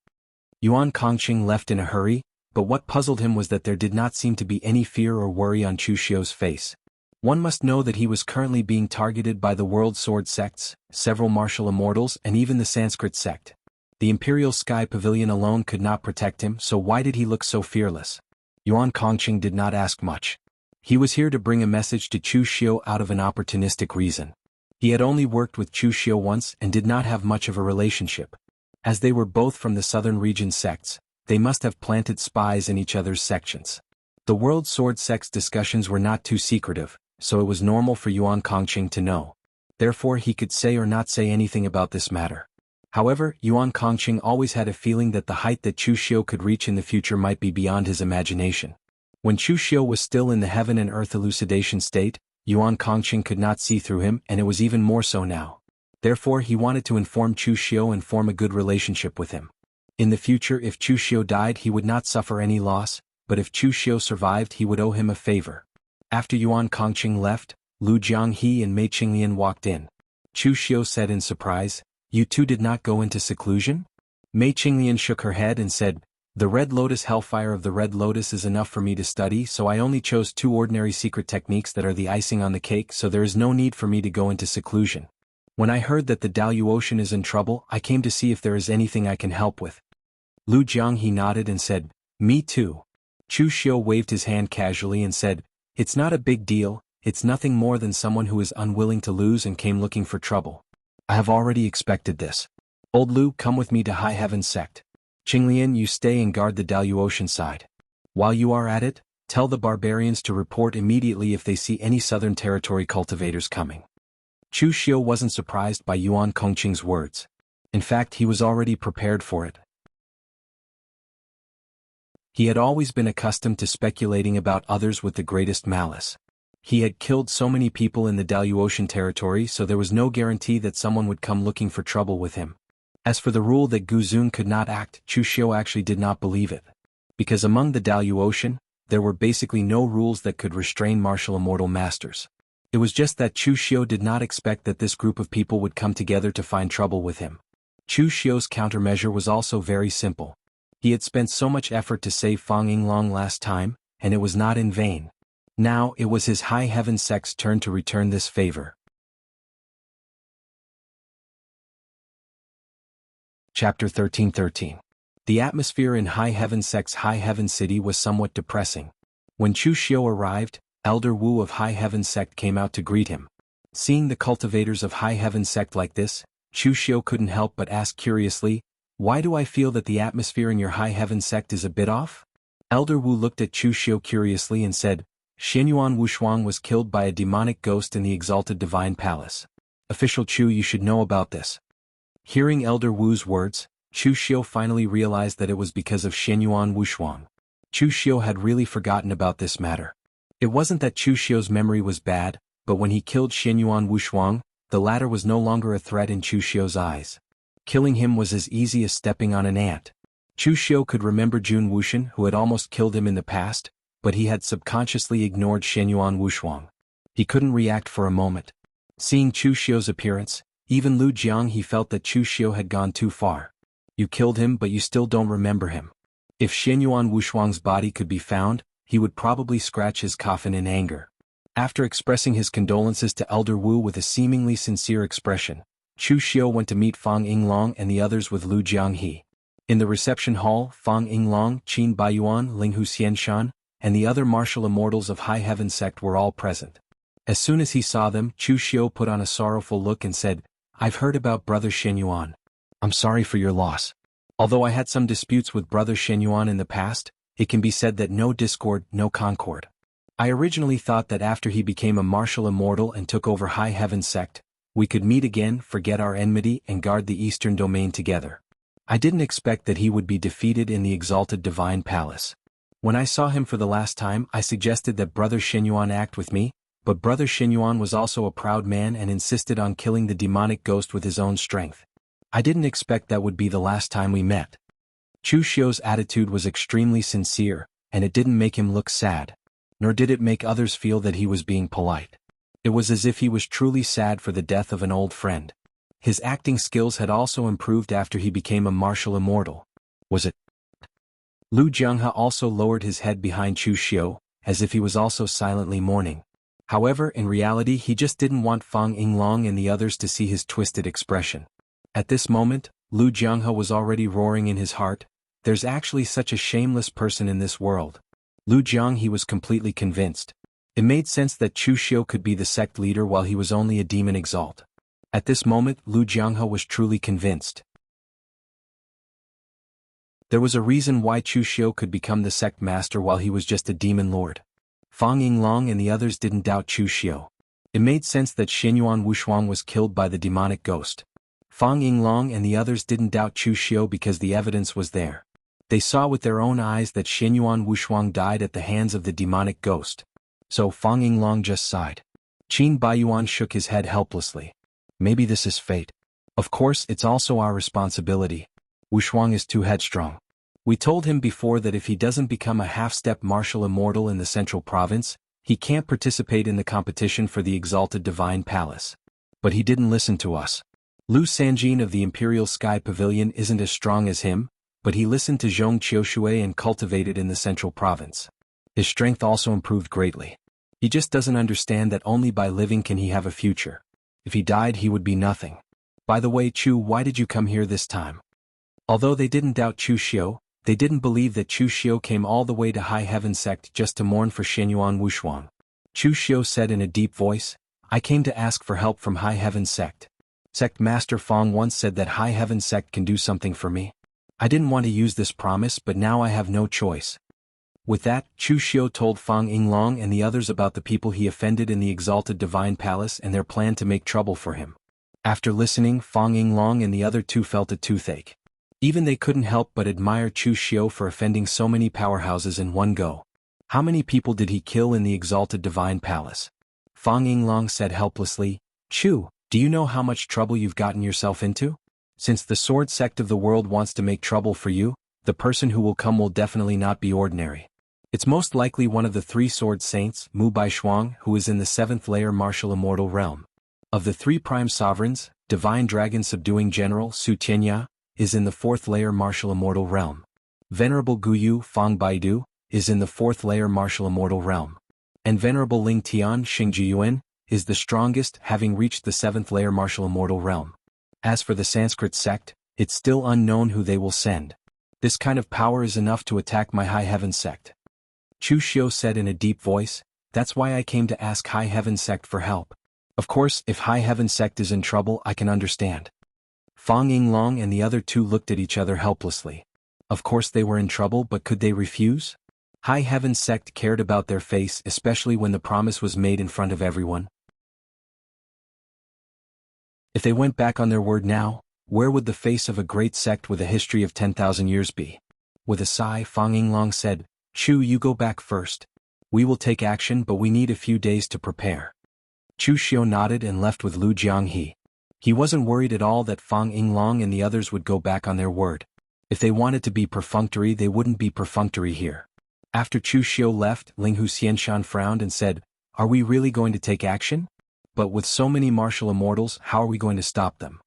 Yuan Kongqing left in a hurry, but what puzzled him was that there did not seem to be any fear or worry on Chu Xiu's face. One must know that he was currently being targeted by the World Sword sects, several martial immortals, and even the Sanskrit sect. The Imperial Sky Pavilion alone could not protect him, so why did he look so fearless? Yuan Kongqing did not ask much. He was here to bring a message to Chu Xiu out of an opportunistic reason. He had only worked with Chu Xiu once and did not have much of a relationship. As they were both from the Southern Region sects, they must have planted spies in each other's sections. The World Sword Sects discussions were not too secretive, so it was normal for Yuan Kongqing to know. Therefore he could say or not say anything about this matter. However, Yuan Kongqing always had a feeling that the height that Chu Xiu could reach in the future might be beyond his imagination. When Chu Xiu was still in the heaven and earth elucidation state, Yuan Kongqing could not see through him, and it was even more so now. Therefore he wanted to inform Chu Xiu and form a good relationship with him. In the future, if Chu Xiu died, he would not suffer any loss, but if Chu Xiu survived, he would owe him a favor. After Yuan Kongqing left, Lu Jianghe and Mei Qinglian walked in. Chu Xiu said in surprise, "You two did not go into seclusion?" Mei Qinglian shook her head and said, "The Red Lotus Hellfire of the Red Lotus is enough for me to study, so I only chose 2 ordinary secret techniques that are the icing on the cake, so there is no need for me to go into seclusion. When I heard that the Dalu Ocean is in trouble, I came to see if there is anything I can help with." Lu Jianghe nodded and said, "Me too." Chu Xiu waved his hand casually and said, "It's not a big deal, it's nothing more than someone who is unwilling to lose and came looking for trouble. I have already expected this. Old Lu, come with me to High Heaven Sect. Qinglian, you stay and guard the Dalu Ocean side. While you are at it, tell the barbarians to report immediately if they see any Southern Territory cultivators coming." Chu Xiu wasn't surprised by Yuan Kongqing's words. In fact, he was already prepared for it. He had always been accustomed to speculating about others with the greatest malice. He had killed so many people in the Dalu Ocean territory, so there was no guarantee that someone would come looking for trouble with him. As for the rule that Gu Zun could not act, Chu Xiu actually did not believe it. Because among the Dalu Ocean, there were basically no rules that could restrain martial immortal masters. It was just that Chu Xiu did not expect that this group of people would come together to find trouble with him. Chu Xiu's countermeasure was also very simple. He had spent so much effort to save Fang Yinglong last time, and it was not in vain. Now it was his High Heaven Sect's turn to return this favor. Chapter 13:13. The atmosphere in High Heaven Sect's High Heaven City was somewhat depressing. When Chu Xiu arrived, Elder Wu of High Heaven Sect came out to greet him. Seeing the cultivators of High Heaven Sect like this, Chu Xiu couldn't help but ask curiously, "Why do I feel that the atmosphere in your High Heaven Sect is a bit off?" Elder Wu looked at Chu Xiu curiously and said, "Xianyuan Wushuang was killed by a demonic ghost in the Exalted Divine Palace. Official Chu, you should know about this." Hearing Elder Wu's words, Chu Xiu finally realized that it was because of Xianyuan Wushuang. Chu Xiu had really forgotten about this matter. It wasn't that Chu Xiu's memory was bad, but when he killed Xianyuan Wushuang, the latter was no longer a threat in Chu Xiu's eyes. Killing him was as easy as stepping on an ant. Chu Xiu could remember Jun Wushan, who had almost killed him in the past, but he had subconsciously ignored Xianyuan Wushuang. He couldn't react for a moment. Seeing Chu Xiu's appearance, even Lu Jianghe felt that Chu Xiu had gone too far. You killed him, but you still don't remember him. If Xianyuan Wushuang's body could be found, he would probably scratch his coffin in anger. After expressing his condolences to Elder Wu with a seemingly sincere expression, Chu Xiu went to meet Fang Yinglong and the others with Lu Jianghe. In the reception hall, Fang Yinglong, Qin Baiyuan, Linghu Xianshan, and the other martial immortals of High Heaven sect were all present. As soon as he saw them, Chu Xiu put on a sorrowful look and said, "I've heard about Brother Shenyuan. I'm sorry for your loss. Although I had some disputes with Brother Shenyuan in the past, it can be said that no discord, no concord. I originally thought that after he became a martial immortal and took over High Heaven sect, we could meet again, forget our enmity and guard the Eastern Domain together. I didn't expect that he would be defeated in the exalted Divine Palace. When I saw him for the last time, I suggested that Brother Shenyuan act with me, but Brother Shenyuan was also a proud man and insisted on killing the demonic ghost with his own strength. I didn't expect that would be the last time we met." Chu Xiu's attitude was extremely sincere, and it didn't make him look sad. Nor did it make others feel that he was being polite. It was as if he was truly sad for the death of an old friend. His acting skills had also improved after he became a martial immortal. Was it? Lu Jianghe also lowered his head behind Chu Xiu, as if he was also silently mourning. However, in reality he just didn't want Fang Yinglong and the others to see his twisted expression. At this moment, Lu Jianghe was already roaring in his heart, "There's actually such a shameless person in this world." Lu Jianghe was completely convinced. It made sense that Chu Xiu could be the sect leader while he was only a demon exalt. At this moment, Lu Jianghe was truly convinced. There was a reason why Chu Xiu could become the sect master while he was just a demon lord. Fang Yinglong and the others didn't doubt Chu Xiu. It made sense that Shenyuan Wushuang was killed by the demonic ghost. Fang Yinglong and the others didn't doubt Chu Xiu because the evidence was there. They saw with their own eyes that Shenyuan Wushuang died at the hands of the demonic ghost. So Fang Yinglong just sighed. Qin Baiyuan shook his head helplessly. "Maybe this is fate. Of course, it's also our responsibility. Wushuang is too headstrong. We told him before that if he doesn't become a half-step martial immortal in the Central Province, he can't participate in the competition for the exalted Divine Palace. But he didn't listen to us. Lu Sanjin of the Imperial Sky Pavilion isn't as strong as him, but he listened to Zhong Qiushui and cultivated in the Central Province. His strength also improved greatly. He just doesn't understand that only by living can he have a future. If he died he would be nothing. By the way, Chu, why did you come here this time?" Although they didn't doubt Chu Xiu, they didn't believe that Chu Xiu came all the way to High Heaven sect just to mourn for Shenyuan Wushuang. Chu Xiu said in a deep voice, "I came to ask for help from High Heaven sect. Sect Master Fang once said that High Heaven sect can do something for me. I didn't want to use this promise, but now I have no choice." With that, Chu Xiu told Fang Yinglong and the others about the people he offended in the exalted Divine Palace and their plan to make trouble for him. After listening, Fang Yinglong and the other two felt a toothache. Even they couldn't help but admire Chu Xiu for offending so many powerhouses in one go. How many people did he kill in the exalted Divine Palace? Fang Yinglong said helplessly, "Chu, do you know how much trouble you've gotten yourself into? Since the sword sect of the world wants to make trouble for you, the person who will come will definitely not be ordinary. It's most likely one of the three sword saints, Mu Baishuang, who is in the 7th layer martial immortal realm. Of the 3 prime sovereigns, Divine Dragon Subduing General Su Tianya is in the 4th layer martial immortal realm. Venerable Guyu Fang Baidu is in the 4th layer martial immortal realm. And Venerable Ling Tian Xingjiyuan is the strongest, having reached the 7th layer martial immortal realm. As for the Sanskrit sect, it's still unknown who they will send. This kind of power is enough to attack my High Heaven sect." Chu Xiu said in a deep voice, "That's why I came to ask High Heaven sect for help. Of course, if High Heaven sect is in trouble, I can understand." Fang Yinglong and the other two looked at each other helplessly. Of course they were in trouble, but could they refuse? High Heaven sect cared about their face, especially when the promise was made in front of everyone. If they went back on their word now, where would the face of a great sect with a history of 10,000 years be? With a sigh, Fang Yinglong said, "Chu, you go back first. We will take action, but we need a few days to prepare." Chu Xiu nodded and left with Lu Jianghe. He wasn't worried at all that Fang Yinglong and the others would go back on their word. If they wanted to be perfunctory, they wouldn't be perfunctory here. After Chu Xiu left, Linghu Xianshan frowned and said, "Are we really going to take action? But with so many martial immortals, how are we going to stop them?"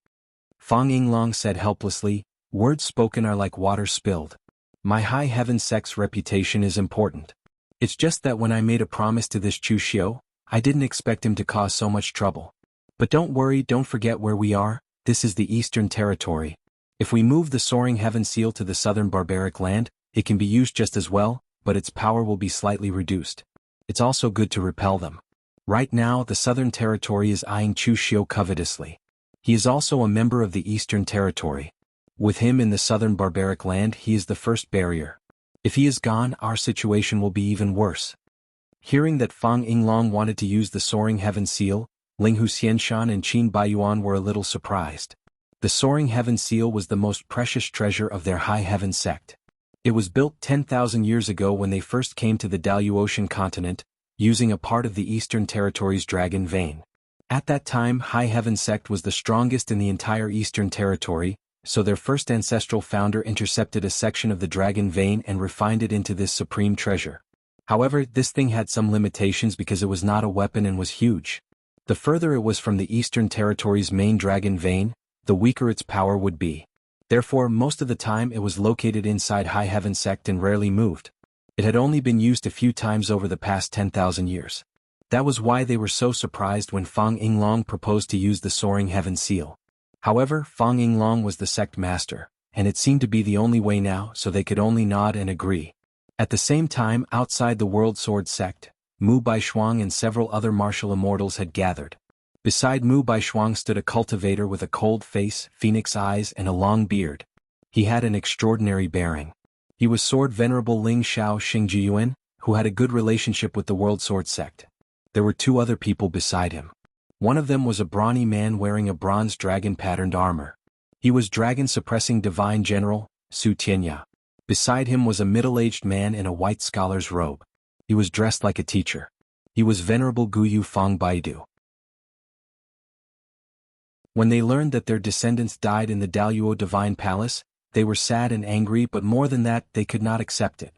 Fang Yinglong said helplessly, "Words spoken are like water spilled. My High Heaven sect's reputation is important. It's just that when I made a promise to this Chu Xiu, I didn't expect him to cause so much trouble. But don't worry, don't forget where we are, this is the Eastern Territory. If we move the Soaring Heaven Seal to the southern barbaric land, it can be used just as well, but its power will be slightly reduced. It's also good to repel them. Right now, the Southern Territory is eyeing Chu Xiu covetously. He is also a member of the Eastern Territory. With him in the southern barbaric land, he is the first barrier. If he is gone, our situation will be even worse. Hearing that Fang Yinglong wanted to use the Soaring Heaven Seal, Linghu Xianshan and Qin Baiyuan were a little surprised. The Soaring Heaven Seal was the most precious treasure of their High Heaven sect. It was built 10,000 years ago when they first came to the Daluotian continent, using a part of the Eastern Territory's dragon vein. At that time, High Heaven sect was the strongest in the entire Eastern Territory, so their first ancestral founder intercepted a section of the dragon vein and refined it into this supreme treasure. However, this thing had some limitations because it was not a weapon and was huge. The further it was from the Eastern Territory's main dragon vein, the weaker its power would be. Therefore, most of the time it was located inside High Heaven sect and rarely moved. It had only been used a few times over the past 10,000 years. That was why they were so surprised when Fang Yinglong proposed to use the Soaring Heaven Seal. However, Fang Yinglong was the sect master, and it seemed to be the only way now, so they could only nod and agree. At the same time, outside the World Sword sect, Mu Baishuang and several other martial immortals had gathered. Beside Mu Baishuang stood a cultivator with a cold face, phoenix eyes and a long beard. He had an extraordinary bearing. He was Sword Venerable Ling Xiao Xingjiyuan, who had a good relationship with the World Sword sect. There were two other people beside him. One of them was a brawny man wearing a bronze dragon-patterned armor. He was dragon-suppressing divine general, Su Tianya. Beside him was a middle-aged man in a white scholar's robe. He was dressed like a teacher. He was Venerable Guyu Fang Baidu. When they learned that their descendants died in the Daluo Divine Palace, they were sad and angry, but more than that, they could not accept it.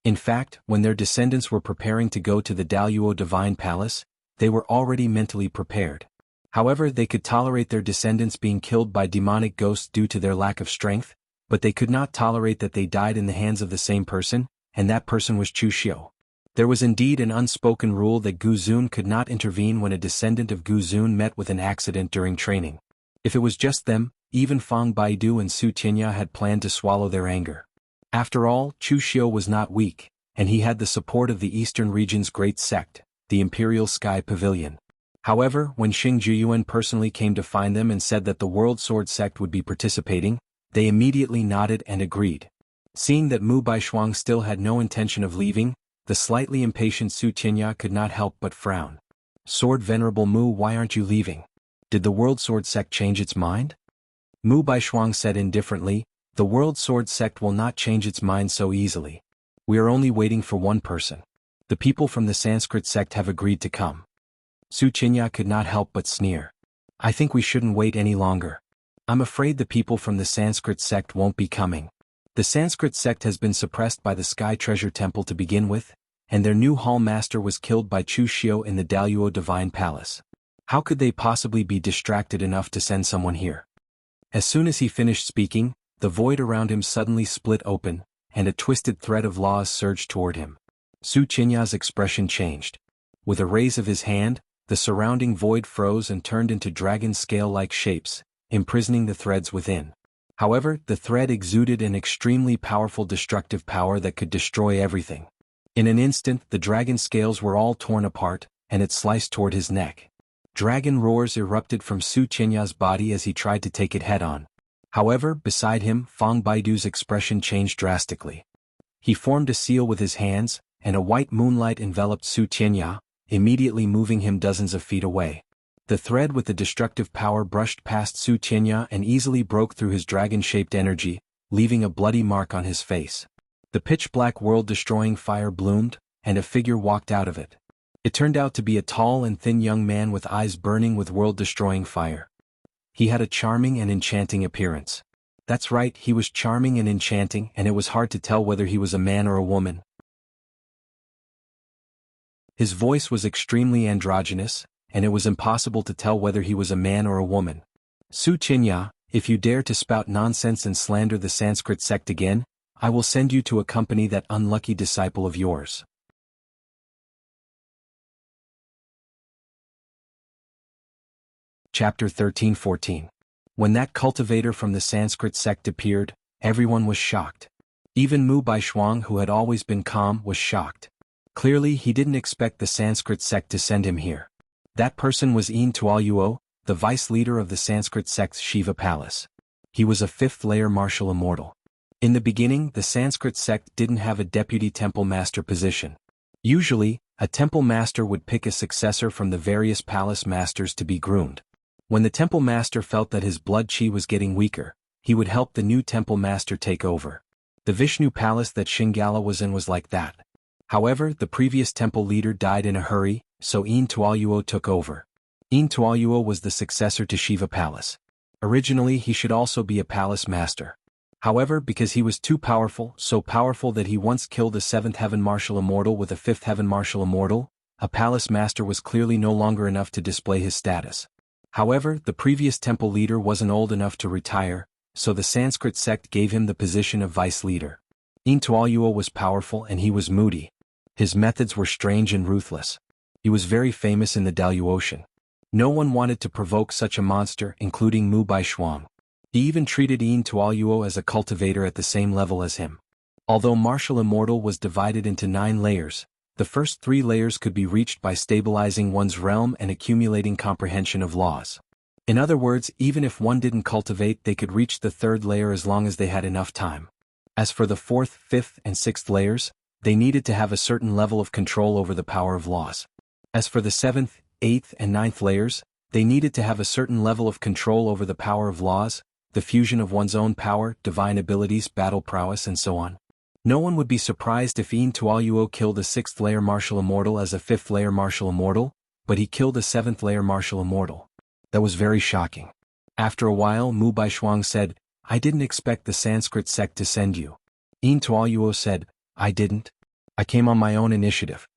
In fact, when their descendants were preparing to go to the Daluo Divine Palace, they were already mentally prepared. However, they could tolerate their descendants being killed by demonic ghosts due to their lack of strength, but they could not tolerate that they died in the hands of the same person, and that person was Chu Xiu. There was indeed an unspoken rule that Gu Zun could not intervene when a descendant of Gu Zun met with an accident during training. If it was just them, even Fang Baidu and Su Tianya had planned to swallow their anger. After all, Chu Xiu was not weak, and he had the support of the Eastern region's great sect, the Imperial Sky Pavilion. However, when Xing Juyuan personally came to find them and said that the World Sword sect would be participating, they immediately nodded and agreed. Seeing that Mu Baishuang still had no intention of leaving, the slightly impatient Su Tianya could not help but frown. Sword Venerable Mu, why aren't you leaving? Did the World Sword sect change its mind? Mu Baishuang said indifferently, the World Sword sect will not change its mind so easily. We are only waiting for one person. The people from the Sanskrit sect have agreed to come. Su Tianya could not help but sneer. I think we shouldn't wait any longer. I'm afraid the people from the Sanskrit sect won't be coming. The Sanskrit sect has been suppressed by the Sky Treasure Temple to begin with, and their new hall master was killed by Chu Xiu in the Daluo Divine Palace. How could they possibly be distracted enough to send someone here? As soon as he finished speaking, the void around him suddenly split open, and a twisted thread of laws surged toward him. Su Tianya's expression changed. With a raise of his hand, the surrounding void froze and turned into dragon scale-like shapes, imprisoning the threads within. However, the thread exuded an extremely powerful destructive power that could destroy everything. In an instant, the dragon scales were all torn apart, and it sliced toward his neck. Dragon roars erupted from Su Tianya's body as he tried to take it head-on. However, beside him, Fang Baidu's expression changed drastically. He formed a seal with his hands, and a white moonlight enveloped Su Tianya, immediately moving him dozens of feet away. The thread with the destructive power brushed past Su Tianya and easily broke through his dragon-shaped energy, leaving a bloody mark on his face. The pitch-black world-destroying fire bloomed, and a figure walked out of it. It turned out to be a tall and thin young man with eyes burning with world-destroying fire. He had a charming and enchanting appearance. That's right, he was charming and enchanting, and it was hard to tell whether he was a man or a woman. His voice was extremely androgynous, and it was impossible to tell whether he was a man or a woman. Su Tianya, if you dare to spout nonsense and slander the Sanskrit sect again, I will send you to accompany that unlucky disciple of yours. Chapter 13-14. When that cultivator from the Sanskrit sect appeared, everyone was shocked. Even Mu Baishuang, who had always been calm, was shocked. Clearly he didn't expect the Sanskrit sect to send him here. That person was Yin Tuoluo, the vice leader of the Sanskrit sect's Shiva Palace. He was a fifth-layer martial immortal. In the beginning, the Sanskrit sect didn't have a deputy temple master position. Usually, a temple master would pick a successor from the various palace masters to be groomed. When the temple master felt that his blood chi was getting weaker, he would help the new temple master take over. The Vishnu palace that Shingala was in was like that. However, the previous temple leader died in a hurry, so Yin Tuoluo took over. Yin Tuoluo was the successor to Shiva Palace. Originally he should also be a palace master. However, because he was too powerful, so powerful that he once killed a seventh heaven martial immortal with a fifth heaven martial immortal, a palace master was clearly no longer enough to display his status. However, the previous temple leader wasn't old enough to retire, so the Sanskrit sect gave him the position of vice leader. Yin Tuoluo was powerful and he was moody. His methods were strange and ruthless. He was very famous in the Dalu Ocean. No one wanted to provoke such a monster, including Mu Baishuang. He even treated Yin Tuoluo as a cultivator at the same level as him. Although martial immortal was divided into 9 layers, the first 3 layers could be reached by stabilizing one's realm and accumulating comprehension of laws. In other words, even if one didn't cultivate, they could reach the 3rd layer as long as they had enough time. As for the 4th, 5th, and 6th layers, they needed to have a certain level of control over the power of laws. As for the 7th, 8th, and 9th layers, they needed to have a certain level of control over the power of laws, the fusion of one's own power, divine abilities, battle prowess, and so on. No one would be surprised if Yin Tuoluo killed a 6th layer martial immortal as a 5th layer martial immortal, but he killed a 7th layer martial immortal. That was very shocking. After a while, Mu Baishuang said, "I didn't expect the Sanskrit sect to send you." Yin Tuoluo said, "I didn't. I came on my own initiative."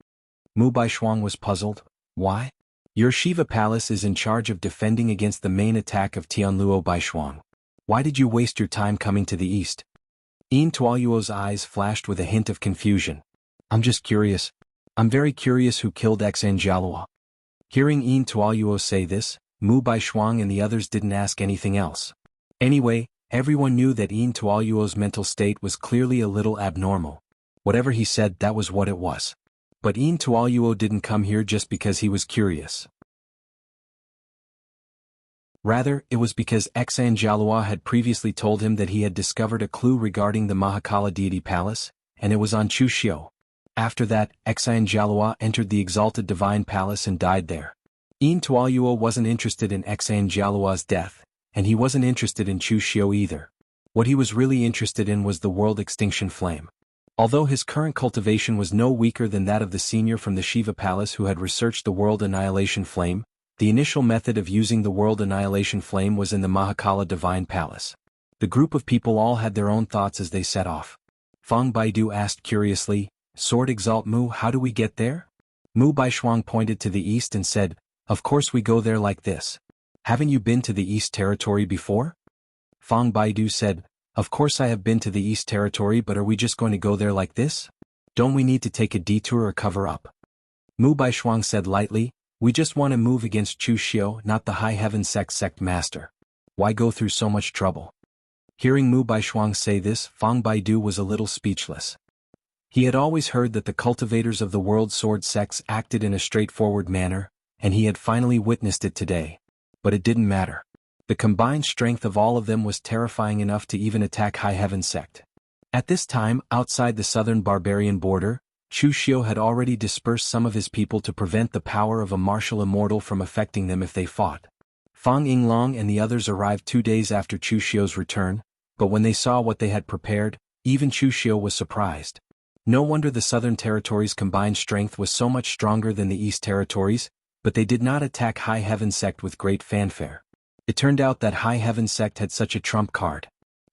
Mu Baishuang was puzzled. Why? Your Shiva Palace is in charge of defending against the main attack of Tianluo Baishuang. Why did you waste your time coming to the east? Yin Tuoluo's eyes flashed with a hint of confusion. I'm just curious. I'm very curious who killed Xanjalua. Hearing Yin Tuoluo say this, Mu Baishuang and the others didn't ask anything else. Anyway, everyone knew that Yin Tuoluo's mental state was clearly a little abnormal. Whatever he said, that was what it was. But Yin Tuoluo didn't come here just because he was curious. Rather, it was because Xanjalua had previously told him that he had discovered a clue regarding the Mahakala deity palace, and it was on Chuxiu. After that, Xanjalua entered the exalted divine palace and died there. Yin Tuoluo wasn't interested in Xanjalua's death, and he wasn't interested in Chuxiu either. What he was really interested in was the world extinction flame. Although his current cultivation was no weaker than that of the senior from the Shiva Palace who had researched the world annihilation flame, the initial method of using the world annihilation flame was in the Mahakala Divine Palace. The group of people all had their own thoughts as they set off. Fang Baidu asked curiously, "Sword Exalt Mu, how do we get there?" Mu Baishuang pointed to the east and said, "Of course we go there like this. Haven't you been to the East Territory before?" Fang Baidu said, "Of course I have been to the East Territory, but are we just going to go there like this? Don't we need to take a detour or cover up?" Mu Baishuang said lightly, "We just want to move against Chuxiu, not the High Heaven sect master. Why go through so much trouble?" Hearing Mu Baishuang say this, Fang Baidu was a little speechless. He had always heard that the cultivators of the world sword sects acted in a straightforward manner, and he had finally witnessed it today. But it didn't matter. The combined strength of all of them was terrifying enough to even attack High Heaven sect. At this time, outside the southern barbarian border, Chuxiu had already dispersed some of his people to prevent the power of a martial immortal from affecting them if they fought. Fang Yinglong and the others arrived 2 days after Chuxiu's return, but when they saw what they had prepared, even Chuxiu was surprised. No wonder the southern territories' combined strength was so much stronger than the east territories, but they did not attack High Heaven sect with great fanfare. It turned out that High Heaven sect had such a trump card.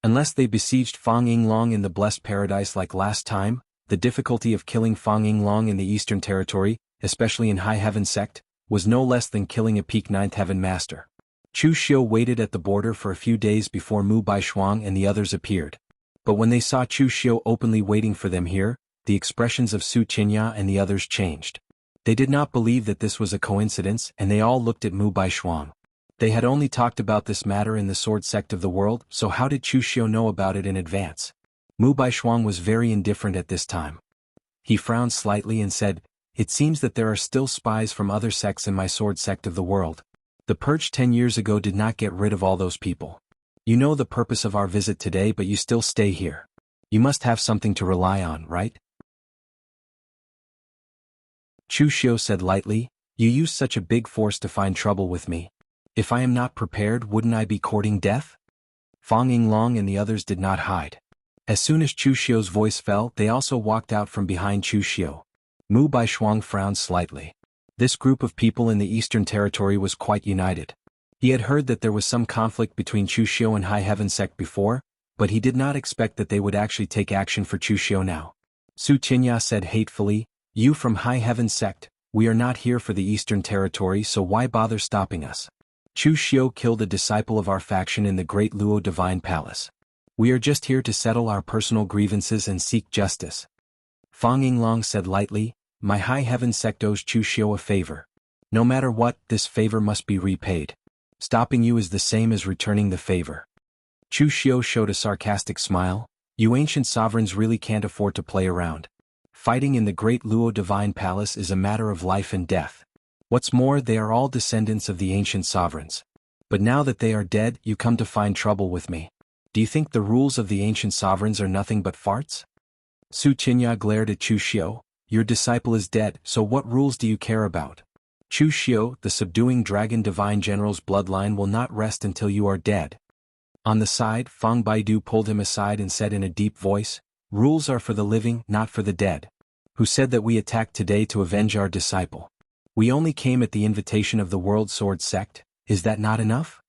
Unless they besieged Fang Yinglong in the Blessed Paradise like last time, the difficulty of killing Fang Yinglong in the Eastern Territory, especially in High Heaven sect, was no less than killing a peak 9th Heaven Master. Chuxiu waited at the border for a few days before Mu Baishuang and the others appeared. But when they saw Chuxiu openly waiting for them here, the expressions of Su Qinya and the others changed. They did not believe that this was a coincidence, and they all looked at Mu Baishuang. They had only talked about this matter in the sword sect of the world, so how did Chu Xiu know about it in advance? Mu Baishuang was very indifferent at this time. He frowned slightly and said, "It seems that there are still spies from other sects in my sword sect of the world. The purge 10 years ago did not get rid of all those people. You know the purpose of our visit today, but you still stay here. You must have something to rely on, right?" Chu Xiu said lightly, "You use such a big force to find trouble with me. If I am not prepared, wouldn't I be courting death?" Fang Yinglong and the others did not hide. As soon as Chu Xiu's voice fell, they also walked out from behind Chu Xiu. Mu Baishuang frowned slightly. This group of people in the Eastern Territory was quite united. He had heard that there was some conflict between Chu Xiu and High Heaven Sect before, but he did not expect that they would actually take action for Chu Xiu now. Su Qinya said hatefully, "You from High Heaven Sect, we are not here for the Eastern Territory, so why bother stopping us? Chu Xiu killed a disciple of our faction in the Great Luo Divine Palace. We are just here to settle our personal grievances and seek justice." Fang Yinglong said lightly, "My High Heaven Sect owes Chu Xiu a favor. No matter what, this favor must be repaid. Stopping you is the same as returning the favor." Chu Xiu showed a sarcastic smile. "You ancient sovereigns really can't afford to play around. Fighting in the Great Luo Divine Palace is a matter of life and death. What's more, they are all descendants of the ancient sovereigns. But now that they are dead, you come to find trouble with me. Do you think the rules of the ancient sovereigns are nothing but farts?" Su Qinya glared at Chu Xiu. "Your disciple is dead, so what rules do you care about? Chu Xiu, the subduing dragon divine general's bloodline will not rest until you are dead." On the side, Fang Baidu pulled him aside and said in a deep voice, "Rules are for the living, not for the dead. Who said that we attacked today to avenge our disciple? We only came at the invitation of the World Sword Sect, is that not enough?"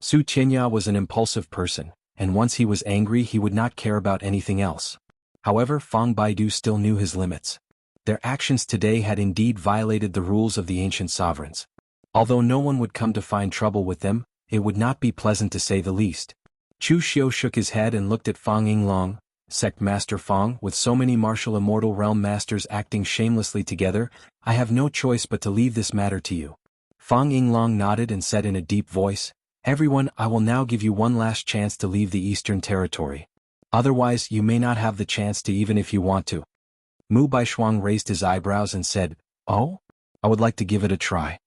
Su Qinya was an impulsive person, and once he was angry he would not care about anything else. However, Fang Baidu still knew his limits. Their actions today had indeed violated the rules of the ancient sovereigns. Although no one would come to find trouble with them, it would not be pleasant to say the least. Chu Xiu shook his head and looked at Fang Yinglong. "Sect Master Fang, with so many martial immortal realm masters acting shamelessly together, I have no choice but to leave this matter to you." Fang Yinglong nodded and said in a deep voice, "Everyone, I will now give you one last chance to leave the Eastern Territory. Otherwise, you may not have the chance to even if you want to." Mu Baishuang raised his eyebrows and said, "Oh? I would like to give it a try."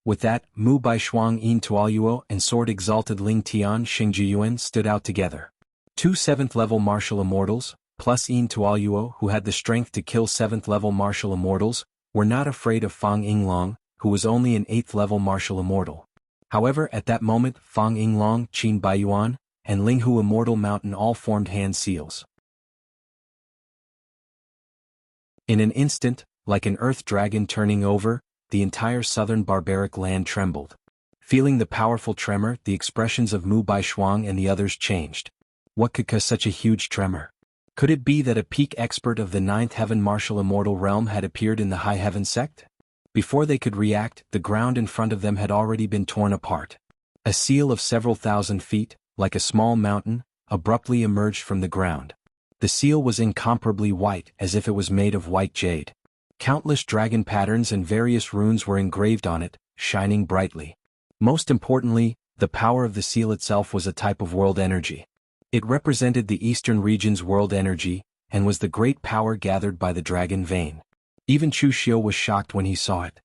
With that, Mu Baishuang, Yin Tualuo, and Sword Exalted Ling Tian Xingjuyuan stood out together. Two 7th-level martial immortals, plus Yin Tualuo, who had the strength to kill 7th-level martial immortals, were not afraid of Fang Yinglong, who was only an 8th-level martial immortal. However, at that moment, Fang Yinglong, Qin Baiyuan, and Linghu Immortal Mountain all formed hand seals. In an instant, like an earth dragon turning over, the entire southern barbaric land trembled. Feeling the powerful tremor, the expressions of Mu Baishuang and the others changed. What could cause such a huge tremor? Could it be that a peak expert of the 9th heaven martial immortal realm had appeared in the High Heaven Sect? Before they could react, the ground in front of them had already been torn apart. A seal of several thousand feet, like a small mountain, abruptly emerged from the ground. The seal was incomparably white, as if it was made of white jade. Countless dragon patterns and various runes were engraved on it, shining brightly. Most importantly, the power of the seal itself was a type of world energy. It represented the eastern region's world energy, and was the great power gathered by the dragon vein. Even Chu Xiu was shocked when he saw it.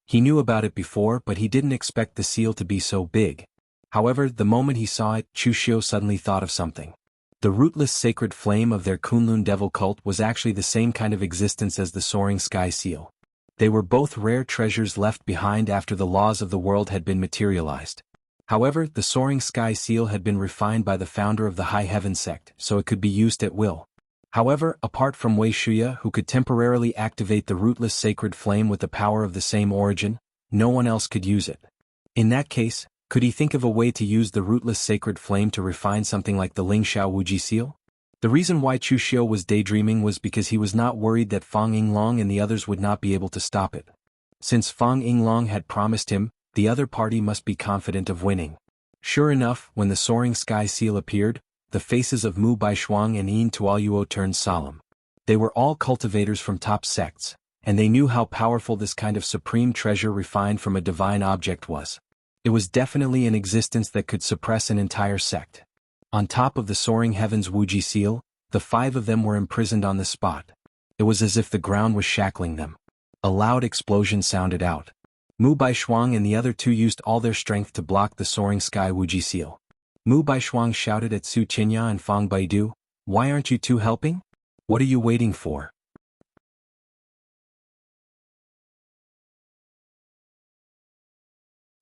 He knew about it before, but he didn't expect the seal to be so big. However, the moment he saw it, Chu Xiu suddenly thought of something. The rootless sacred flame of their Kunlun devil cult was actually the same kind of existence as the soaring sky seal. They were both rare treasures left behind after the laws of the world had been materialized. However, the soaring sky seal had been refined by the founder of the High Heaven Sect, so it could be used at will. However, apart from Wei Shuya, who could temporarily activate the rootless sacred flame with the power of the same origin, no one else could use it. In that case, could he think of a way to use the rootless sacred flame to refine something like the Lingxiao Wuji seal? The reason why Chu Xiu was daydreaming was because he was not worried that Fang Yinglong and the others would not be able to stop it. Since Fang Yinglong had promised him, the other party must be confident of winning. Sure enough, when the soaring sky seal appeared, the faces of Mu Baishuang and Yin Tualuo turned solemn. They were all cultivators from top sects, and they knew how powerful this kind of supreme treasure refined from a divine object was. It was definitely an existence that could suppress an entire sect. On top of the soaring heavens Wuji seal, the 5 of them were imprisoned on the spot. It was as if the ground was shackling them. A loud explosion sounded out. Mu Baishuang and the other 2 used all their strength to block the soaring sky Wuji seal. Mu Baishuang shouted at Su Qinya and Fang Baidu, "Why aren't you 2 helping? What are you waiting for?"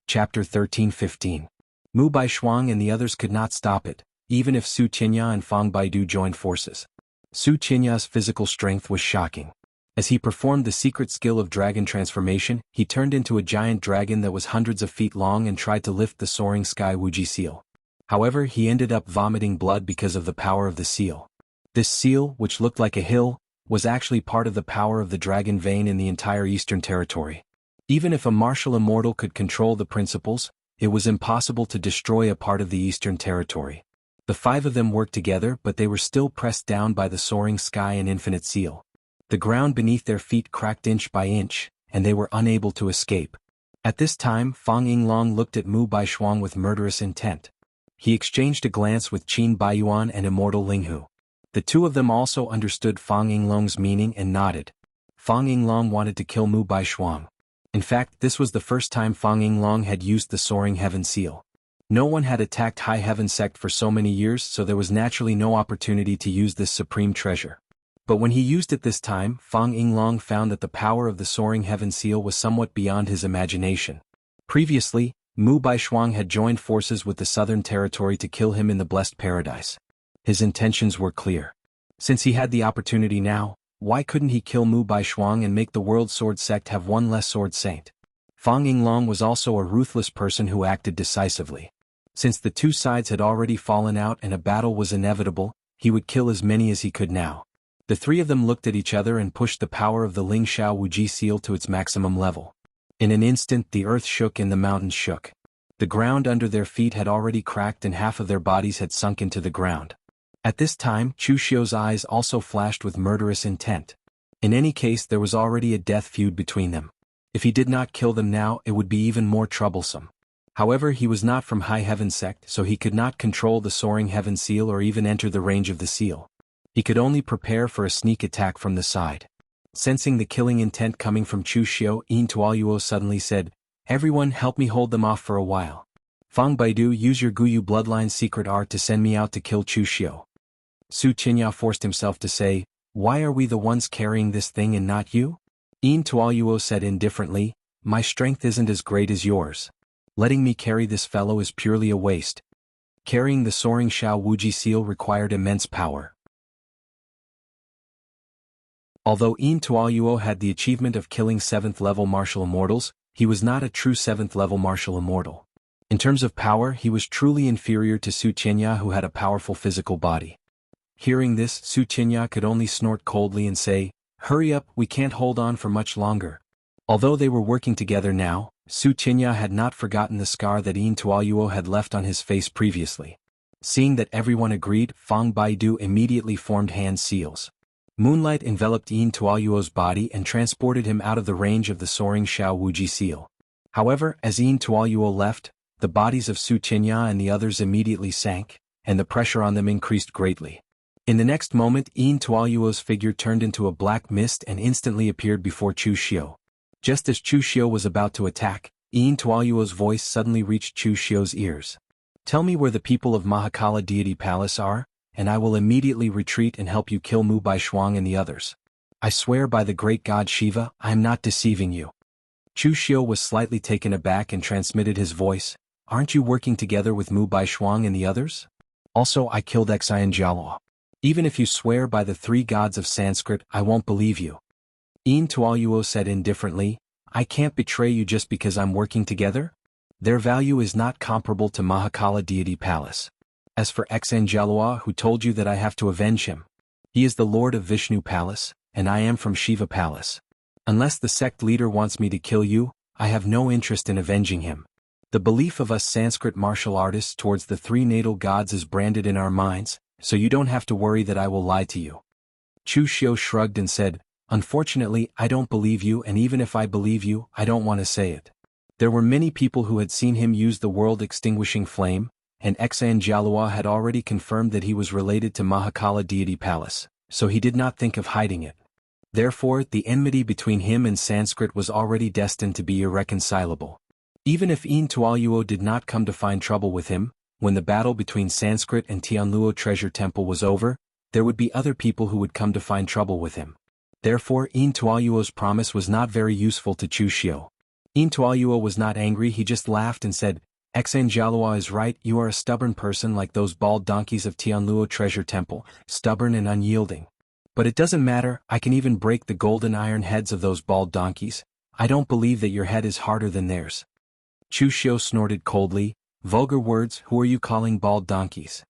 Chapter 13-15. Mu Baishuang and the others could not stop it, even if Su Qinya and Fang Baidu joined forces. Su Qinya's physical strength was shocking. As he performed the secret skill of dragon transformation, he turned into a giant dragon that was hundreds of feet long and tried to lift the soaring sky Wuji seal. However, he ended up vomiting blood because of the power of the seal. This seal, which looked like a hill, was actually part of the power of the dragon vein in the entire Eastern Territory. Even if a martial immortal could control the principles, it was impossible to destroy a part of the Eastern Territory. The 5 of them worked together, but they were still pressed down by the soaring sky and infinite seal. The ground beneath their feet cracked inch by inch, and they were unable to escape. At this time, Fang Yinglong looked at Mu Baishuang with murderous intent. He exchanged a glance with Qin Baiyuan and Immortal Linghu. The 2 of them also understood Fang Yinglong's meaning and nodded. Fang Yinglong wanted to kill Mu Baishuang. In fact, this was the first time Fang Yinglong had used the soaring heaven seal. No one had attacked High Heaven sect for so many years, so there was naturally no opportunity to use this supreme treasure. But when he used it this time, Fang Yinglong found that the power of the soaring heaven seal was somewhat beyond his imagination. Previously, Mu Baishuang had joined forces with the Southern Territory to kill him in the Blessed Paradise. His intentions were clear. Since he had the opportunity now, why couldn't he kill Mu Baishuang and make the World Sword Sect have one less sword saint? Fang Yinglong was also a ruthless person who acted decisively. Since the 2 sides had already fallen out and a battle was inevitable, he would kill as many as he could now. The 3 of them looked at each other and pushed the power of the Ling Xiao Wuji seal to its maximum level. In an instant the earth shook and the mountains shook. The ground under their feet had already cracked and half of their bodies had sunk into the ground. At this time, Chu Xiu's eyes also flashed with murderous intent. In any case, there was already a death feud between them. If he did not kill them now, it would be even more troublesome. However, he was not from High Heaven sect, so he could not control the soaring heaven seal or even enter the range of the seal. He could only prepare for a sneak attack from the side. Sensing the killing intent coming from Chu Xiu, Yin Tuoyuo suddenly said, "Everyone help me hold them off for a while. Fang Baidu, use your Guyu bloodline secret art to send me out to kill Chu Xiu." Su Qinya forced himself to say, "Why are we the ones carrying this thing and not you?" Yin Tuoyuo said indifferently, "My strength isn't as great as yours. Letting me carry this fellow is purely a waste." Carrying the soaring Xiao Wuji seal required immense power. Although Yin Tuoyuo had the achievement of killing 7th-level martial immortals, he was not a true 7th-level martial immortal. In terms of power, he was truly inferior to Su Qinya, who had a powerful physical body. Hearing this, Su Qinya could only snort coldly and say, "Hurry up, we can't hold on for much longer." Although they were working together now, Su Qinya had not forgotten the scar that Yin Tuoyuo had left on his face previously. Seeing that everyone agreed, Fang Baidu immediately formed hand seals. Moonlight enveloped Yin Tuoyuo's body and transported him out of the range of the soaring Xiao Wuji seal. However, as Yin Tuoyuo left, the bodies of Su Qinya and the others immediately sank, and the pressure on them increased greatly. In the next moment, Yin Tuoyuo's figure turned into a black mist and instantly appeared before Chu Xiu. Just as Chu Xiu was about to attack, Yin Tuoyuo's voice suddenly reached Chu Xiu's ears. "Tell me where the people of Mahakala Deity Palace are, and I will immediately retreat and help you kill Mu Baishuang and the others. I swear by the great god Shiva, I am not deceiving you." Chu Xiu was slightly taken aback and transmitted his voice, "Aren't you working together with Mu Baishuang and the others? Also, I killed Xian Jialua. Even if you swear by the 3 gods of Sanskrit, I won't believe you." Yin Tuoyuo said indifferently, "I can't betray you just because I'm working together. Their value is not comparable to Mahakala Deity Palace. As for Xian Jialua, who told you that I have to avenge him? He is the lord of Vishnu Palace, and I am from Shiva Palace. Unless the sect leader wants me to kill you, I have no interest in avenging him. The belief of us Sanskrit martial artists towards the 3 natal gods is branded in our minds, so you don't have to worry that I will lie to you." Chu Xiu shrugged and said, "Unfortunately, I don't believe you, and even if I believe you, I don't want to say it." There were many people who had seen him use the world-extinguishing flame, and Exanjalua had already confirmed that he was related to Mahakala deity Palace, so he did not think of hiding it. Therefore, the enmity between him and Sanskrit was already destined to be irreconcilable. Even if Een Tualuo did not come to find trouble with him, when the battle between Sanskrit and Tianluo Treasure Temple was over, there would be other people who would come to find trouble with him. Therefore, Een Tualuo's promise was not very useful to Chu Xiu. Een Tualuo was not angry, he just laughed and said, Exanjalua is right, you are a stubborn person like those bald donkeys of Tianluo Treasure Temple, stubborn and unyielding. But it doesn't matter, I can even break the golden iron heads of those bald donkeys. I don't believe that your head is harder than theirs. Chu Xiu snorted coldly, vulgar words, who are you calling bald donkeys?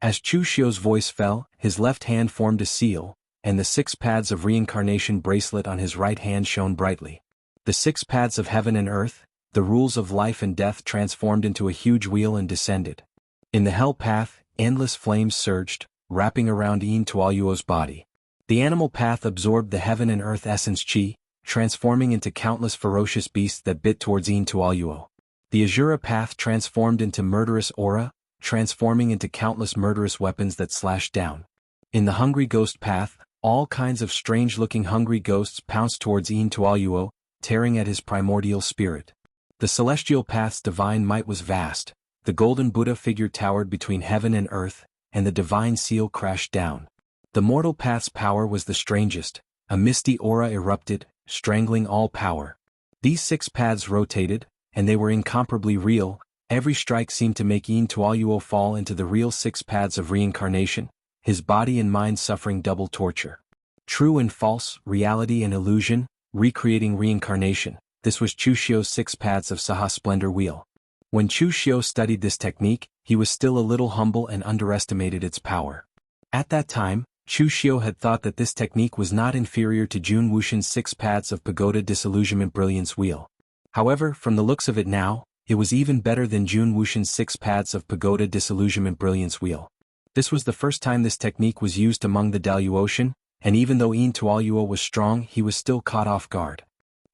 As Chu Xiu's voice fell, his left hand formed a seal, and the 6 pads of reincarnation bracelet on his right hand shone brightly. The 6 pads of heaven and earth, the rules of life and death transformed into a huge wheel and descended. In the hell path, endless flames surged, wrapping around Een Tualuo's body. The animal path absorbed the heaven and earth essence chi, transforming into countless ferocious beasts that bit towards Een Tualuo. The Azura path transformed into murderous aura, transforming into countless murderous weapons that slashed down. In the hungry ghost path, all kinds of strange-looking hungry ghosts pounced towards Een Tualuo, tearing at his primordial spirit. The celestial path's divine might was vast. The golden Buddha figure towered between heaven and earth, and the divine seal crashed down. The mortal path's power was the strangest. A misty aura erupted, strangling all power. These 6 paths rotated, and they were incomparably real. Every strike seemed to make Een Tualuo fall into the real 6 paths of reincarnation, his body and mind suffering double torture. True and false, reality and illusion, recreating reincarnation, this was Chu Xiu's 6 paths of Saha Splendor Wheel. When Chu Xiu studied this technique, he was still a little humble and underestimated its power. At that time, Chu Xiu had thought that this technique was not inferior to Jun Wuxian's 6 paths of Pagoda Disillusionment Brilliance Wheel. However, from the looks of it now, it was even better than Jun Wuxian's 6 paths of Pagoda Disillusionment Brilliance Wheel. This was the first time this technique was used among the Daluotian, and even though Een Tualuo was strong, he was still caught off guard.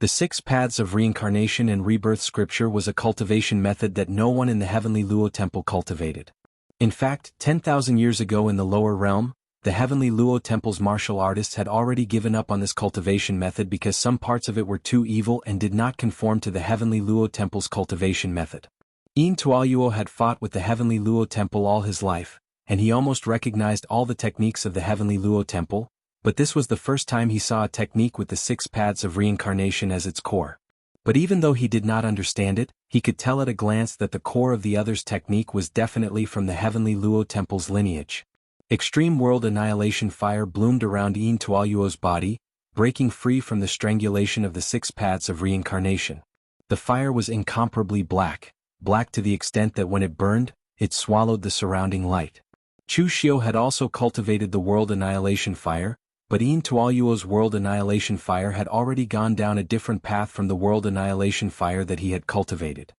The 6 paths of reincarnation and rebirth scripture was a cultivation method that no one in the heavenly Luo temple cultivated. In fact, 10,000 years ago in the lower realm, the heavenly Luo temple's martial artists had already given up on this cultivation method because some parts of it were too evil and did not conform to the heavenly Luo temple's cultivation method. Een Tualuo had fought with the heavenly Luo temple all his life, and he almost recognized all the techniques of the heavenly Luo temple, but this was the first time he saw a technique with the 6 paths of reincarnation as its core. But even though he did not understand it, he could tell at a glance that the core of the other's technique was definitely from the heavenly Luo temple's lineage. Extreme world annihilation fire bloomed around Een Tualuo's body, breaking free from the strangulation of the 6 paths of reincarnation. The fire was incomparably black, black to the extent that when it burned, it swallowed the surrounding light. Chu Xiu had also cultivated the world annihilation fire, but Een Tualuo's world annihilation fire had already gone down a different path from the world annihilation fire that he had cultivated.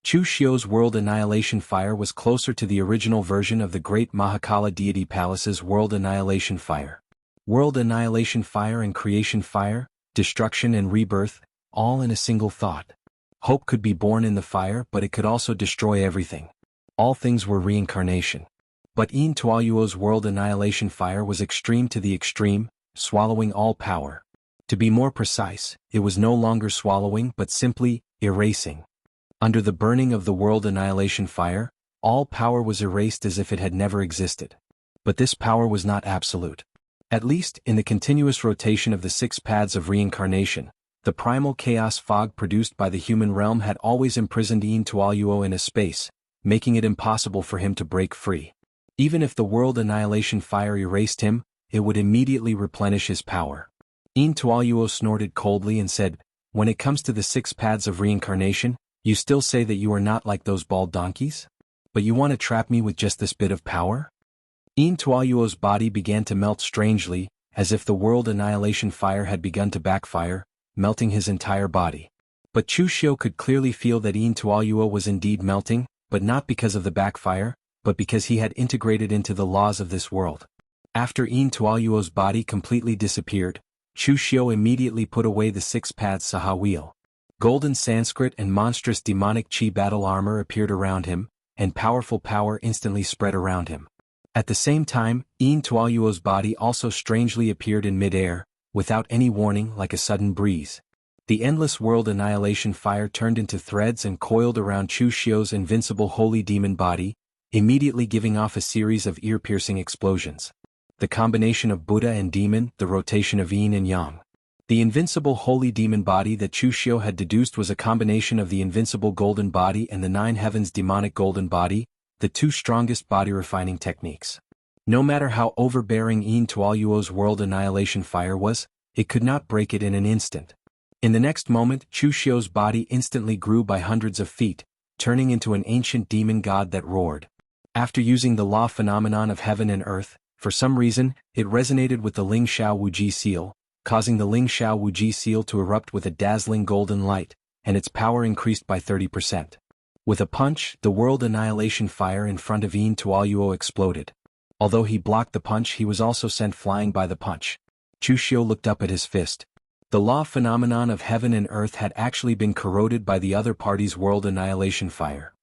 Chu Xiu's world annihilation fire was closer to the original version of the great Mahakala deity palace's world annihilation fire. World annihilation fire and creation fire, destruction and rebirth, all in a single thought. Hope could be born in the fire, but it could also destroy everything. All things were reincarnation. But Een Tualuo's world annihilation fire was extreme to the extreme, swallowing all power. To be more precise, it was no longer swallowing but simply erasing. Under the burning of the world annihilation fire, all power was erased as if it had never existed. But this power was not absolute. At least, in the continuous rotation of the 6 paths of reincarnation, the primal chaos fog produced by the human realm had always imprisoned Een Tualuo in a space, making it impossible for him to break free. Even if the world annihilation fire erased him, it would immediately replenish his power. Een Tualuo snorted coldly and said, "When it comes to the 6 paths of reincarnation, you still say that you are not like those bald donkeys? But you want to trap me with just this bit of power?" Een Tualuo's body began to melt strangely, as if the world annihilation fire had begun to backfire, melting his entire body. But Chu Xiu could clearly feel that Een Tualuo was indeed melting, but not because of the backfire, but because he had integrated into the laws of this world. After Yin Tuoyuo's body completely disappeared, Chu Xiu immediately put away the six-paths Saha wheel. Golden Sanskrit and monstrous demonic chi battle armor appeared around him, and powerful power instantly spread around him. At the same time, Yin Tuoyuo's body also strangely appeared in mid-air, without any warning, like a sudden breeze. The endless world annihilation fire turned into threads and coiled around Chu Xiu's invincible holy demon body, immediately giving off a series of ear-piercing explosions. The combination of Buddha and demon, the rotation of yin and yang. The invincible holy demon body that Chu Xiu had deduced was a combination of the invincible golden body and the nine heavens demonic golden body, the two strongest body-refining techniques. No matter how overbearing Yin Tuoyuo's world annihilation fire was, it could not break it in an instant. In the next moment, Chu Xiu's body instantly grew by hundreds of feet, turning into an ancient demon god that roared. After using the law phenomenon of heaven and earth, for some reason, it resonated with the Ling Shao Wuji seal, causing the Ling Shao Wuji seal to erupt with a dazzling golden light, and its power increased by 30%. With a punch, the world annihilation fire in front of Yin Tuoyuo exploded. Although he blocked the punch, he was also sent flying by the punch. Chu Xiu looked up at his fist. The law phenomenon of heaven and earth had actually been corroded by the other party's world annihilation fire.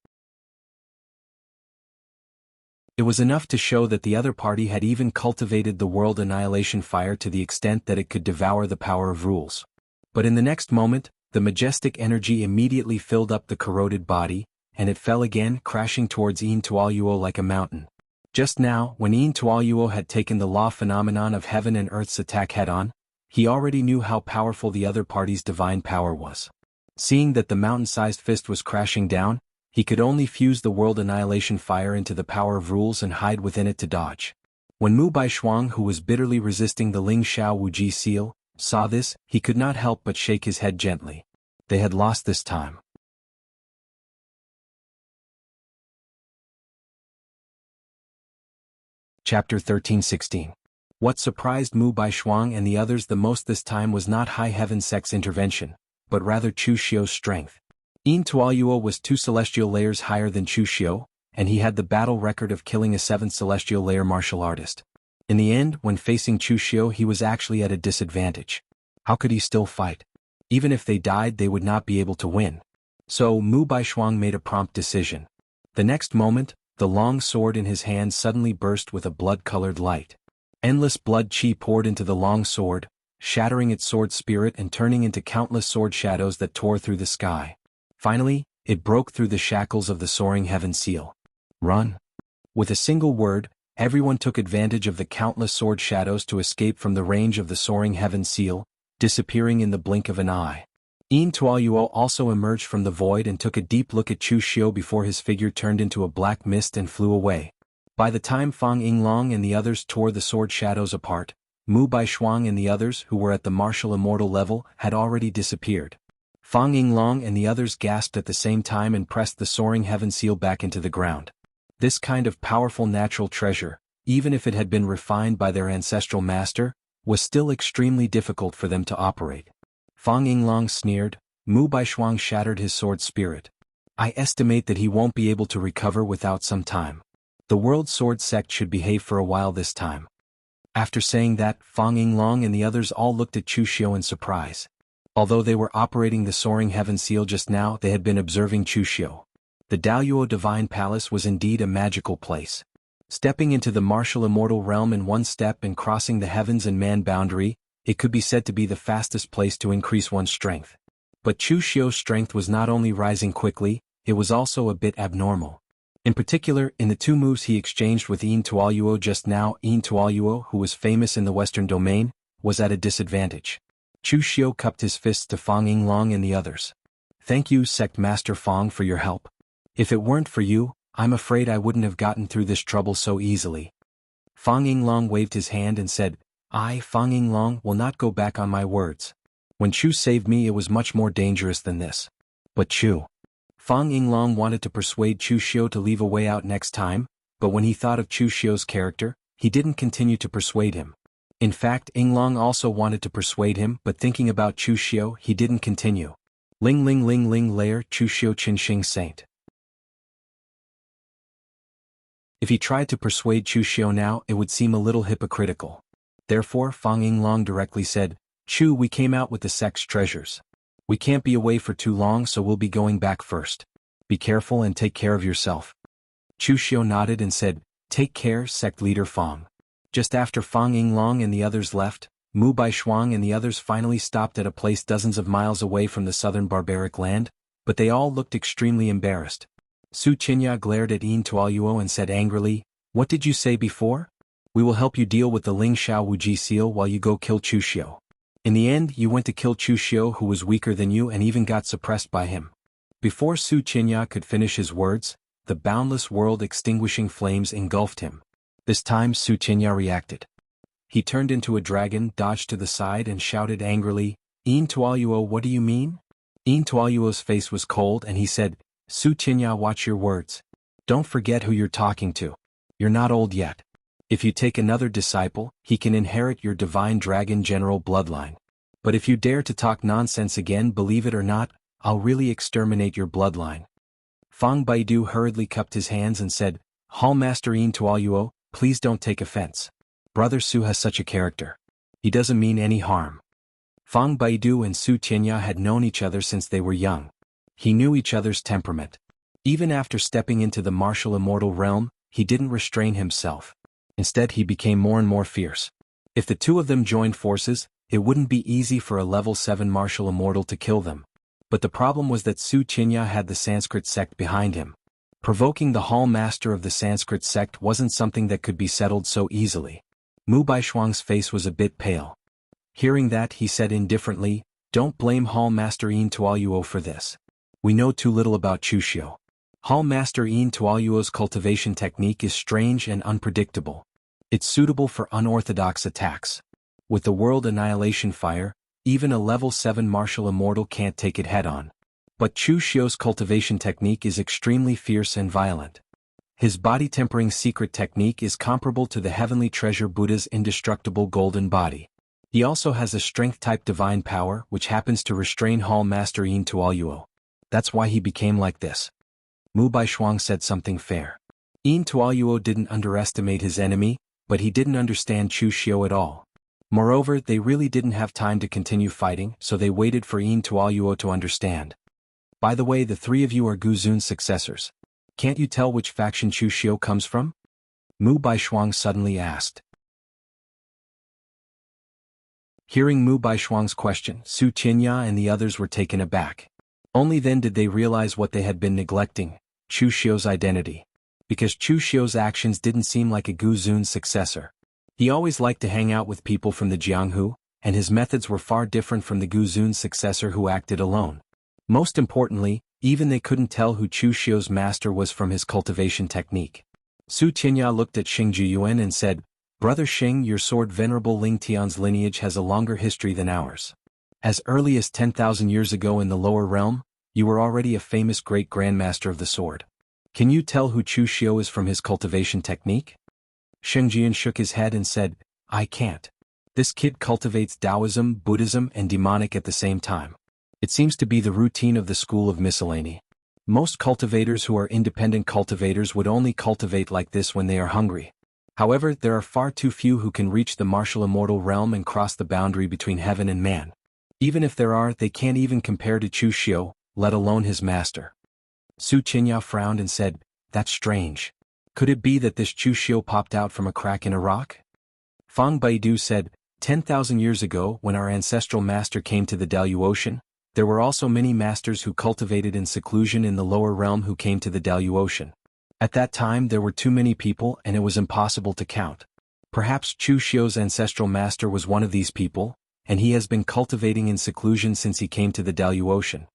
It was enough to show that the other party had even cultivated the world annihilation fire to the extent that it could devour the power of rules. But in the next moment, the majestic energy immediately filled up the corroded body, and it fell again, crashing towards Yin Tuoyuo like a mountain. Just now, when Yin Tuoyuo had taken the law phenomenon of heaven and earth's attack head-on, he already knew how powerful the other party's divine power was. Seeing that the mountain-sized fist was crashing down, he could only fuse the world annihilation fire into the power of rules and hide within it to dodge. When Mu Baishuang, who was bitterly resisting the Ling Shao Wuji seal, saw this, he could not help but shake his head gently. They had lost this time. Chapter 13-16. What surprised Mu Baishuang and the others the most this time was not High Heaven Sect's intervention, but rather Chu Xiu's strength. Yin Tuoyuo was 2 celestial layers higher than Chu Xiu, and he had the battle record of killing a 7th celestial layer martial artist. In the end, when facing Chu Xiu, he was actually at a disadvantage. How could he still fight? Even if they died, they would not be able to win. So Mu Baishuang made a prompt decision. The next moment, the long sword in his hand suddenly burst with a blood-colored light. Endless blood chi poured into the long sword, shattering its sword spirit and turning into countless sword shadows that tore through the sky. Finally, it broke through the shackles of the soaring heaven seal. Run! With a single word, everyone took advantage of the countless sword shadows to escape from the range of the soaring heaven seal, disappearing in the blink of an eye. Yin Tuoyuo also emerged from the void and took a deep look at Chu Xiu before his figure turned into a black mist and flew away. By the time Fang Yinglong and the others tore the sword shadows apart, Mu Baishuang and the others who were at the martial immortal level had already disappeared. Fang Yinglong and the others gasped at the same time and pressed the soaring heaven seal back into the ground. This kind of powerful natural treasure, even if it had been refined by their ancestral master, was still extremely difficult for them to operate. Fang Yinglong sneered. Mu Baishuang shattered his sword spirit. I estimate that he won't be able to recover without some time. The World Sword Sect should behave for a while this time. After saying that, Fang Yinglong and the others all looked at Chu Xiu in surprise. Although they were operating the soaring heaven seal just now, they had been observing Chu Xiu. The Daoyuo Divine Palace was indeed a magical place. Stepping into the martial immortal realm in one step and crossing the heavens and man boundary, it could be said to be the fastest place to increase one's strength. But Chu Xiu's strength was not only rising quickly, it was also a bit abnormal. In particular, in the 2 moves he exchanged with Yin Tuoyuo just now, Yin Tuoyuo, who was famous in the Western domain, was at a disadvantage. Chu Xiu cupped his fists to Fang Yinglong and the others. Thank you, Sect Master Fang, for your help. If it weren't for you, I'm afraid I wouldn't have gotten through this trouble so easily. Fang Yinglong waved his hand and said, I, Fang Yinglong, will not go back on my words. When Chu saved me, it was much more dangerous than this. But Chu. Fang Yinglong wanted to persuade Chu Xiu to leave a way out next time, but when he thought of Chu Xiu's character, he didn't continue to persuade him. In fact, Yinglong also wanted to persuade him, but thinking about Chu Xiu, he didn't continue. Ling ling ling ling layer Chu Xiu Qin Xing Saint. If he tried to persuade Chu Xiao now, it would seem a little hypocritical. Therefore, Fang Yinglong directly said, Chu, we came out with the sect's treasures. We can't be away for too long, so we'll be going back first. Be careful and take care of yourself. Chu Xiao nodded and said, Take care, sect leader Fang. Just after Fang Yinglong and the others left, Mu Baishuang and the others finally stopped at a place dozens of miles away from the southern barbaric land, but they all looked extremely embarrassed. Su Qinya glared at Yin Tuoyuo and said angrily, What did you say before? We will help you deal with the Ling Shao Wuji seal while you go kill Chu Xiao. In the end, you went to kill Chu Xiao, who was weaker than you, and even got suppressed by him. Before Su Qinya could finish his words, the boundless world extinguishing flames engulfed him. This time Su Qinya reacted. He turned into a dragon, dodged to the side and shouted angrily, Yin Tuoyuo, what do you mean? Yin Tuoyuo's face was cold and he said, Su Qinya, watch your words. Don't forget who you're talking to. You're not old yet. If you take another disciple, he can inherit your divine dragon general bloodline. But if you dare to talk nonsense again, believe it or not, I'll really exterminate your bloodline. Fang Baidu hurriedly cupped his hands and said, Hall Master Yin Tuoyuo, please don't take offense. Brother Su has such a character. He doesn't mean any harm. Fang Baidu and Su Qinya had known each other since they were young. He knew each other's temperament. Even after stepping into the martial immortal realm, he didn't restrain himself. Instead, he became more and more fierce. If the two of them joined forces, it wouldn't be easy for a level 7 martial immortal to kill them. But the problem was that Su Qinya had the Sanskrit sect behind him. Provoking the hall master of the Sanskrit sect wasn't something that could be settled so easily. Mu Baishuang's face was a bit pale. Hearing that, he said indifferently, Don't blame Hall Master Yin Tuoyuo for this. We know too little about Chu Xiao. Hall Master Yin Tuoyuo's cultivation technique is strange and unpredictable. It's suitable for unorthodox attacks. With the world annihilation fire, even a level 7 martial immortal can't take it head-on. But Chu Xiao's cultivation technique is extremely fierce and violent. His body-tempering secret technique is comparable to the heavenly treasure Buddha's indestructible golden body. He also has a strength-type divine power which happens to restrain Hall Master Yin Tuoyuo. That's why he became like this. Mu Baishuang said something fair. Yin Tuoyuo didn't underestimate his enemy, but he didn't understand Chu Xiao at all. Moreover, they really didn't have time to continue fighting, so they waited for Yin Tuoyuo to understand. By the way, the three of you are Gu Zun's successors. Can't you tell which faction Chu Xiao comes from? Mu Baishuang suddenly asked. Hearing Mu Baishuang's question, Su Qinya and the others were taken aback. Only then did they realize what they had been neglecting, Chu Xiao's identity. Because Chu Xiao's actions didn't seem like a Gu Zun's successor. He always liked to hang out with people from the Jianghu, and his methods were far different from the Gu Zun's successor who acted alone. Most importantly, even they couldn't tell who Chu Xiao's master was from his cultivation technique. Su Qinya looked at Xing Jiyuan and said, Brother Xing, your sword Venerable Ling Tian's lineage has a longer history than ours. As early as 10,000 years ago in the lower realm, you were already a famous great grandmaster of the sword. Can you tell who Chu Xiao is from his cultivation technique? Xing Jian shook his head and said, I can't. This kid cultivates Taoism, Buddhism and demonic at the same time. It seems to be the routine of the school of miscellany. Most cultivators who are independent cultivators would only cultivate like this when they are hungry. However, there are far too few who can reach the martial immortal realm and cross the boundary between heaven and man. Even if there are, they can't even compare to Chu Xiao, let alone his master. Su Qinya frowned and said, That's strange. Could it be that this Chu Xiao popped out from a crack in a rock? Fang Baidu said, 10,000 years ago, when our ancestral master came to the Dalu Ocean, there were also many masters who cultivated in seclusion in the lower realm who came to the Dalu Ocean. At that time there were too many people and it was impossible to count. Perhaps Chu Xiao's ancestral master was one of these people, and he has been cultivating in seclusion since he came to the Dalu Ocean.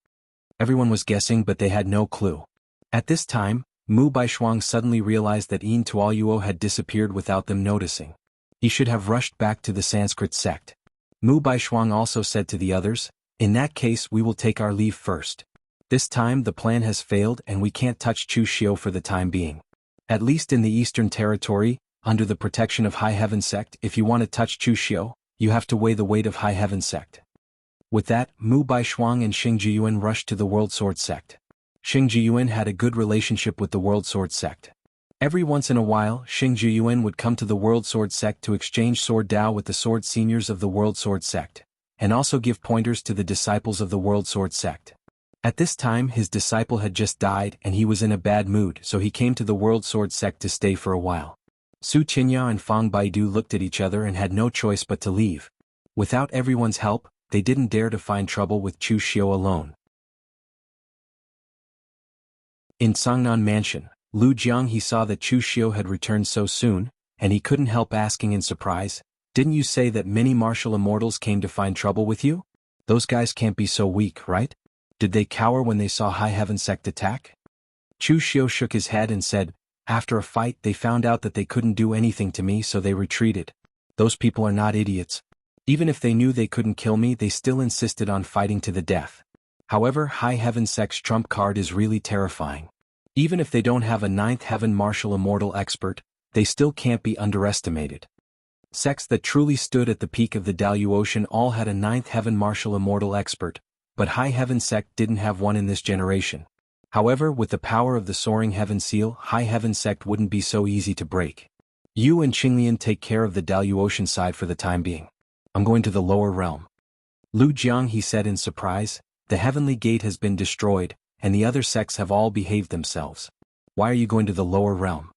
Everyone was guessing, but they had no clue. At this time, Mu Baishuang suddenly realized that Yin Tuoyuo had disappeared without them noticing. He should have rushed back to the Sanskrit sect. Mu Baishuang also said to the others, In that case we will take our leave first. This time the plan has failed and we can't touch Chu Xiao for the time being. At least in the Eastern Territory, under the protection of High Heaven sect, if you want to touch Chu Xiao, you have to weigh the weight of High Heaven sect. With that, Mu Baishuang and Xing Jiyuan rushed to the World Sword sect. Xing Jiyuan had a good relationship with the World Sword sect. Every once in a while, Xing Jiyuan would come to the World Sword Sect to exchange sword Dao with the sword seniors of the World Sword Sect, and also give pointers to the disciples of the World Sword Sect. At this time his disciple had just died and he was in a bad mood, so he came to the World Sword Sect to stay for a while. Su Qinya and Fang Baidu looked at each other and had no choice but to leave. Without everyone's help, they didn't dare to find trouble with Chu Xiu alone. In Sangnan Mansion, Lu Jiang he saw that Chu Xiu had returned so soon, and he couldn't help asking in surprise, "Didn't you say that many martial immortals came to find trouble with you? Those guys can't be so weak, right? Did they cower when they saw High Heaven Sect attack?" Chu Xiu shook his head and said, "After a fight they found out that they couldn't do anything to me, so they retreated. Those people are not idiots. Even if they knew they couldn't kill me, they still insisted on fighting to the death. However, High Heaven Sect's trump card is really terrifying. Even if they don't have a ninth heaven martial immortal expert, they still can't be underestimated. Sects that truly stood at the peak of the Daluotian all had a ninth heaven martial immortal expert, but High Heaven Sect didn't have one in this generation. However, with the power of the Soaring Heaven Seal, High Heaven Sect wouldn't be so easy to break. You and Qinglian take care of the Daluotian side for the time being. I'm going to the lower realm." Lu Jiang he said in surprise, "The Heavenly Gate has been destroyed, and the other sects have all behaved themselves. Why are you going to the lower realm?"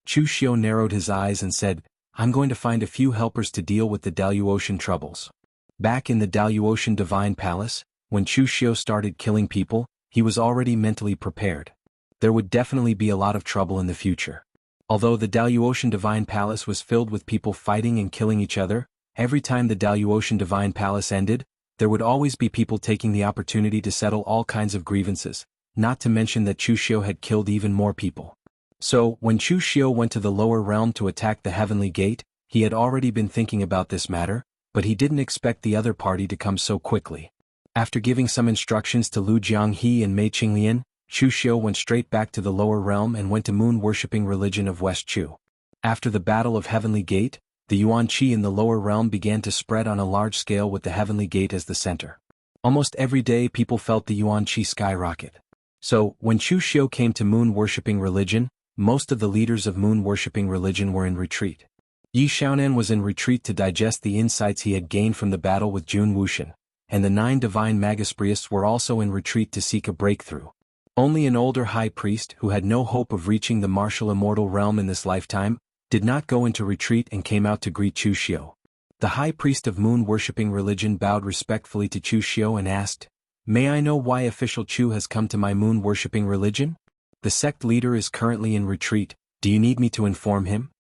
Chu Xiu narrowed his eyes and said, "I'm going to find a few helpers to deal with the Daluotian troubles." Back in the Daluotian Divine Palace, when Chu Xiu started killing people, he was already mentally prepared. There would definitely be a lot of trouble in the future. Although the Daluotian Divine Palace was filled with people fighting and killing each other, every time the Daluotian Divine Palace ended, there would always be people taking the opportunity to settle all kinds of grievances, not to mention that Chu Xiu had killed even more people. So, when Chu Xiu went to the lower realm to attack the Heavenly Gate, he had already been thinking about this matter, but he didn't expect the other party to come so quickly. After giving some instructions to Lu Jianghe and Mei Qinglian, Chu Xiu went straight back to the lower realm and went to moon-worshipping religion of West Chu. After the Battle of Heavenly Gate, the Yuan Qi in the lower realm began to spread on a large scale with the Heavenly Gate as the center. Almost every day people felt the Yuan Qi skyrocket. So, when Chu Xiu came to moon-worshipping religion, most of the leaders of moon-worshipping religion were in retreat. Yi Xiaonan was in retreat to digest the insights he had gained from the battle with Jun Wuxian, and the 9 divine Magispriests were also in retreat to seek a breakthrough. Only an older high priest, who had no hope of reaching the martial immortal realm in this lifetime, did not go into retreat and came out to greet Chu Xiu. The high priest of moon-worshipping religion bowed respectfully to Chu Xiu and asked, "May I know why official Chu has come to my moon-worshipping religion? The sect leader is currently in retreat, do you need me to inform him?"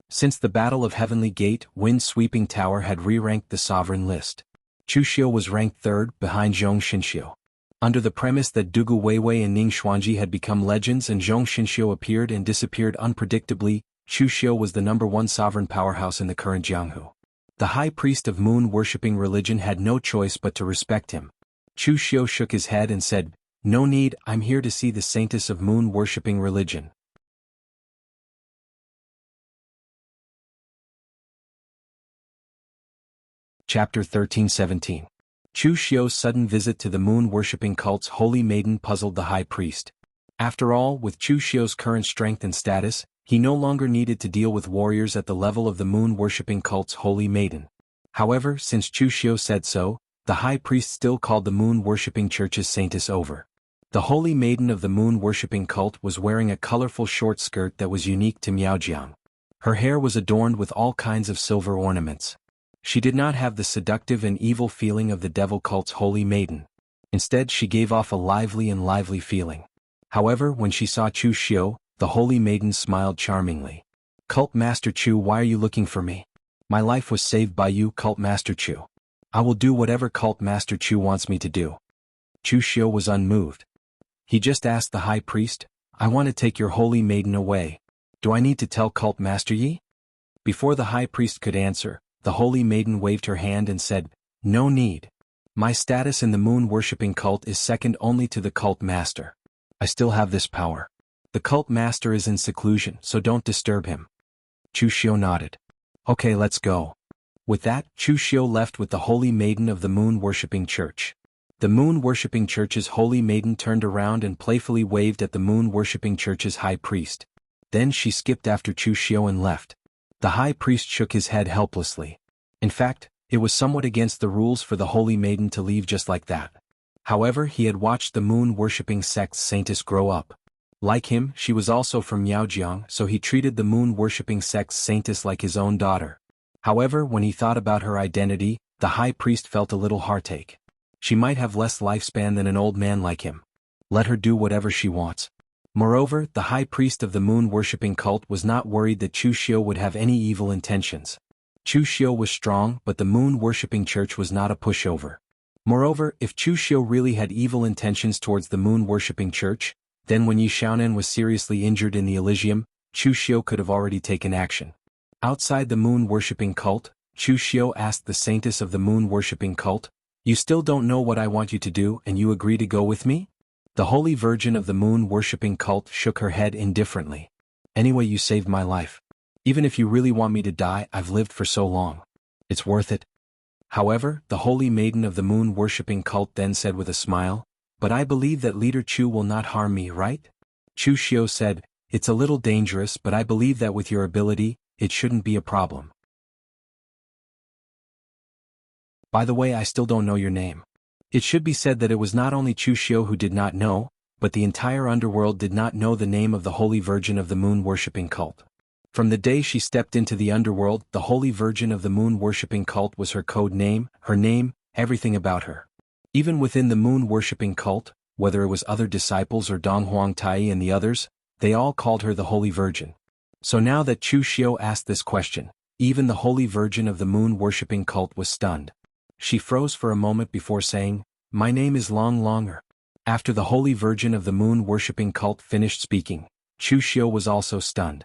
Since the Battle of Heavenly Gate, Wind-Sweeping Tower had re-ranked the sovereign list. Chu Xiu was ranked 3rd, behind Zhong Xinxiu. Under the premise that Dugu Weiwei and Ning Xuanji had become legends and Zhong Xinxiu appeared and disappeared unpredictably, Chu Xiu was the #1 sovereign powerhouse in the current Jianghu. The high priest of moon-worshipping religion had no choice but to respect him. Chu Xiu shook his head and said, "No need, I'm here to see the saintess of moon-worshipping religion." Chapter 13-17. Chu Xiu's sudden visit to the moon-worshipping cult's holy maiden puzzled the high priest. After all, with Chu Xiu's current strength and status, he no longer needed to deal with warriors at the level of the moon-worshipping cult's holy maiden. However, since Chu Xiu said so, the high priest still called the moon-worshipping church's saintess over. The holy maiden of the moon-worshipping cult was wearing a colorful short skirt that was unique to Miaojiang. Her hair was adorned with all kinds of silver ornaments. She did not have the seductive and evil feeling of the devil cult's holy maiden. Instead, she gave off a lively feeling. However, when she saw Chu Xiu, the holy maiden smiled charmingly. "Cult Master Chu, why are you looking for me? My life was saved by you, Cult Master Chu. I will do whatever Cult Master Chu wants me to do." Chu Xiu was unmoved. He just asked the high priest, "I want to take your holy maiden away. Do I need to tell Cult Master Yi?" Before the high priest could answer, the holy maiden waved her hand and said, "No need. My status in the moon-worshipping cult is second only to the cult master. I still have this power. The cult master is in seclusion, so don't disturb him." Chu Xiu nodded. "Okay, let's go." With that, Chu Xiu left with the holy maiden of the moon-worshipping church. The moon-worshipping church's holy maiden turned around and playfully waved at the moon-worshipping church's high priest. Then she skipped after Chu Xiu and left. The high priest shook his head helplessly. In fact, it was somewhat against the rules for the holy maiden to leave just like that. However, he had watched the moon-worshipping sect's saintess grow up. Like him, she was also from Miaojiang, so he treated the moon-worshipping sect's saintess like his own daughter. However, when he thought about her identity, the high priest felt a little heartache. She might have less lifespan than an old man like him. Let her do whatever she wants. Moreover, the high priest of the moon-worshipping cult was not worried that Chu Xiu would have any evil intentions. Chu Xiu was strong, but the moon-worshipping church was not a pushover. Moreover, if Chu Xiu really had evil intentions towards the moon-worshipping church, then when Yi Xiaonan was seriously injured in the Elysium, Chu Xiu could have already taken action. Outside the moon-worshipping cult, Chu Xiu asked the saintess of the moon-worshipping cult, "You still don't know what I want you to do and you agree to go with me?" The Holy Virgin of the moon-worshipping cult shook her head indifferently. "Anyway, you saved my life. Even if you really want me to die, I've lived for so long. It's worth it." However, the holy maiden of the moon-worshipping cult then said with a smile, "But I believe that Leader Chu will not harm me, right?" Chu Xiu said, "It's a little dangerous, but I believe that with your ability, it shouldn't be a problem. By the way, I still don't know your name." It should be said that it was not only Chu Xiu who did not know, but the entire underworld did not know the name of the Holy Virgin of the moon-worshipping cult. From the day she stepped into the underworld, the Holy Virgin of the moon-worshipping cult was her code name, her name, everything about her. Even within the moon-worshipping cult, whether it was other disciples or Dong Huangtai and the others, they all called her the Holy Virgin. So now that Chu Xiu asked this question, even the Holy Virgin of the moon-worshipping cult was stunned. She froze for a moment before saying, "My name is Long Longer." After the Holy Virgin of the moon-worshipping cult finished speaking, Chu Xiu was also stunned.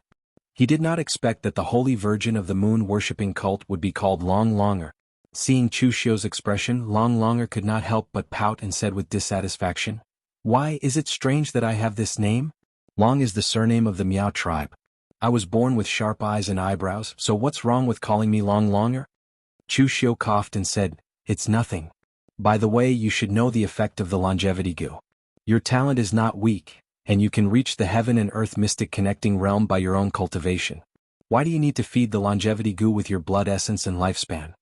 He did not expect that the Holy Virgin of the moon-worshipping cult would be called Long Longer. Seeing Chu Xiu's expression, Long Longer could not help but pout and said with dissatisfaction, "Why is it strange that I have this name? Long is the surname of the Miao tribe. I was born with sharp eyes and eyebrows, so what's wrong with calling me Long Longer?" Chu Xiu coughed and said, "It's nothing. By the way, you should know the effect of the longevity goo. Your talent is not weak, and you can reach the heaven and earth mystic connecting realm by your own cultivation. Why do you need to feed the longevity goo with your blood essence and lifespan?"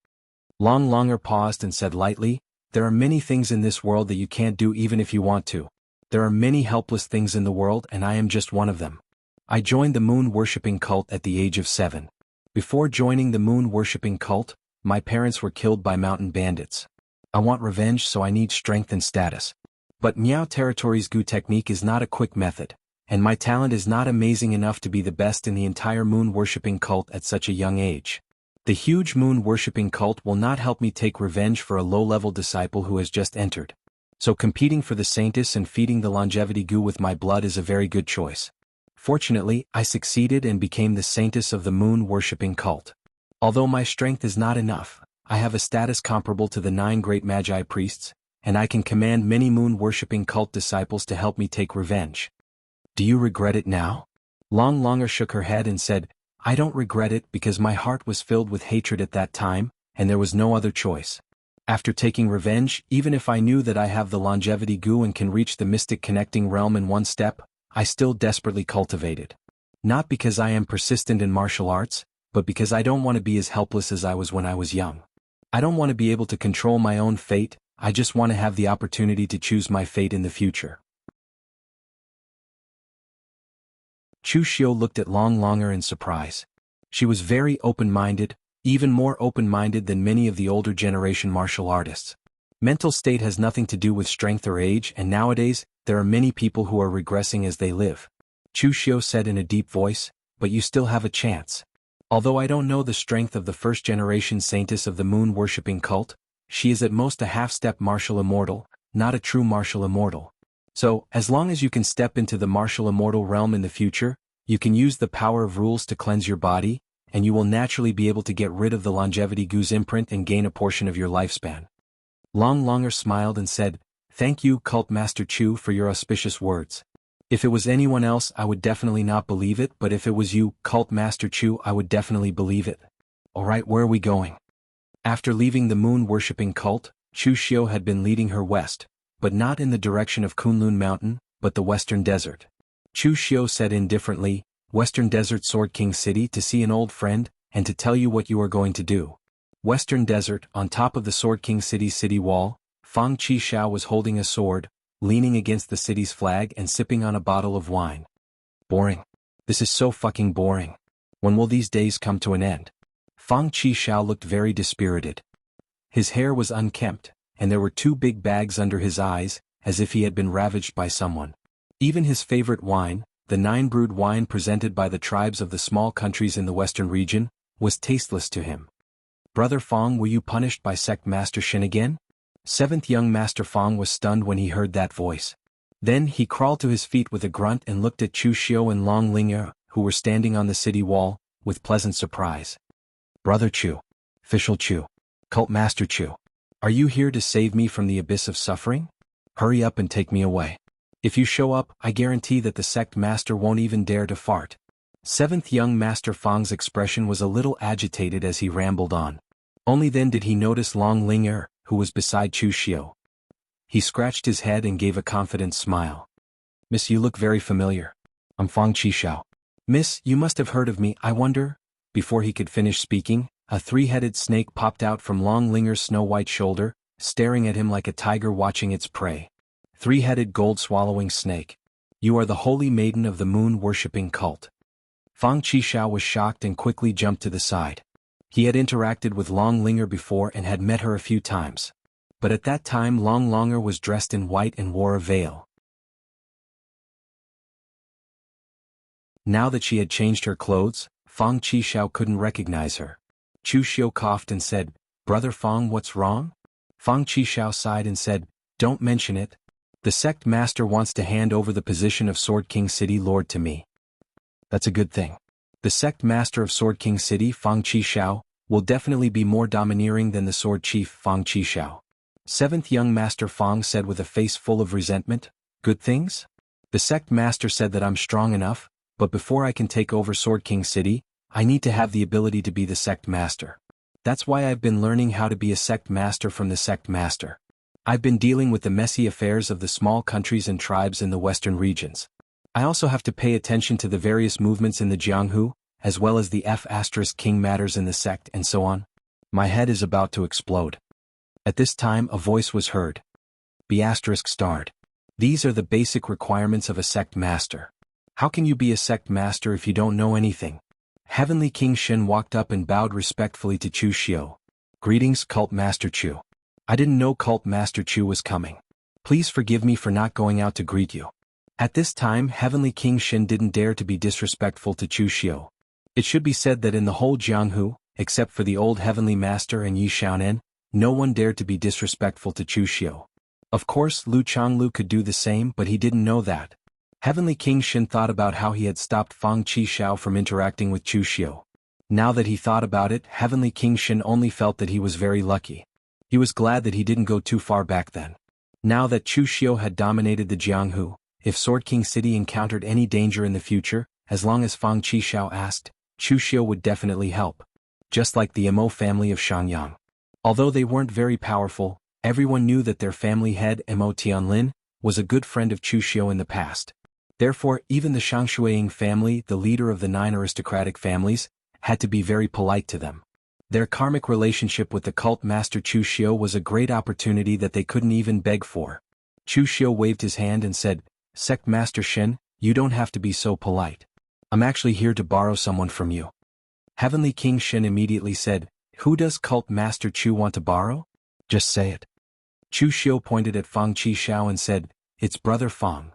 Long Longer paused and said lightly, "There are many things in this world that you can't do even if you want to. There are many helpless things in the world and I am just one of them. I joined the moon-worshipping cult at the age of 7. Before joining the moon-worshipping cult, my parents were killed by mountain bandits. I want revenge, so I need strength and status. But Miao Territory's Gu technique is not a quick method, and my talent is not amazing enough to be the best in the entire moon-worshipping cult at such a young age. The huge moon-worshipping cult will not help me take revenge for a low-level disciple who has just entered. So competing for the saintess and feeding the longevity Gu with my blood is a very good choice. Fortunately, I succeeded and became the saintess of the moon-worshipping cult. Although my strength is not enough, I have a status comparable to the 9 great Magi priests, and I can command many moon-worshipping cult disciples to help me take revenge. Do you regret it now? Long Longer shook her head and said, "I don't regret it because my heart was filled with hatred at that time, and there was no other choice. After taking revenge, even if I knew that I have the longevity Gu and can reach the mystic connecting realm in one step, I still desperately cultivate it. Not because I am persistent in martial arts, but because I don't want to be as helpless as I was when I was young. I don't want to be able to control my own fate, I just want to have the opportunity to choose my fate in the future." Chu Xiu looked at Long Longer in surprise. She was very open-minded, even more open-minded than many of the older generation martial artists. Mental state has nothing to do with strength or age, and nowadays, there are many people who are regressing as they live. Chu Xiu said in a deep voice, "But you still have a chance. Although I don't know the strength of the first-generation saintess of the moon-worshipping cult, she is at most a half-step martial immortal, not a true martial immortal. So, as long as you can step into the martial immortal realm in the future, you can use the power of rules to cleanse your body, and you will naturally be able to get rid of the longevity Gu's imprint and gain a portion of your lifespan." Long Longer smiled and said, "Thank you, Cult Master Chu, for your auspicious words. If it was anyone else I would definitely not believe it, but if it was you, Cult Master Chu, I would definitely believe it. Alright, where are we going?" After leaving the moon-worshipping cult, Chu Xiu had been leading her west, but not in the direction of Kunlun Mountain, but the Western Desert. Chu Xiu said indifferently, Western Desert Sword King City to see an old friend, and to tell you what you are going to do. Western Desert, on top of the Sword King City's city wall, Fang Qishao was holding a sword, leaning against the city's flag and sipping on a bottle of wine. Boring. This is so fucking boring. When will these days come to an end? Fang Qishao looked very dispirited. His hair was unkempt, and there were 2 big bags under his eyes, as if he had been ravaged by someone. Even his favorite wine, the 9-brewed wine presented by the tribes of the small countries in the western region, was tasteless to him. Brother Fang, were you punished by Sect Master Shin again? 7th young Master Fang was stunned when he heard that voice. Then he crawled to his feet with a grunt and looked at Chu Xiu and Long Ling'er, who were standing on the city wall, with pleasant surprise. Brother Chu. Official Chu. Cult Master Chu. Are you here to save me from the abyss of suffering? Hurry up and take me away. If you show up, I guarantee that the sect master won't even dare to fart. 7th young Master Fang's expression was a little agitated as he rambled on. Only then did he notice Long Ling'er, who was beside Chu Xiu. He scratched his head and gave a confident smile. Miss, you look very familiar. I'm Fang Qishao. Miss, you must have heard of me, I wonder? Before he could finish speaking, a 3-headed snake popped out from Long Ling'er's snow-white shoulder, staring at him like a tiger watching its prey. 3-headed gold-swallowing snake. You are the holy maiden of the moon-worshipping cult. Fang Qishao was shocked and quickly jumped to the side. He had interacted with Long Ling'er before and had met her a few times. But at that time Long Ling'er was dressed in white and wore a veil. Now that she had changed her clothes, Fang Qishao couldn't recognize her. Chu Xiu coughed and said, Brother Fang, what's wrong? Fang Qishao sighed and said, Don't mention it. The sect master wants to hand over the position of Sword King City Lord to me. That's a good thing. The sect master of Sword King City, Fang Qishao, will definitely be more domineering than the sword chief Fang Qishao. 7th young Master Fang said with a face full of resentment, Good things? The sect master said that I'm strong enough, but before I can take over Sword King City, I need to have the ability to be the sect master. That's why I've been learning how to be a sect master from the sect master. I've been dealing with the messy affairs of the small countries and tribes in the western regions. I also have to pay attention to the various movements in the Jianghu, as well as the F*King matters in the sect and so on. My head is about to explode. At this time a voice was heard. B*****. These are the basic requirements of a sect master. How can you be a sect master if you don't know anything? Heavenly King Shen walked up and bowed respectfully to Chu Xiu. Greetings, Cult Master Chu. I didn't know Cult Master Chu was coming. Please forgive me for not going out to greet you. At this time Heavenly King Shen didn't dare to be disrespectful to Chu Xiu. It should be said that in the whole Jianghu, except for the old Heavenly Master and Yi Xiaonen, no one dared to be disrespectful to Chu Xiu. Of course Lu Chonglu could do the same, but he didn't know that. Heavenly King Shen thought about how he had stopped Fang Qishao from interacting with Chu Xiu. Now that he thought about it, Heavenly King Shen only felt that he was very lucky. He was glad that he didn't go too far back then. Now that Chu Xiu had dominated the Jianghu, if Sword King City encountered any danger in the future, as long as Fang Qishao asked, Chu Xiu would definitely help. Just like the Mo family of Shangyang. Although they weren't very powerful, everyone knew that their family head Mo Tianlin was a good friend of Chu Xiu in the past. Therefore, even the Shangshuaying family, the leader of the 9 aristocratic families, had to be very polite to them. Their karmic relationship with the cult master Chu Xiu was a great opportunity that they couldn't even beg for. Chu Xiu waved his hand and said, Sect Master Shen, you don't have to be so polite. I'm actually here to borrow someone from you. Heavenly King Shen immediately said, Who does Cult Master Chu want to borrow? Just say it. Chu Xiu pointed at Fang Qishao and said, It's Brother Fang.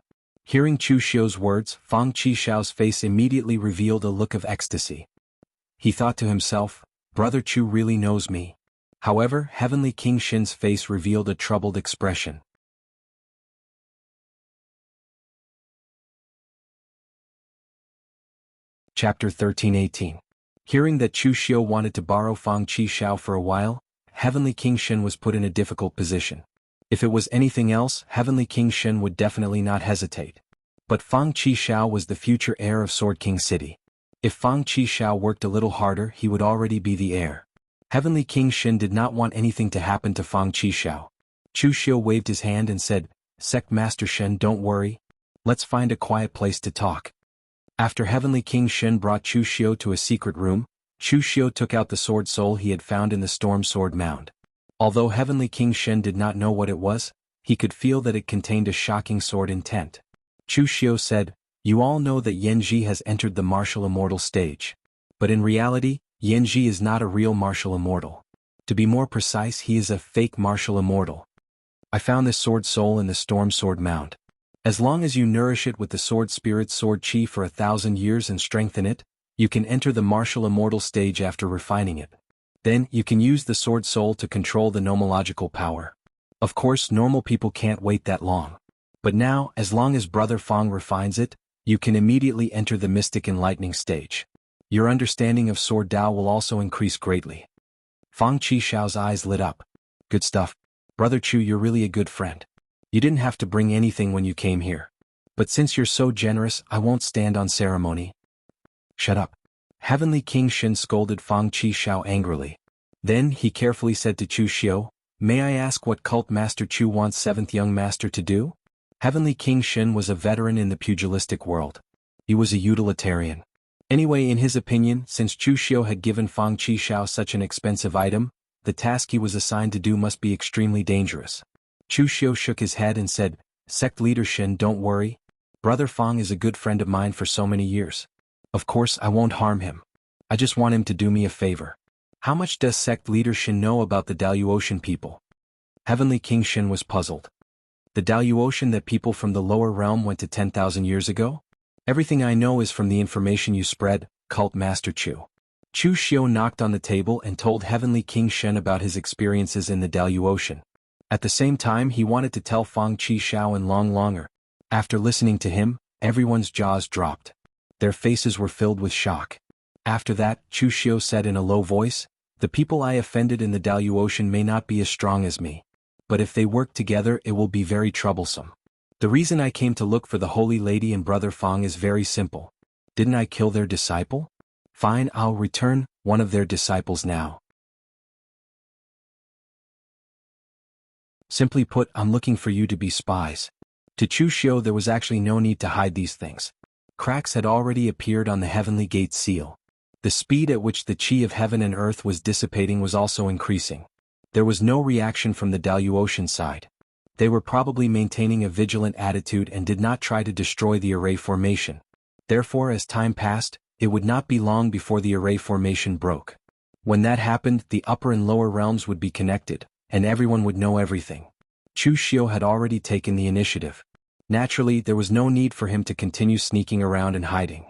Hearing Chu Xiu's words, Fang Qishao's face immediately revealed a look of ecstasy. He thought to himself, Brother Chu really knows me. However, Heavenly King Shen's face revealed a troubled expression. Chapter 13:18. Hearing that Chu Xiu wanted to borrow Fang Qishao for a while, Heavenly King Shen was put in a difficult position. If it was anything else, Heavenly King Shen would definitely not hesitate. But Fang Qishao was the future heir of Sword King City. If Fang Qishao worked a little harder, he would already be the heir. Heavenly King Shen did not want anything to happen to Fang Qishao. Chu Xiu waved his hand and said, Sect Master Shen, don't worry. Let's find a quiet place to talk. After Heavenly King Shen brought Chu Xiu to a secret room, Chu Xiu took out the sword soul he had found in the storm sword mound. Although Heavenly King Shen did not know what it was, he could feel that it contained a shocking sword intent. Chu Xiu said, You all know that Yanji has entered the martial immortal stage. But in reality, Yanji is not a real martial immortal. To be more precise, he is a fake martial immortal. I found this sword soul in the storm sword mound. As long as you nourish it with the sword spirit sword chi for 1,000 years and strengthen it, you can enter the martial immortal stage after refining it. Then, you can use the sword soul to control the nomological power. Of course, normal people can't wait that long. But now, as long as Brother Fong refines it, you can immediately enter the mystic enlightening stage. Your understanding of sword Dao will also increase greatly. Fong Qishao's eyes lit up. Good stuff. Brother Chu, you're really a good friend. You didn't have to bring anything when you came here. But since you're so generous, I won't stand on ceremony. Shut up. Heavenly King Shen scolded Fong Qishao angrily. Then he carefully said to Chu Xiu, May I ask what cult Master Chu wants 7th young master to do? Heavenly King Shen was a veteran in the pugilistic world. He was a utilitarian. Anyway, in his opinion, since Chu Xiu had given Fong Qishao such an expensive item, the task he was assigned to do must be extremely dangerous. Chu Xiu shook his head and said, Sect Leader Shen, don't worry. Brother Fong is a good friend of mine for so many years. Of course, I won't harm him. I just want him to do me a favor. How much does Sect Leader Shen know about the Daluotian people? Heavenly King Shen was puzzled. The Daluotian that people from the lower realm went to 10,000 years ago? Everything I know is from the information you spread, Cult Master Chu. Chu Xiu knocked on the table and told Heavenly King Shen about his experiences in the Daluotian. At the same time, he wanted to tell Fong Qishao and Long Longer. After listening to him, everyone's jaws dropped. Their faces were filled with shock. After that, Chu Xiu said in a low voice, The people I offended in the Daluotian may not be as strong as me. But if they work together, it will be very troublesome. The reason I came to look for the Holy Lady and Brother Fong is very simple. Didn't I kill their disciple? Fine, I'll return one of their disciples now. Simply put, I'm looking for you to be spies. To Chu Xiu there was actually no need to hide these things. Cracks had already appeared on the heavenly gate seal. The speed at which the chi of heaven and earth was dissipating was also increasing. There was no reaction from the Daluotian side. They were probably maintaining a vigilant attitude and did not try to destroy the array formation. Therefore, as time passed, it would not be long before the array formation broke. When that happened, the upper and lower realms would be connected, and everyone would know everything. Chu Xiu had already taken the initiative. Naturally, there was no need for him to continue sneaking around and hiding.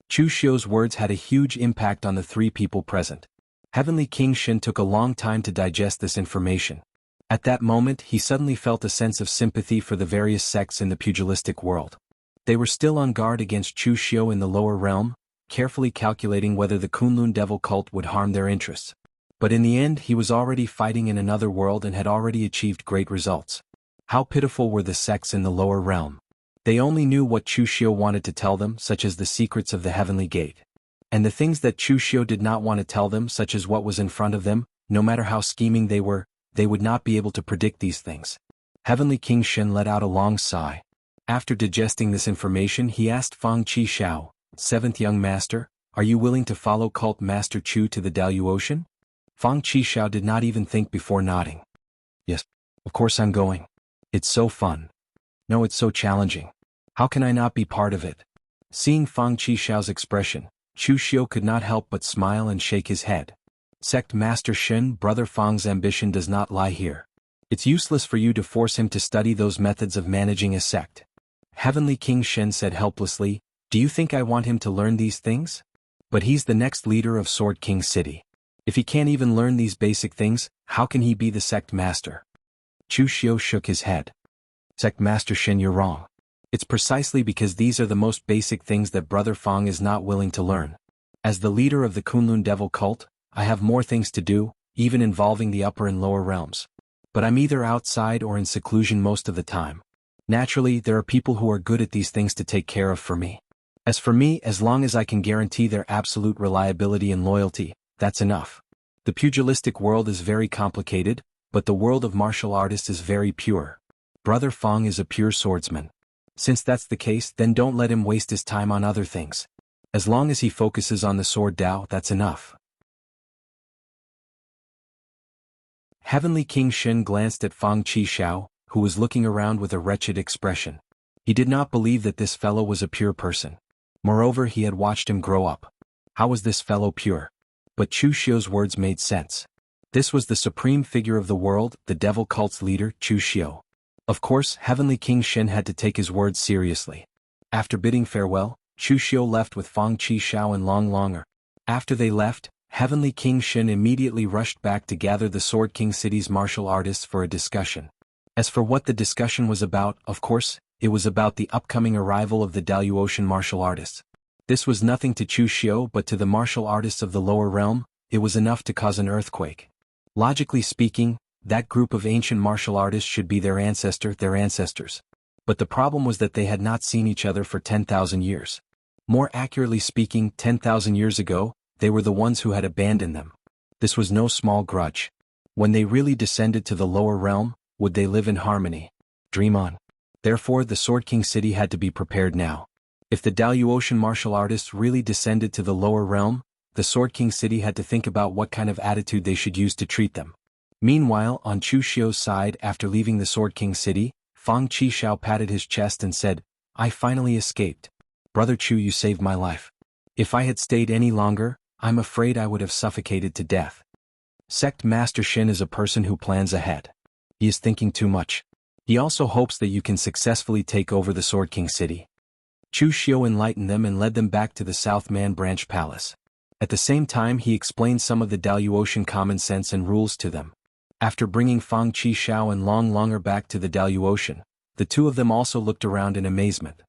Chu Xiu's words had a huge impact on the 3 people present. Heavenly King Shen took a long time to digest this information. At that moment, he suddenly felt a sense of sympathy for the various sects in the pugilistic world. They were still on guard against Chu Xiu in the lower realm, carefully calculating whether the Kunlun devil cult would harm their interests. But in the end, he was already fighting in another world and had already achieved great results. How pitiful were the sects in the lower realm. They only knew what Chu Xiu wanted to tell them, such as the secrets of the heavenly gate. And the things that Chu Xiu did not want to tell them, such as what was in front of them, no matter how scheming they would not be able to predict these things. Heavenly King Shen let out a long sigh. After digesting this information, he asked Fong Qishao, 7th young master, are you willing to follow Cult Master Chu to the Daluotian? Fong Qishao did not even think before nodding. Yes, of course I'm going. It's so fun. No, it's so challenging. How can I not be part of it? Seeing Fong Qishao's expression, Chu Xiu could not help but smile and shake his head. Sect Master Shen, Brother Fong's ambition does not lie here. It's useless for you to force him to study those methods of managing a sect. Heavenly King Shen said helplessly, do you think I want him to learn these things? But he's the next leader of Sword King City. If he can't even learn these basic things, how can he be the sect master? Chu Xiu shook his head. Sect Master Shen, you're wrong. It's precisely because these are the most basic things that Brother Fong is not willing to learn. As the leader of the Kunlun devil cult, I have more things to do, even involving the upper and lower realms. But I'm either outside or in seclusion most of the time. Naturally, there are people who are good at these things to take care of for me. As for me, as long as I can guarantee their absolute reliability and loyalty, that's enough. The pugilistic world is very complicated, but the world of martial artists is very pure. Brother Fong is a pure swordsman. Since that's the case, then don't let him waste his time on other things. As long as he focuses on the sword Dao, that's enough. Heavenly King Shen glanced at Fang Qishao, who was looking around with a wretched expression. He did not believe that this fellow was a pure person. Moreover, he had watched him grow up. How was this fellow pure? But Chu Xiu's words made sense. This was the supreme figure of the world, the devil cult's leader, Chu Xiu. Of course, Heavenly King Shen had to take his words seriously. After bidding farewell, Chu Xiu left with Fang Qishao and Long Longer. After they left, Heavenly King Shen immediately rushed back to gather the Sword King City's martial artists for a discussion. As for what the discussion was about, of course, it was about the upcoming arrival of the Daluotian martial artists. This was nothing to Chu Xiu, but to the martial artists of the lower realm, it was enough to cause an earthquake. Logically speaking, that group of ancient martial artists should be their ancestors. But the problem was that they had not seen each other for 10,000 years. More accurately speaking, 10,000 years ago, they were the ones who had abandoned them. This was no small grudge. When they really descended to the lower realm, would they live in harmony? Dream on. Therefore, the Sword King City had to be prepared now. If the Daluotian martial artists really descended to the lower realm, the Sword King City had to think about what kind of attitude they should use to treat them. Meanwhile, on Chu Xiu's side, after leaving the Sword King City, Fang Qishao patted his chest and said, "I finally escaped. Brother Chu, you saved my life. If I had stayed any longer, I'm afraid I would have suffocated to death." Sect Master Shin is a person who plans ahead. He is thinking too much. He also hopes that you can successfully take over the Sword King City. Chu Xiu enlightened them and led them back to the South Man Branch Palace. At the same time, he explained some of the Daluotian common sense and rules to them. After bringing Fang Qishao and Long Longer back to the Daluotian, the two of them also looked around in amazement.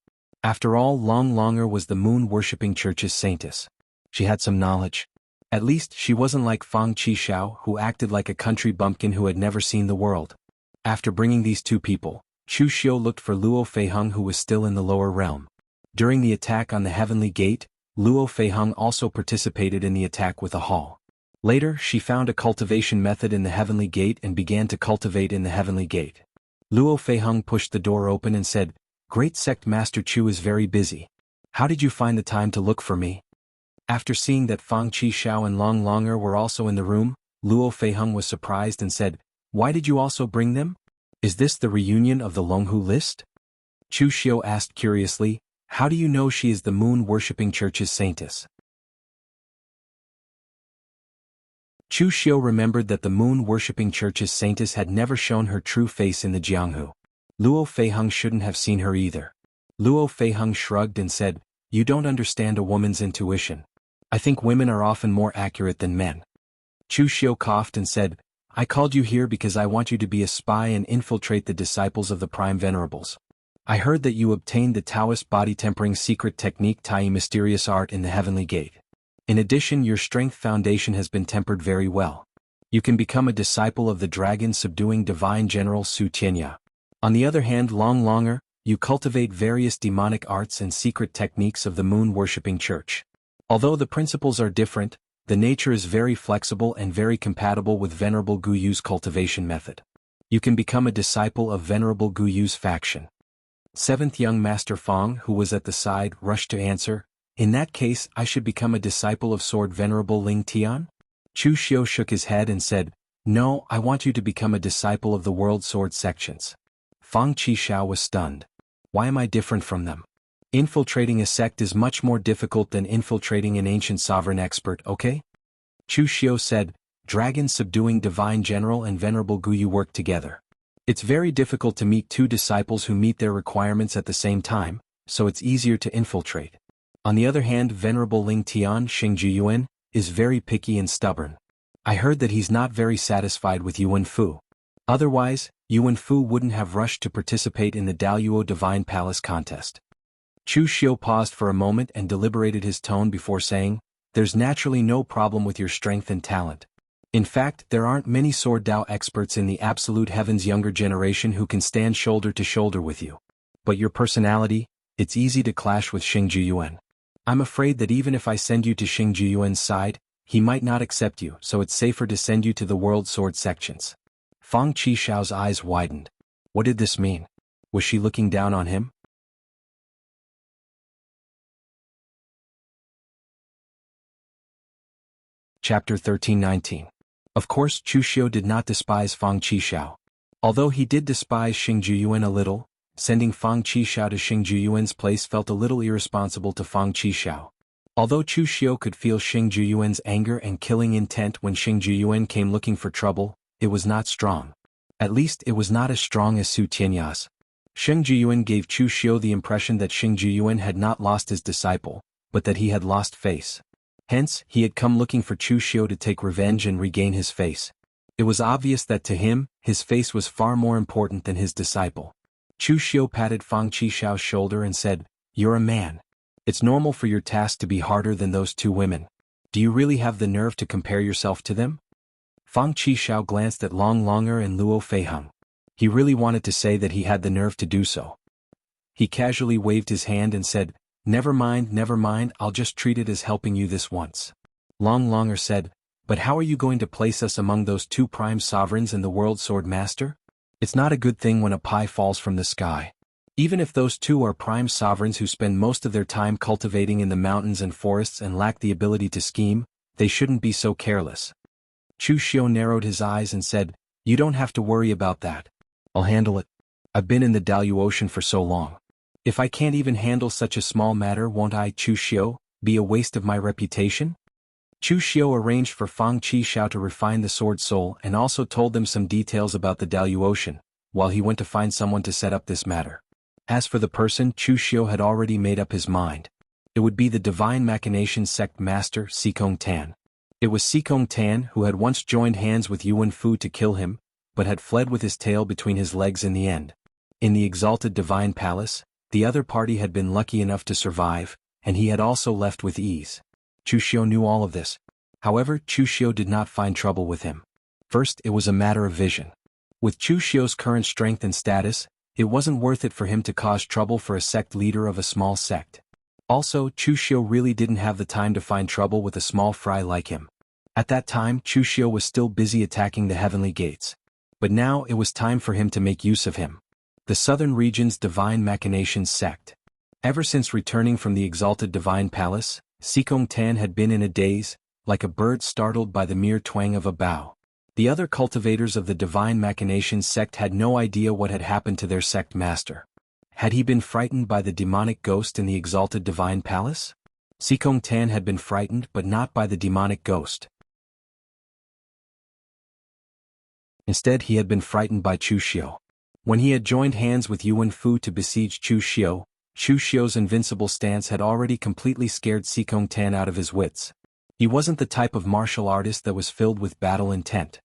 After all, Long Longer was the moon-worshipping church's saintess. She had some knowledge. At least, she wasn't like Fang Qishao, who acted like a country bumpkin who had never seen the world. After bringing these two people, Chu Xiu looked for Luo Feiheng, who was still in the lower realm. During the attack on the Heavenly Gate, Luo Feiheng also participated in the attack with a haul. Later, she found a cultivation method in the Heavenly Gate and began to cultivate in the Heavenly Gate. Luo Feiheng pushed the door open and said, "Great Sect Master Chu is very busy. How did you find the time to look for me?" After seeing that Fang Qishao and Long Longer were also in the room, Luo Feiheng was surprised and said, "Why did you also bring them? Is this the reunion of the Longhu list?" Chu Xiu asked curiously, "How do you know she is the moon-worshipping church's saintess?" Chu Xiu remembered that the moon-worshipping church's saintess had never shown her true face in the Jianghu. Luo Feiheng shouldn't have seen her either. Luo Feiheng shrugged and said, "You don't understand a woman's intuition. I think women are often more accurate than men." Chu Xiu coughed and said, "I called you here because I want you to be a spy and infiltrate the disciples of the Prime Venerables. I heard that you obtained the Taoist body-tempering secret technique Tai mysterious art in the Heavenly Gate. In addition, your strength foundation has been tempered very well. You can become a disciple of the dragon-subduing divine general Su Tianya. On the other hand, Long Longer, you cultivate various demonic arts and secret techniques of the moon-worshipping church. Although the principles are different, the nature is very flexible and very compatible with Venerable Gu Yu's cultivation method. You can become a disciple of Venerable Gu Yu's faction." Seventh young Master Fang, who was at the side, rushed to answer, "In that case, I should become a disciple of Sword Venerable Ling Tian?" Chu Xiu shook his head and said, "No, I want you to become a disciple of the World Sword Sections." Fang Qishao was stunned. "Why am I different from them? Infiltrating a sect is much more difficult than infiltrating an ancient sovereign expert, okay?" Chu Xiu said, "Dragon-subduing divine general and Venerable Gu Yu work together. It's very difficult to meet two disciples who meet their requirements at the same time, so it's easier to infiltrate. On the other hand, Venerable Ling Tian Xingju Yuan is very picky and stubborn. I heard that he's not very satisfied with Yuan Fu. Otherwise, Yuan Fu wouldn't have rushed to participate in the Daluo Divine Palace contest." Chu Xiu paused for a moment and deliberated his tone before saying, "There's naturally no problem with your strength and talent. In fact, there aren't many Sword Dao experts in the Absolute Heaven's younger generation who can stand shoulder to shoulder with you. But your personality, it's easy to clash with Xingju Yuan. I'm afraid that even if I send you to Xingju Yuan's side, he might not accept you, so it's safer to send you to the World Sword Sections." Fang Qishao's eyes widened. What did this mean? Was she looking down on him? Chapter 13-19. Of course, Chu Xiu did not despise Fang Qishao. Although he did despise Xing Juyuan a little, sending Fang Qishao to Xing Juyuan's place felt a little irresponsible to Fang Qishao. Although Chu Xiu could feel Xing Juyuan's anger and killing intent when Xing Juyuan came looking for trouble, it was not strong. At least it was not as strong as Su Tianya's. Xing Juyuan gave Chu Xiu the impression that Xing Juyuan had not lost his disciple, but that he had lost face. Hence, he had come looking for Chu Xiu to take revenge and regain his face. It was obvious that to him, his face was far more important than his disciple. Chu Xiu patted Fang Qishao's shoulder and said, "You're a man. It's normal for your task to be harder than those two women. Do you really have the nerve to compare yourself to them?" Fang Qishao glanced at Long Longer and Luo Feiheng. He really wanted to say that he had the nerve to do so. He casually waved his hand and said, never mind, I'll just treat it as helping you this once." Long Longer said, "But how are you going to place us among those two prime sovereigns and the world sword master? It's not a good thing when a pie falls from the sky. Even if those two are prime sovereigns who spend most of their time cultivating in the mountains and forests and lack the ability to scheme, they shouldn't be so careless." Chu Xiu narrowed his eyes and said, "You don't have to worry about that. I'll handle it. I've been in the Dalyu Ocean for so long. If I can't even handle such a small matter, won't I, Chu Xiu, be a waste of my reputation?" Chu Xiu arranged for Fang Qishao to refine the sword soul and also told them some details about the Dalyu Ocean, while he went to find someone to set up this matter. As for the person, Chu Xiu had already made up his mind. It would be the Divine Machinations sect master, Sikong Tan. It was Sikong Tan who had once joined hands with Yuan Fu to kill him, but had fled with his tail between his legs in the end. In the exalted Divine Palace, the other party had been lucky enough to survive, and he had also left with ease. Chu Xiu knew all of this. However, Chu Xiu did not find trouble with him. First, it was a matter of vision. With Chu Xiu's current strength and status, it wasn't worth it for him to cause trouble for a sect leader of a small sect. Also, Chu Xiu really didn't have the time to find trouble with a small fry like him. At that time, Chu Xiu was still busy attacking the heavenly gates. But now it was time for him to make use of him. The Southern Region's Divine Machinations sect. Ever since returning from the exalted Divine Palace, Sikong Tan had been in a daze, like a bird startled by the mere twang of a bow. The other cultivators of the Divine Machinations sect had no idea what had happened to their sect master. Had he been frightened by the demonic ghost in the exalted Divine Palace? Sikong Tan had been frightened but not by the demonic ghost. Instead, he had been frightened by Chu Xiu. When he had joined hands with Yuan Fu to besiege Chu Xiu, Chu Xiu's invincible stance had already completely scared Sikong Tan out of his wits. He wasn't the type of martial artist that was filled with battle intent.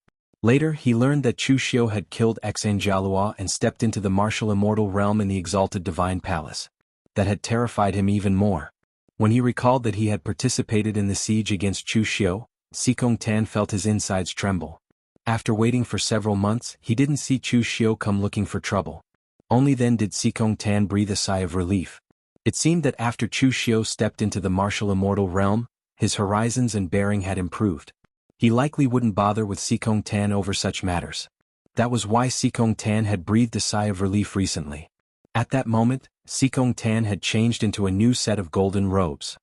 Later, he learned that Chu Xiu had killed Xanjialua and stepped into the martial immortal realm in the exalted Divine Palace. That had terrified him even more. When he recalled that he had participated in the siege against Chu Xiu, Sikong Tan felt his insides tremble. After waiting for several months, he didn't see Chu Xiu come looking for trouble. Only then did Sikong Tan breathe a sigh of relief. It seemed that after Chu Xiu stepped into the martial immortal realm, his horizons and bearing had improved. He likely wouldn't bother with Sikong Tan over such matters. That was why Sikong Tan had breathed a sigh of relief recently. At that moment, Sikong Tan had changed into a new set of golden robes.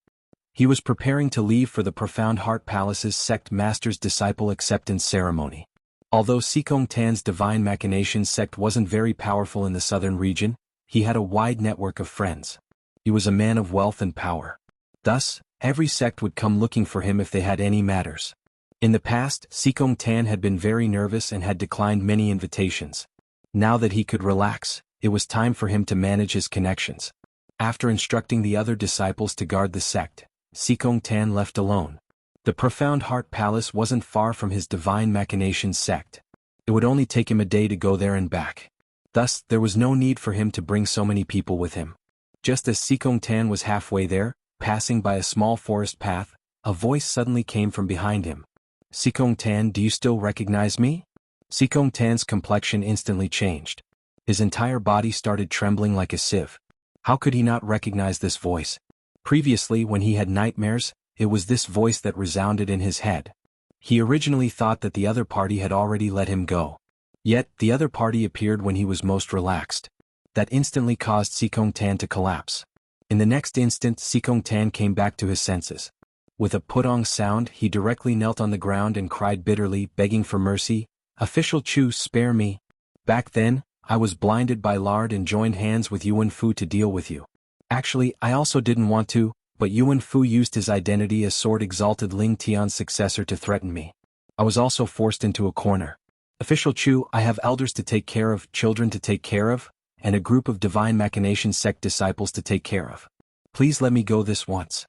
He was preparing to leave for the Profound Heart Palace's sect master's disciple acceptance ceremony. Although Sikong Tan's Divine Machinations sect wasn't very powerful in the southern region, he had a wide network of friends. He was a man of wealth and power. Thus, every sect would come looking for him if they had any matters. In the past, Sikong Tan had been very nervous and had declined many invitations. Now that he could relax, it was time for him to manage his connections. After instructing the other disciples to guard the sect, Sikong Tan left alone. The Profound Heart Palace wasn't far from his Divine Machinations sect. It would only take him a day to go there and back. Thus, there was no need for him to bring so many people with him. Just as Sikong Tan was halfway there, passing by a small forest path, a voice suddenly came from behind him. "Sikong Tan, do you still recognize me?" Sikong Tan's complexion instantly changed. His entire body started trembling like a sieve. How could he not recognize this voice? Previously, when he had nightmares, it was this voice that resounded in his head. He originally thought that the other party had already let him go. Yet, the other party appeared when he was most relaxed. That instantly caused Sikong Tan to collapse. In the next instant, Sikong Tan came back to his senses. With a putong sound, he directly knelt on the ground and cried bitterly, begging for mercy, "Official Chu, spare me. Back then, I was blinded by lard and joined hands with Yuan Fu to deal with you. Actually, I also didn't want to, but Yuan Fu used his identity as sword-exalted Ling Tian's successor to threaten me. I was also forced into a corner. Official Chu, I have elders to take care of, children to take care of, and a group of divine machination sect disciples to take care of. Please let me go this once."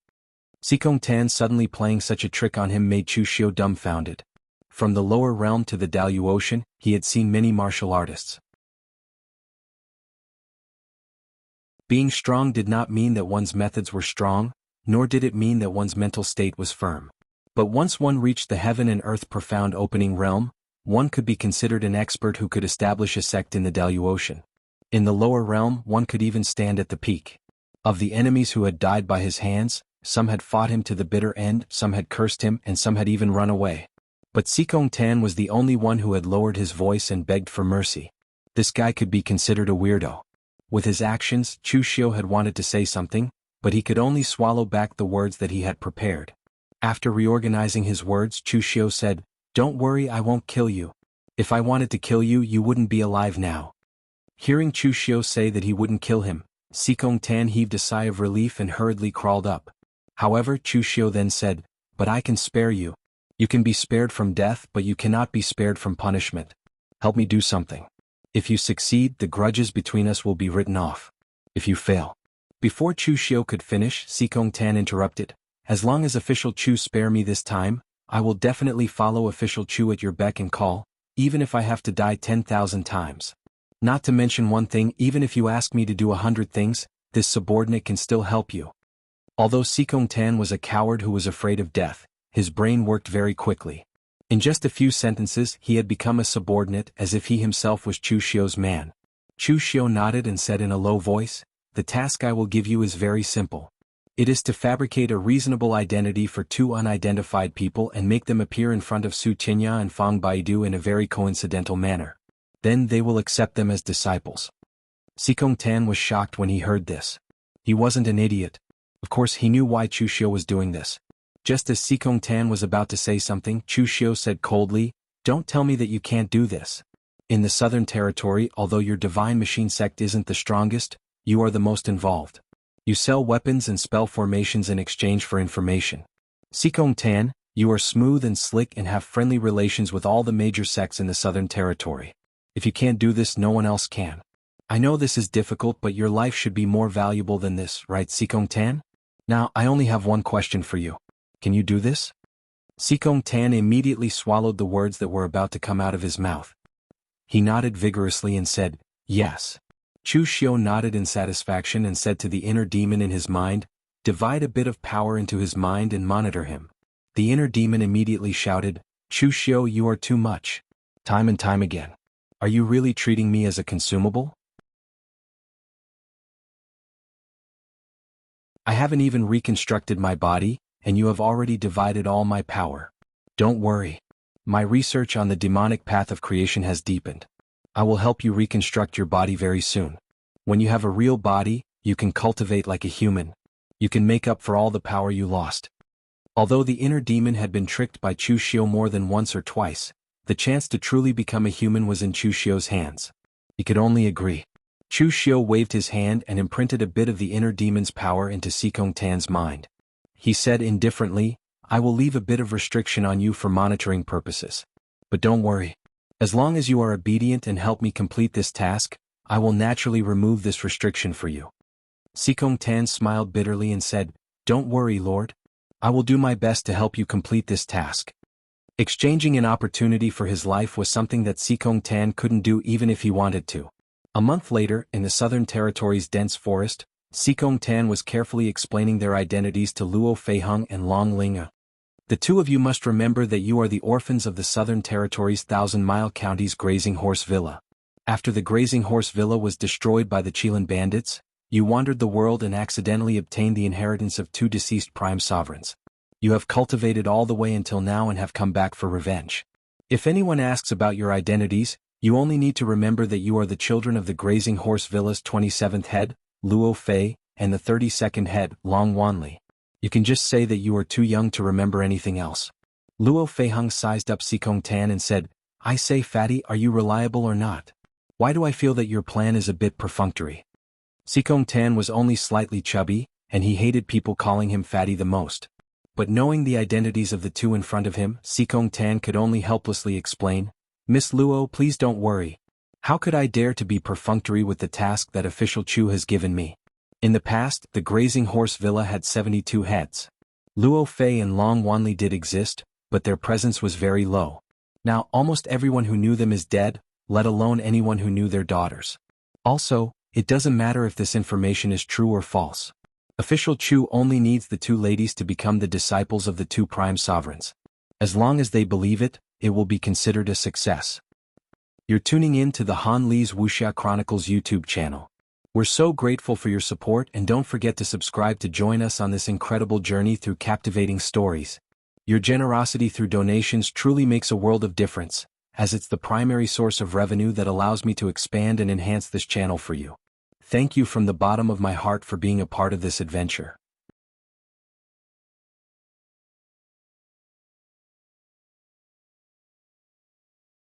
Sikong Tan suddenly playing such a trick on him made Chu Xiu dumbfounded. From the lower realm to the Dalu Ocean, he had seen many martial artists. Being strong did not mean that one's methods were strong, nor did it mean that one's mental state was firm. But once one reached the heaven and earth profound opening realm, one could be considered an expert who could establish a sect in the Dalu Ocean. In the lower realm, one could even stand at the peak. Of the enemies who had died by his hands, some had fought him to the bitter end, some had cursed him, and some had even run away. But Sikong Tan was the only one who had lowered his voice and begged for mercy. This guy could be considered a weirdo. With his actions, Chu Xiu had wanted to say something, but he could only swallow back the words that he had prepared. After reorganizing his words, Chu Xiu said, "Don't worry, I won't kill you. If I wanted to kill you, you wouldn't be alive now." Hearing Chu Xiu say that he wouldn't kill him, Sikong Tan heaved a sigh of relief and hurriedly crawled up. However, Chu Xiu then said, "But I can spare you. You can be spared from death, but you cannot be spared from punishment. Help me do something. If you succeed, the grudges between us will be written off. If you fail." Before Chu Xiu could finish, Sikong Tan interrupted, "As long as Official Chu spare me this time, I will definitely follow Official Chu at your beck and call, even if I have to die 10,000 times. Not to mention one thing, even if you ask me to do 100 things, this subordinate can still help you." Although Sikong Tan was a coward who was afraid of death, his brain worked very quickly. In just a few sentences, he had become a subordinate as if he himself was Chu Xiu's man. Chu Xiu nodded and said in a low voice, "The task I will give you is very simple. It is to fabricate a reasonable identity for two unidentified people and make them appear in front of Su Tinya and Fang Baidu in a very coincidental manner. Then they will accept them as disciples." Sikong Tan was shocked when he heard this. He wasn't an idiot. Of course he knew why Chu Xiu was doing this. Just as Sikong Tan was about to say something, Chu Xiu said coldly, "Don't tell me that you can't do this. In the Southern Territory, although your divine machine sect isn't the strongest, you are the most involved. You sell weapons and spell formations in exchange for information. Sikong Tan, you are smooth and slick and have friendly relations with all the major sects in the Southern Territory. If you can't do this, no one else can. I know this is difficult, but your life should be more valuable than this, right, Sikong Tan? Now, I only have one question for you. Can you do this?" Sikong Tan immediately swallowed the words that were about to come out of his mouth. He nodded vigorously and said, "Yes." Chu Xiu nodded in satisfaction and said to the inner demon in his mind, "Divide a bit of power into his mind and monitor him." The inner demon immediately shouted, "Chu Xiu, you are too much. Time and time again. Are you really treating me as a consumable? I haven't even reconstructed my body, and you have already divided all my power. Don't worry. My research on the demonic path of creation has deepened. I will help you reconstruct your body very soon. When you have a real body, you can cultivate like a human. You can make up for all the power you lost." Although the inner demon had been tricked by Chu Xiu more than once or twice, the chance to truly become a human was in Chu Xiu's hands. He could only agree. Chu Xiu waved his hand and imprinted a bit of the inner demon's power into Sikong Tan's mind. He said indifferently, "I will leave a bit of restriction on you for monitoring purposes. But don't worry. As long as you are obedient and help me complete this task, I will naturally remove this restriction for you." Sikong Tan smiled bitterly and said, "Don't worry, Lord. I will do my best to help you complete this task." Exchanging an opportunity for his life was something that Sikong Tan couldn't do even if he wanted to. A month later, in the Southern Territory's dense forest, Sikong Tan was carefully explaining their identities to Luo Feiheng and Long Linga. "The two of you must remember that you are the orphans of the Southern Territory's Thousand-Mile County's Grazing Horse Villa. After the Grazing Horse Villa was destroyed by the Chilan bandits, you wandered the world and accidentally obtained the inheritance of two deceased prime sovereigns. You have cultivated all the way until now and have come back for revenge. If anyone asks about your identities, You only need to remember that you are the children of the Grazing Horse Villa's 27th head, Luo Fei, and the 32nd head, Long Wanli. You can just say that you are too young to remember anything else. Luo Feiheng sized up Sikong Tan and said, I say Fatty, are you reliable or not? Why do I feel that your plan is a bit perfunctory? Sikong Tan was only slightly chubby, and he hated people calling him Fatty the most. But knowing the identities of the two in front of him, Sikong Tan could only helplessly explain, Miss Luo, please don't worry. How could I dare to be perfunctory with the task that Official Chu has given me? In the past, the Grazing Horse Villa had 72 heads. Luo Fei and Long Wanli did exist, but their presence was very low. Now, almost everyone who knew them is dead, let alone anyone who knew their daughters. Also, it doesn't matter if this information is true or false. Official Chu only needs the two ladies to become the disciples of the two prime sovereigns. As long as they believe it, it will be considered a success. You're tuning in to the Han Li's Wuxia Chronicles YouTube channel. We're so grateful for your support, and don't forget to subscribe to join us on this incredible journey through captivating stories. Your generosity through donations truly makes a world of difference, as it's the primary source of revenue that allows me to expand and enhance this channel for you. Thank you from the bottom of my heart for being a part of this adventure.